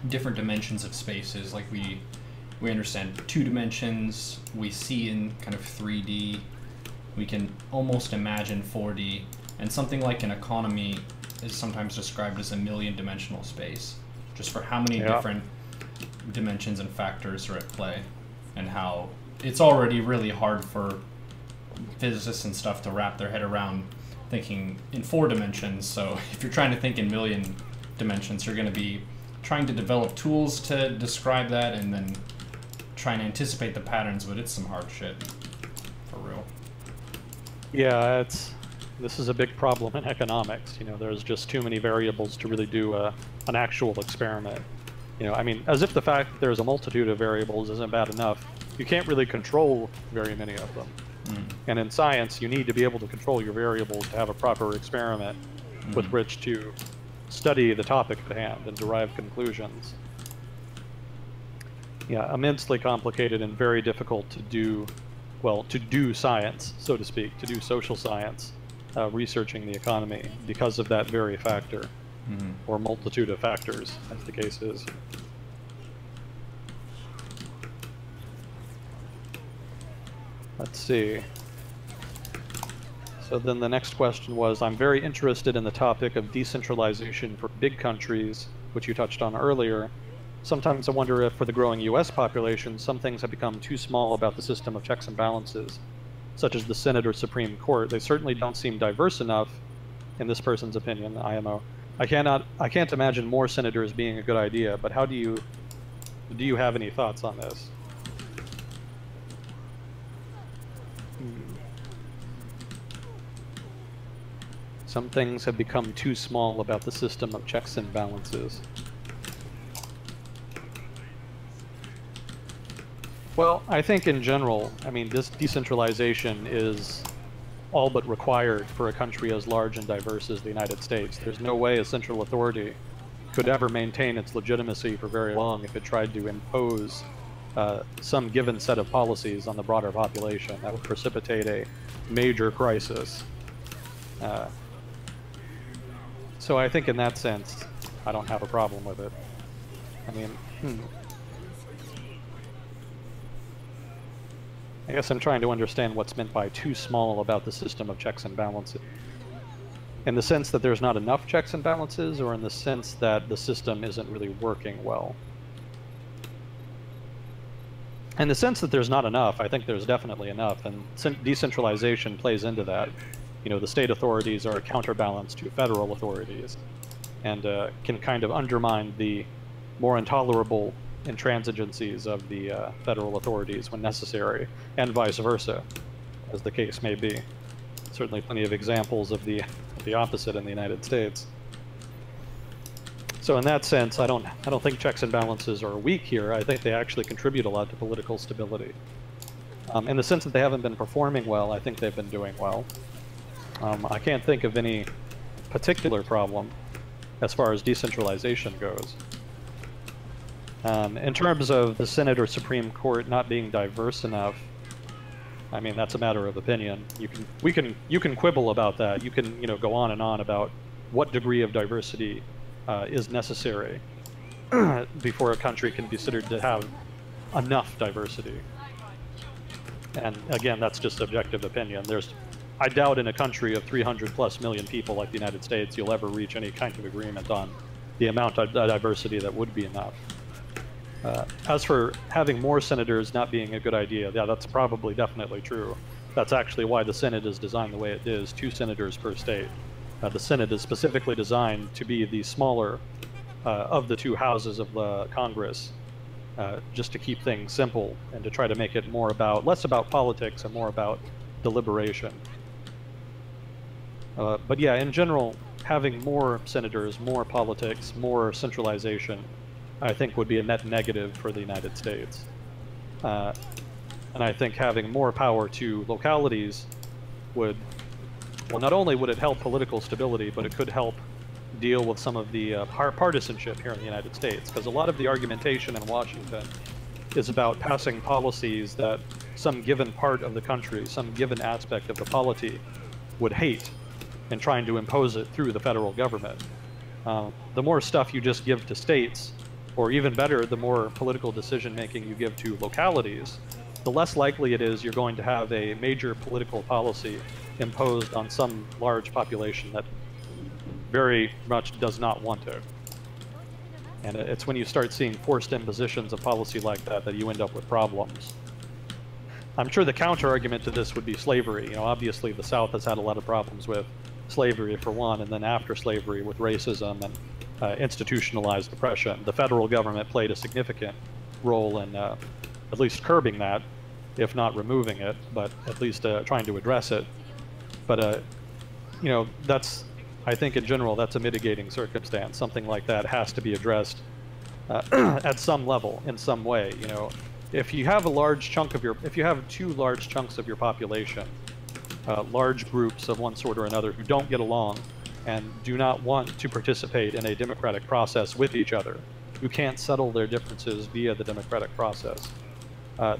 A: different dimensions of spaces. Like we understand 2 dimensions, we see in kind of 3D, we can almost imagine 4D, and something like an economy is sometimes described as a million-dimensional space, just for how many different dimensions and factors are at play, and how it's already really hard for physicists and stuff to wrap their head around thinking in 4 dimensions. So if you're trying to think in million dimensions, you're going to be trying to develop tools to describe that and then trying to anticipate the patterns, but it's some hard shit, for real.
B: Yeah, this is a big problem in economics. There's just too many variables to really do an actual experiment. I mean, as if the fact that there's a multitude of variables isn't bad enough, you can't really control very many of them. And in science, you need to be able to control your variables to have a proper experiment with which to study the topic at hand and derive conclusions. Yeah, immensely complicated and very difficult to do science, so to speak, to do social science, researching the economy because of that very factor, or multitude of factors, as the case is. Let's see. So then the next question was, I'm very interested in the topic of decentralization for big countries, which you touched on earlier. Sometimes I wonder if for the growing US population, some things have become too small about the system of checks and balances, such as the Senate or Supreme Court. They certainly don't seem diverse enough, in this person's opinion, IMO. I can't imagine more senators being a good idea, but do you have any thoughts on this? Some things have become too small about the system of checks and balances. Well, I think in general, this decentralization is all but required for a country as large and diverse as the United States. There's no way a central authority could ever maintain its legitimacy for very long if it tried to impose some given set of policies on the broader population. That would precipitate a major crisis. So I think in that sense, I don't have a problem with it. I guess I'm trying to understand what's meant by too small about the system of checks and balances. In the sense that there's not enough checks and balances, or in the sense that the system isn't really working well? In the sense that there's not enough, I think there's definitely enough, and decentralization plays into that. The state authorities are a counterbalance to federal authorities, and can kind of undermine the more intolerable intransigencies of the federal authorities when necessary, and vice versa, as the case may be. Certainly plenty of examples of the opposite in the United States. So in that sense, I don't think checks and balances are weak here. I think they actually contribute a lot to political stability. In the sense that they haven't been performing well, I think they've been doing well. I can't think of any particular problem as far as decentralization goes. In terms of the Senate or Supreme Court not being diverse enough, that's a matter of opinion. You can quibble about that. You can go on and on about what degree of diversity is necessary before a country can be considered to have enough diversity. And again, that's just subjective opinion. I doubt in a country of 300+ million people like the United States you'll ever reach any kind of agreement on the amount of diversity that would be enough. As for having more senators not being a good idea, yeah, that's probably definitely true. That's actually why the Senate is designed the way it is, 2 senators per state. The Senate is specifically designed to be the smaller of the two houses of the Congress, just to keep things simple and to try to make it less about politics and more about deliberation. But yeah, in general, having more senators, more politics, more centralization, I think would be a net negative for the United States. And I think having more power to localities would, well, not only would it help political stability, but it could help deal with some of the partisanship here in the United States, because a lot of the argumentation in Washington is about passing policies that some given part of the country, some given aspect of the polity would hate, and trying to impose it through the federal government. The more stuff you just give to states, or even better, the more political decision-making you give to localities, the less likely it is you're going to have a major political policy imposed on some large population that very much does not want to. And it's when you start seeing forced impositions of policy like that that you end up with problems. I'm sure the counter-argument to this would be slavery. You know, obviously the South has had a lot of problems with slavery for one, and then after slavery with racism and institutionalized oppression. The federal government played a significant role in at least curbing that, if not removing it, but at least trying to address it. But, you know, I think in general, that's a mitigating circumstance. Something like that has to be addressed at some level, in some way. You know, if you have if you have two large chunks of your population, large groups of one sort or another who don't get along and do not want to participate in a democratic process with each other, who can't settle their differences via the democratic process,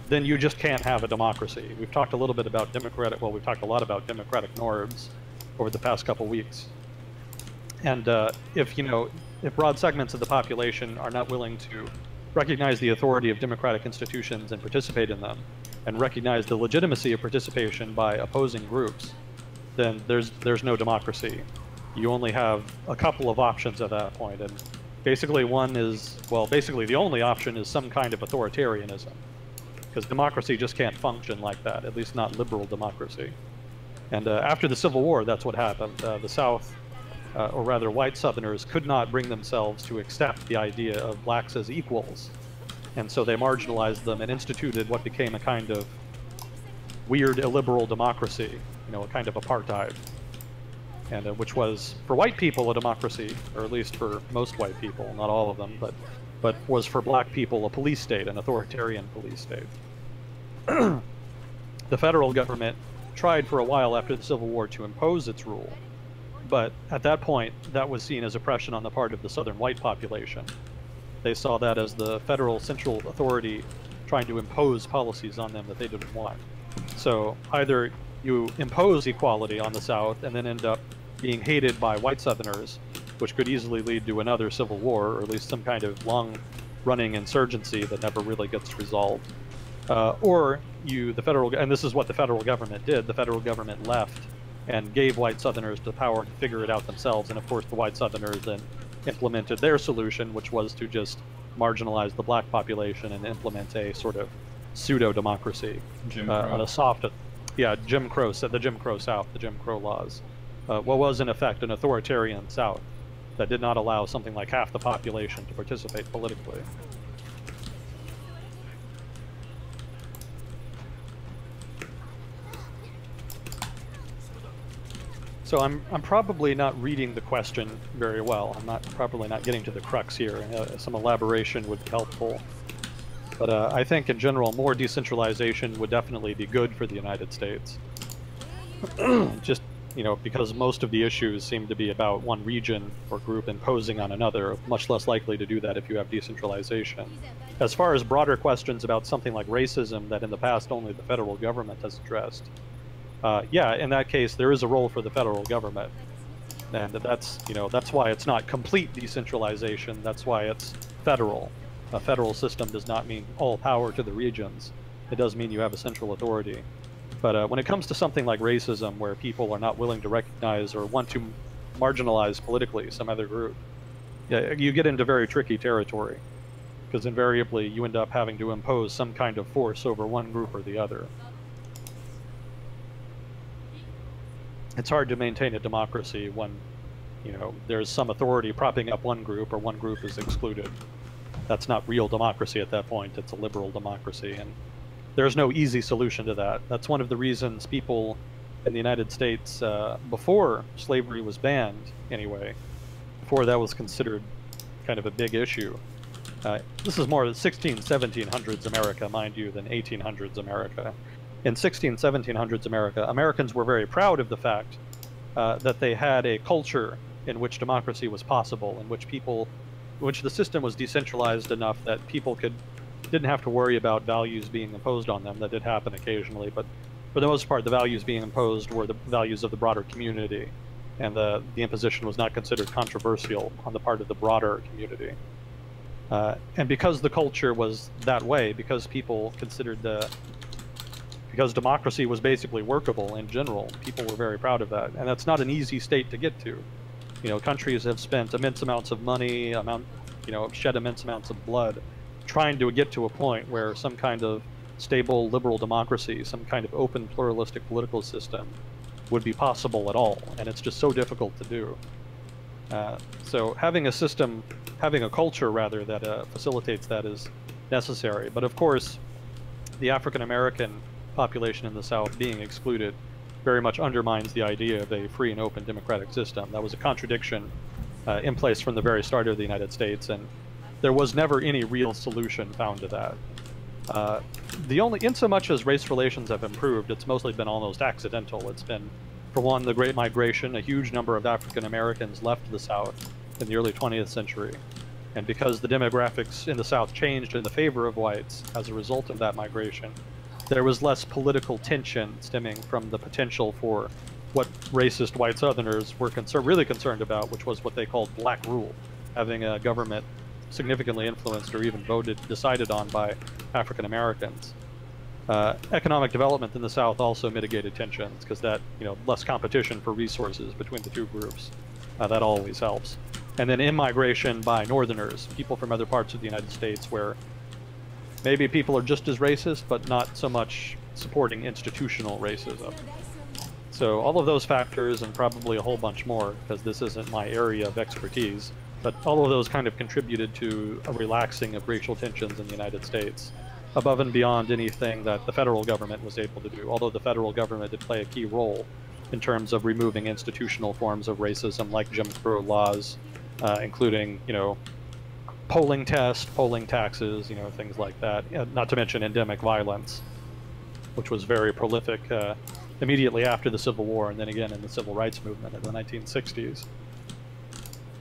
B: then you just can't have a democracy. We've talked a little bit about we've talked a lot about democratic norms over the past couple weeks. And if broad segments of the population are not willing to recognize the authority of democratic institutions and participate in them, and recognize the legitimacy of participation by opposing groups, then there's no democracy. You only have a couple of options at that point, and basically the only option is some kind of authoritarianism, because democracy just can't function like that, at least not liberal democracy. And after the Civil War, that's what happened. The South, or rather white Southerners, could not bring themselves to accept the idea of blacks as equals. And so they marginalized them and instituted what became a kind of weird illiberal democracy, you know, a kind of apartheid. And which was, for white people, a democracy, or at least for most white people, not all of them, but was for black people a police state, an authoritarian police state. The federal government tried for a while after the Civil War to impose its rule, but at that point, that was seen as oppression on the part of the southern white population. They saw that as the federal central authority trying to impose policies on them that they didn't want. So either you impose equality on the South and then end up being hated by white Southerners, which could easily lead to another civil war, or at least some kind of long-running insurgency that never really gets resolved. Or and this is what the federal government did, the federal government left and gave white Southerners the power to figure it out themselves, and of course the white Southerners then implemented their solution, which was to just marginalize the black population and implement a sort of pseudo-democracy.
A: Jim Crow.
B: Jim Crow, the Jim Crow South, the Jim Crow laws. What was in effect an authoritarian South that did not allow something like half the population to participate politically. So I'm probably not reading the question very well. I'm probably not getting to the crux here. Some elaboration would be helpful. But I think in general, more decentralization would definitely be good for the United States. Just, because most of the issues seem to be about one region or group imposing on another, much less likely to do that if you have decentralization. As far as broader questions about something like racism that in the past only the federal government has addressed, in that case, there is a role for the federal government. And that's why it's not complete decentralization. That's why it's federal. A federal system does not mean all power to the regions. It does mean you have a central authority. But when it comes to something like racism, where people are not willing to recognize or want to marginalize politically some other group, you get into very tricky territory, because invariably you end up having to impose some kind of force over one group or the other. it's hard to maintain a democracy when, you know, there's some authority propping up one group or one group is excluded. That's not real democracy at that point. It's a liberal democracy, and there's no easy solution to that. That's one of the reasons people in the United States, before slavery was banned anyway, before that was considered kind of a big issue. This is more 1700s America, mind you, than 1800s America. In 1700s America, Americans were very proud of the fact that they had a culture in which democracy was possible, in which the system was decentralized enough that people didn't have to worry about values being imposed on them. That did happen occasionally, but for the most part, the values being imposed were the values of the broader community, and the imposition was not considered controversial on the part of the broader community. And because the culture was that way, because people considered because democracy was basically workable in general, people were very proud of that. And that's not an easy state to get to. You know, countries have spent immense amounts of money, shed immense amounts of blood, trying to get to a point where some kind of stable liberal democracy, some kind of open pluralistic political system would be possible at all. And it's just so difficult to do. So having a culture rather that facilitates that is necessary. But of course, the African American population in the South being excluded very much undermines the idea of a free and open democratic system. That was a contradiction in place from the very start of the United States, and there was never any real solution found to that. Insomuch as race relations have improved, it's mostly been almost accidental. It's been, for one, the Great Migration. A huge number of African Americans left the South in the early 20th century. And because the demographics in the South changed in the favor of whites as a result of that migration, there was less political tension stemming from the potential for what racist white Southerners were really concerned about, which was what they called black rule, having a government significantly influenced or even decided on by African Americans. Economic development in the South also mitigated tensions because that, less competition for resources between the two groups. That always helps. And then immigration by Northerners, people from other parts of the United States where maybe people are just as racist, but not so much supporting institutional racism. So all of those factors, and probably a whole bunch more, because this isn't my area of expertise, but all of those kind of contributed to a relaxing of racial tensions in the United States, above and beyond anything that the federal government was able to do, although the federal government did play a key role in terms of removing institutional forms of racism like Jim Crow laws, including, polling tests, polling taxes, things like that, not to mention endemic violence, which was very prolific immediately after the Civil War and then again in the Civil Rights Movement in the 1960s.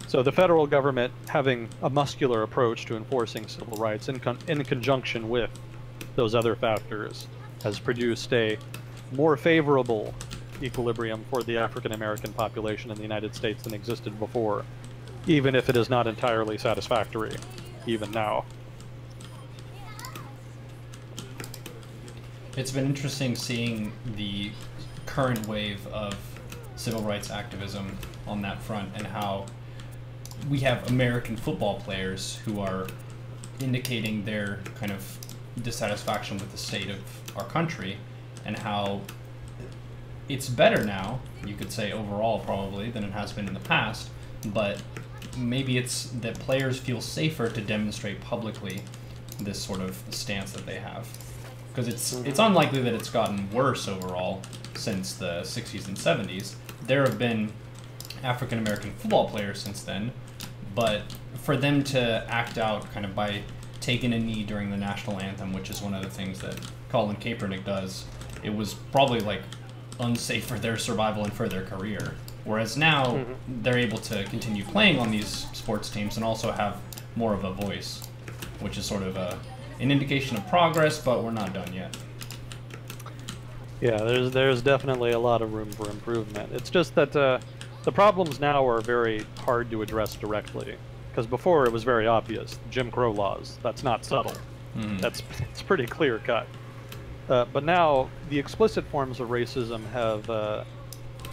B: So the federal government having a muscular approach to enforcing civil rights in conjunction with those other factors has produced a more favorable equilibrium for the African American population in the United States than existed before, even if it is not entirely satisfactory, even now.
A: It's been interesting seeing the current wave of civil rights activism on that front, and how we have American football players who are indicating their kind of dissatisfaction with the state of our country, and how it's better now, you could say overall probably, than it has been in the past, but maybe it's that players feel safer to demonstrate publicly this sort of stance that they have. Because it's unlikely that it's gotten worse overall since the 60s and 70s. There have been African American football players since then, but for them to act out kind of by taking a knee during the national anthem, which is one of the things that Colin Kaepernick does, it was probably like unsafe for their survival and for their career. Whereas now they're able to continue playing on these sports teams and also have more of a voice, which is sort of an indication of progress, but we're not done yet.
B: Yeah, there's definitely a lot of room for improvement. It's just that the problems now are very hard to address directly, because before it was very obvious. Jim Crow laws, that's not subtle. It's pretty clear cut. But now the explicit forms of racism have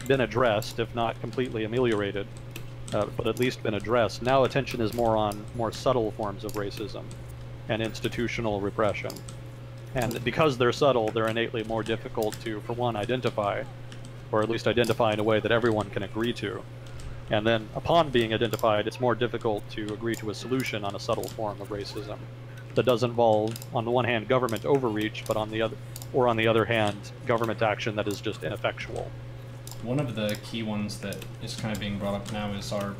B: been addressed, if not completely ameliorated, but at least been addressed. Now attention is more on more subtle forms of racism and institutional repression. And because they're subtle, they're innately more difficult to, for one, identify, or at least identify in a way that everyone can agree to. And then, upon being identified, it's more difficult to agree to a solution on a subtle form of racism that does involve, on the one hand, government overreach, but on the other hand, government action that is just ineffectual.
A: One of the key ones that is kind of being brought up now is our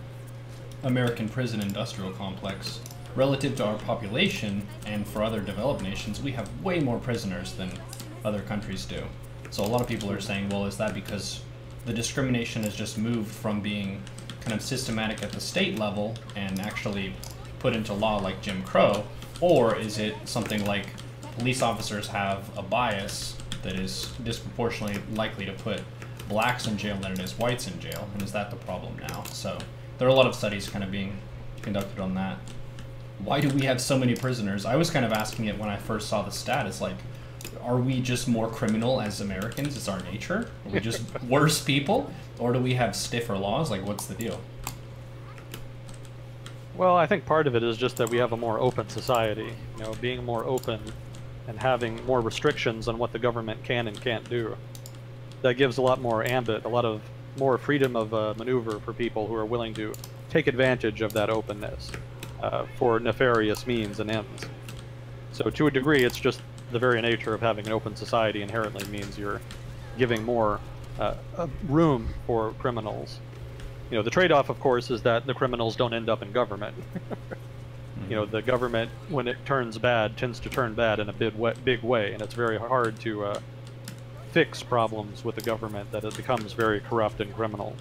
A: American prison industrial complex. Relative to our population, and for other developed nations, we have way more prisoners than other countries do. So a lot of people are saying, well, is that because the discrimination has just moved from being kind of systematic at the state level and actually put into law like Jim Crow, or is it something like police officers have a bias that is disproportionately likely to put blacks in jail than it is whites in jail, and is that the problem now? So there are a lot of studies kind of being conducted on that. Why do we have so many prisoners? I was kind of asking it when I first saw the stat. It's like, are we just more criminal as Americans? It's our nature? Are we just worse people? Or do we have stiffer laws? Like, what's the deal?
B: Well, I think part of it is just that we have a more open society. You know, being more open and having more restrictions on what the government can and can't do. That gives a lot more ambit, a lot of more freedom of maneuver for people who are willing to take advantage of that openness for nefarious means and ends. So to a degree, it's just the very nature of having an open society inherently means you're giving more room for criminals. You know, the trade-off, of course, is that the criminals don't end up in government. You know, the government, when it turns bad, tends to turn bad in a big way, and it's very hard to fix problems with the government that it becomes very corrupt and criminal.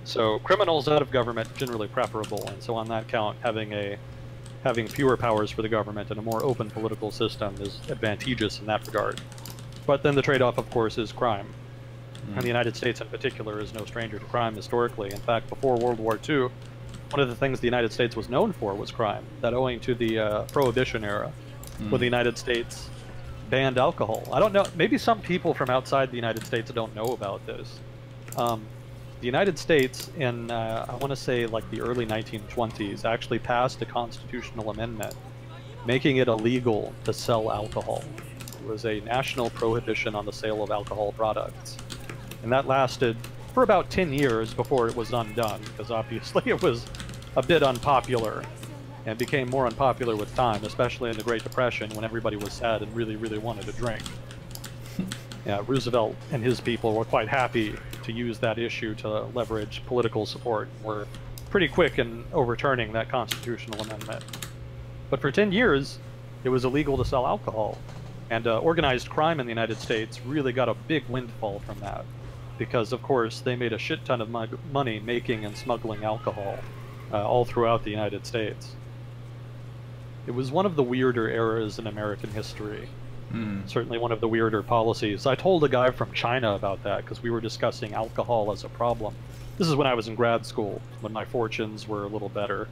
B: So criminals out of government generally preferable, and so on that count, having fewer powers for the government and a more open political system is advantageous in that regard. But then the trade-off, of course, is crime. And the United States in particular is no stranger to crime historically. In fact, before World War II, one of the things the United States was known for was crime. That owing to the Prohibition era, when the United States banned alcohol. I don't know, maybe some people from outside the United States don't know about this. The United States in, I want to say like the early 1920s, actually passed a constitutional amendment making it illegal to sell alcohol. It was a national prohibition on the sale of alcohol products. And that lasted for about 10 years before it was undone, because obviously it was a bit unpopular and became more unpopular with time, especially in the Great Depression when everybody was sad and really, really wanted to drink. Yeah, Roosevelt and his people were quite happy to use that issue to leverage political support and were pretty quick in overturning that constitutional amendment. But for 10 years, it was illegal to sell alcohol. And organized crime in the United States really got a big windfall from that. Because, of course, they made a shit ton of money making and smuggling alcohol all throughout the United States. It was one of the weirder eras in American history. Certainly one of the weirder policies. I told a guy from China about that because we were discussing alcohol as a problem. This is when I was in grad school, when my fortunes were a little better.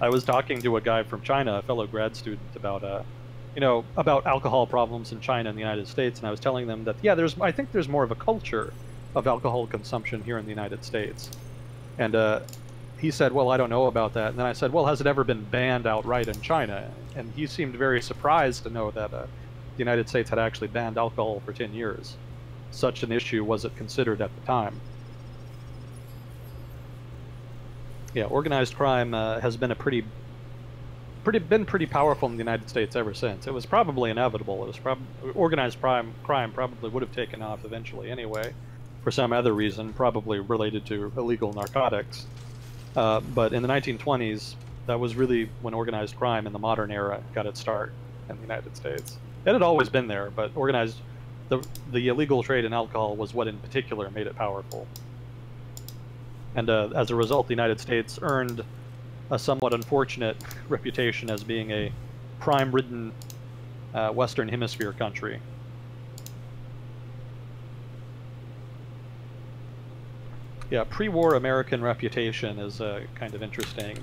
B: I was talking to a guy from China, a fellow grad student, about about alcohol problems in China and the United States, and I was telling them that, yeah, I think there's more of a culture of alcohol consumption here in the United States. And he said, well, I don't know about that. And then I said, well, has it ever been banned outright in China? And he seemed very surprised to know that the United States had actually banned alcohol for 10 years. Such an issue was it considered at the time. Yeah, organized crime has been pretty powerful in the United States ever since. It was probably inevitable. It was organized crime probably would have taken off eventually anyway, for some other reason, probably related to illegal narcotics. But in the 1920s, that was really when organized crime in the modern era got its start in the United States. It had always been there, but the illegal trade in alcohol was what in particular made it powerful. And as a result, the United States earned a somewhat unfortunate reputation as being a crime-ridden Western Hemisphere country. Yeah, pre-war American reputation is kind of interesting.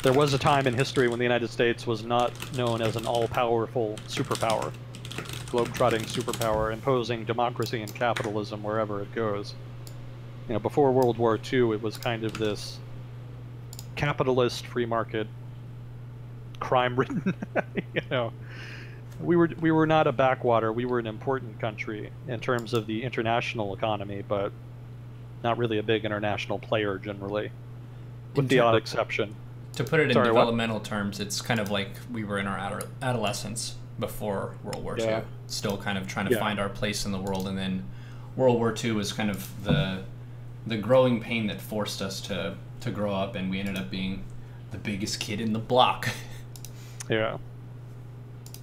B: There was a time in history when the United States was not known as an all-powerful superpower, globe-trotting superpower, imposing democracy and capitalism wherever it goes. You know, before World War II, it was kind of this capitalist, free market, crime-ridden, we were not a backwater. We were an important country in terms of the international economy, but not really a big international player generally, with the odd exception.
A: To put it in
B: Sorry, what?
A: developmental terms, it's kind of like we were in our adolescence before World War
B: Yeah.
A: II, still kind of trying to
B: Yeah.
A: find our place in the world, and then World War II was kind of the growing pain that forced us to grow up, and we ended up being the biggest kid in the block.
B: Yeah.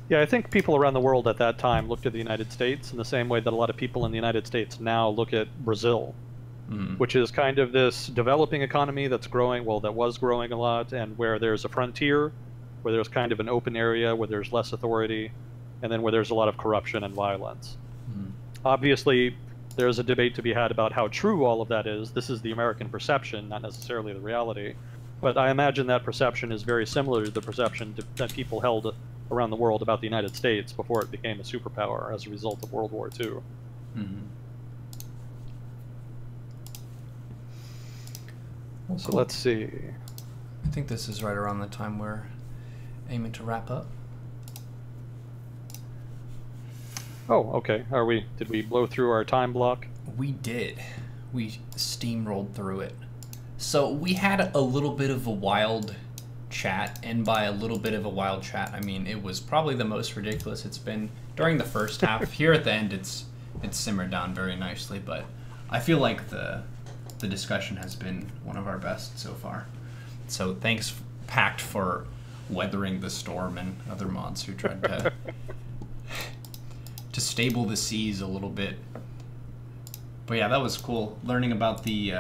B: Yeah, I think people around the world at that time looked at the United States in the same way that a lot of people in the United States now look at Brazil, which is kind of this developing economy that's growing, well, that was growing a lot, and where there's a frontier, where there's kind of an open area, where there's less authority, and then where there's a lot of corruption and violence. Obviously, there's a debate to be had about how true all of that is. This is the American perception, not necessarily the reality. But I imagine that perception is very similar to the perception that people held around the world about the United States before it became a superpower as a result of World War II.
A: Well,
B: So
A: cool.
B: let's see.
A: I think this is right around the time we're aiming to wrap up.
B: Oh, okay. Did we blow through our time block?
A: We did. We steamrolled through it. So we had a little bit of a wild chat, and by a little bit of a wild chat, I mean it was probably the most ridiculous it's been during the first half. Here at the end, it's simmered down very nicely, but I feel like the discussion has been one of our best so far. So thanks, Pact, for weathering the storm, and other mods who tried to to stable the seas a little bit. But yeah, that was cool. Learning about the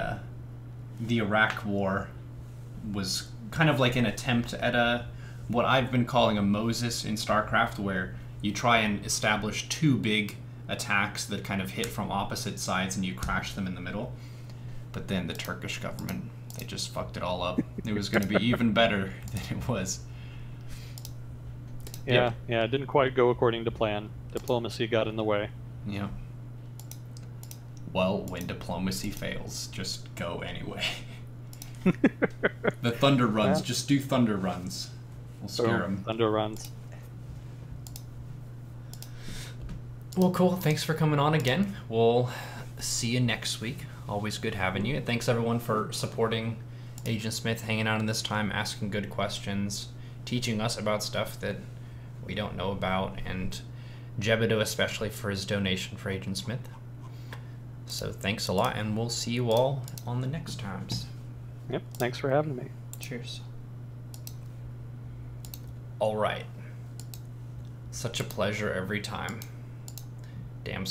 A: Iraq War was kind of like an attempt at what I've been calling a Moses in StarCraft, where you try and establish two big attacks that kind of hit from opposite sides and you crash them in the middle. But then the Turkish government, they just fucked it all up. It was going to be even better than it was.
B: Yeah, yeah, it didn't quite go according to plan. Diplomacy got in the way.
A: Yeah. Well, when diplomacy fails, just go anyway. The thunder runs, just do thunder runs. We'll scare them.
B: Thunder runs.
A: Well, cool. Thanks for coming on again. We'll see you next week. Always good having you. And thanks everyone for supporting Agent Smith, hanging out in this time, asking good questions, teaching us about stuff that we don't know about, and Jebedo especially for his donation for Agent Smith. So thanks a lot, and we'll see you all on the next times.
B: Yep, thanks for having me.
A: Cheers. All right. Such a pleasure every time. Damn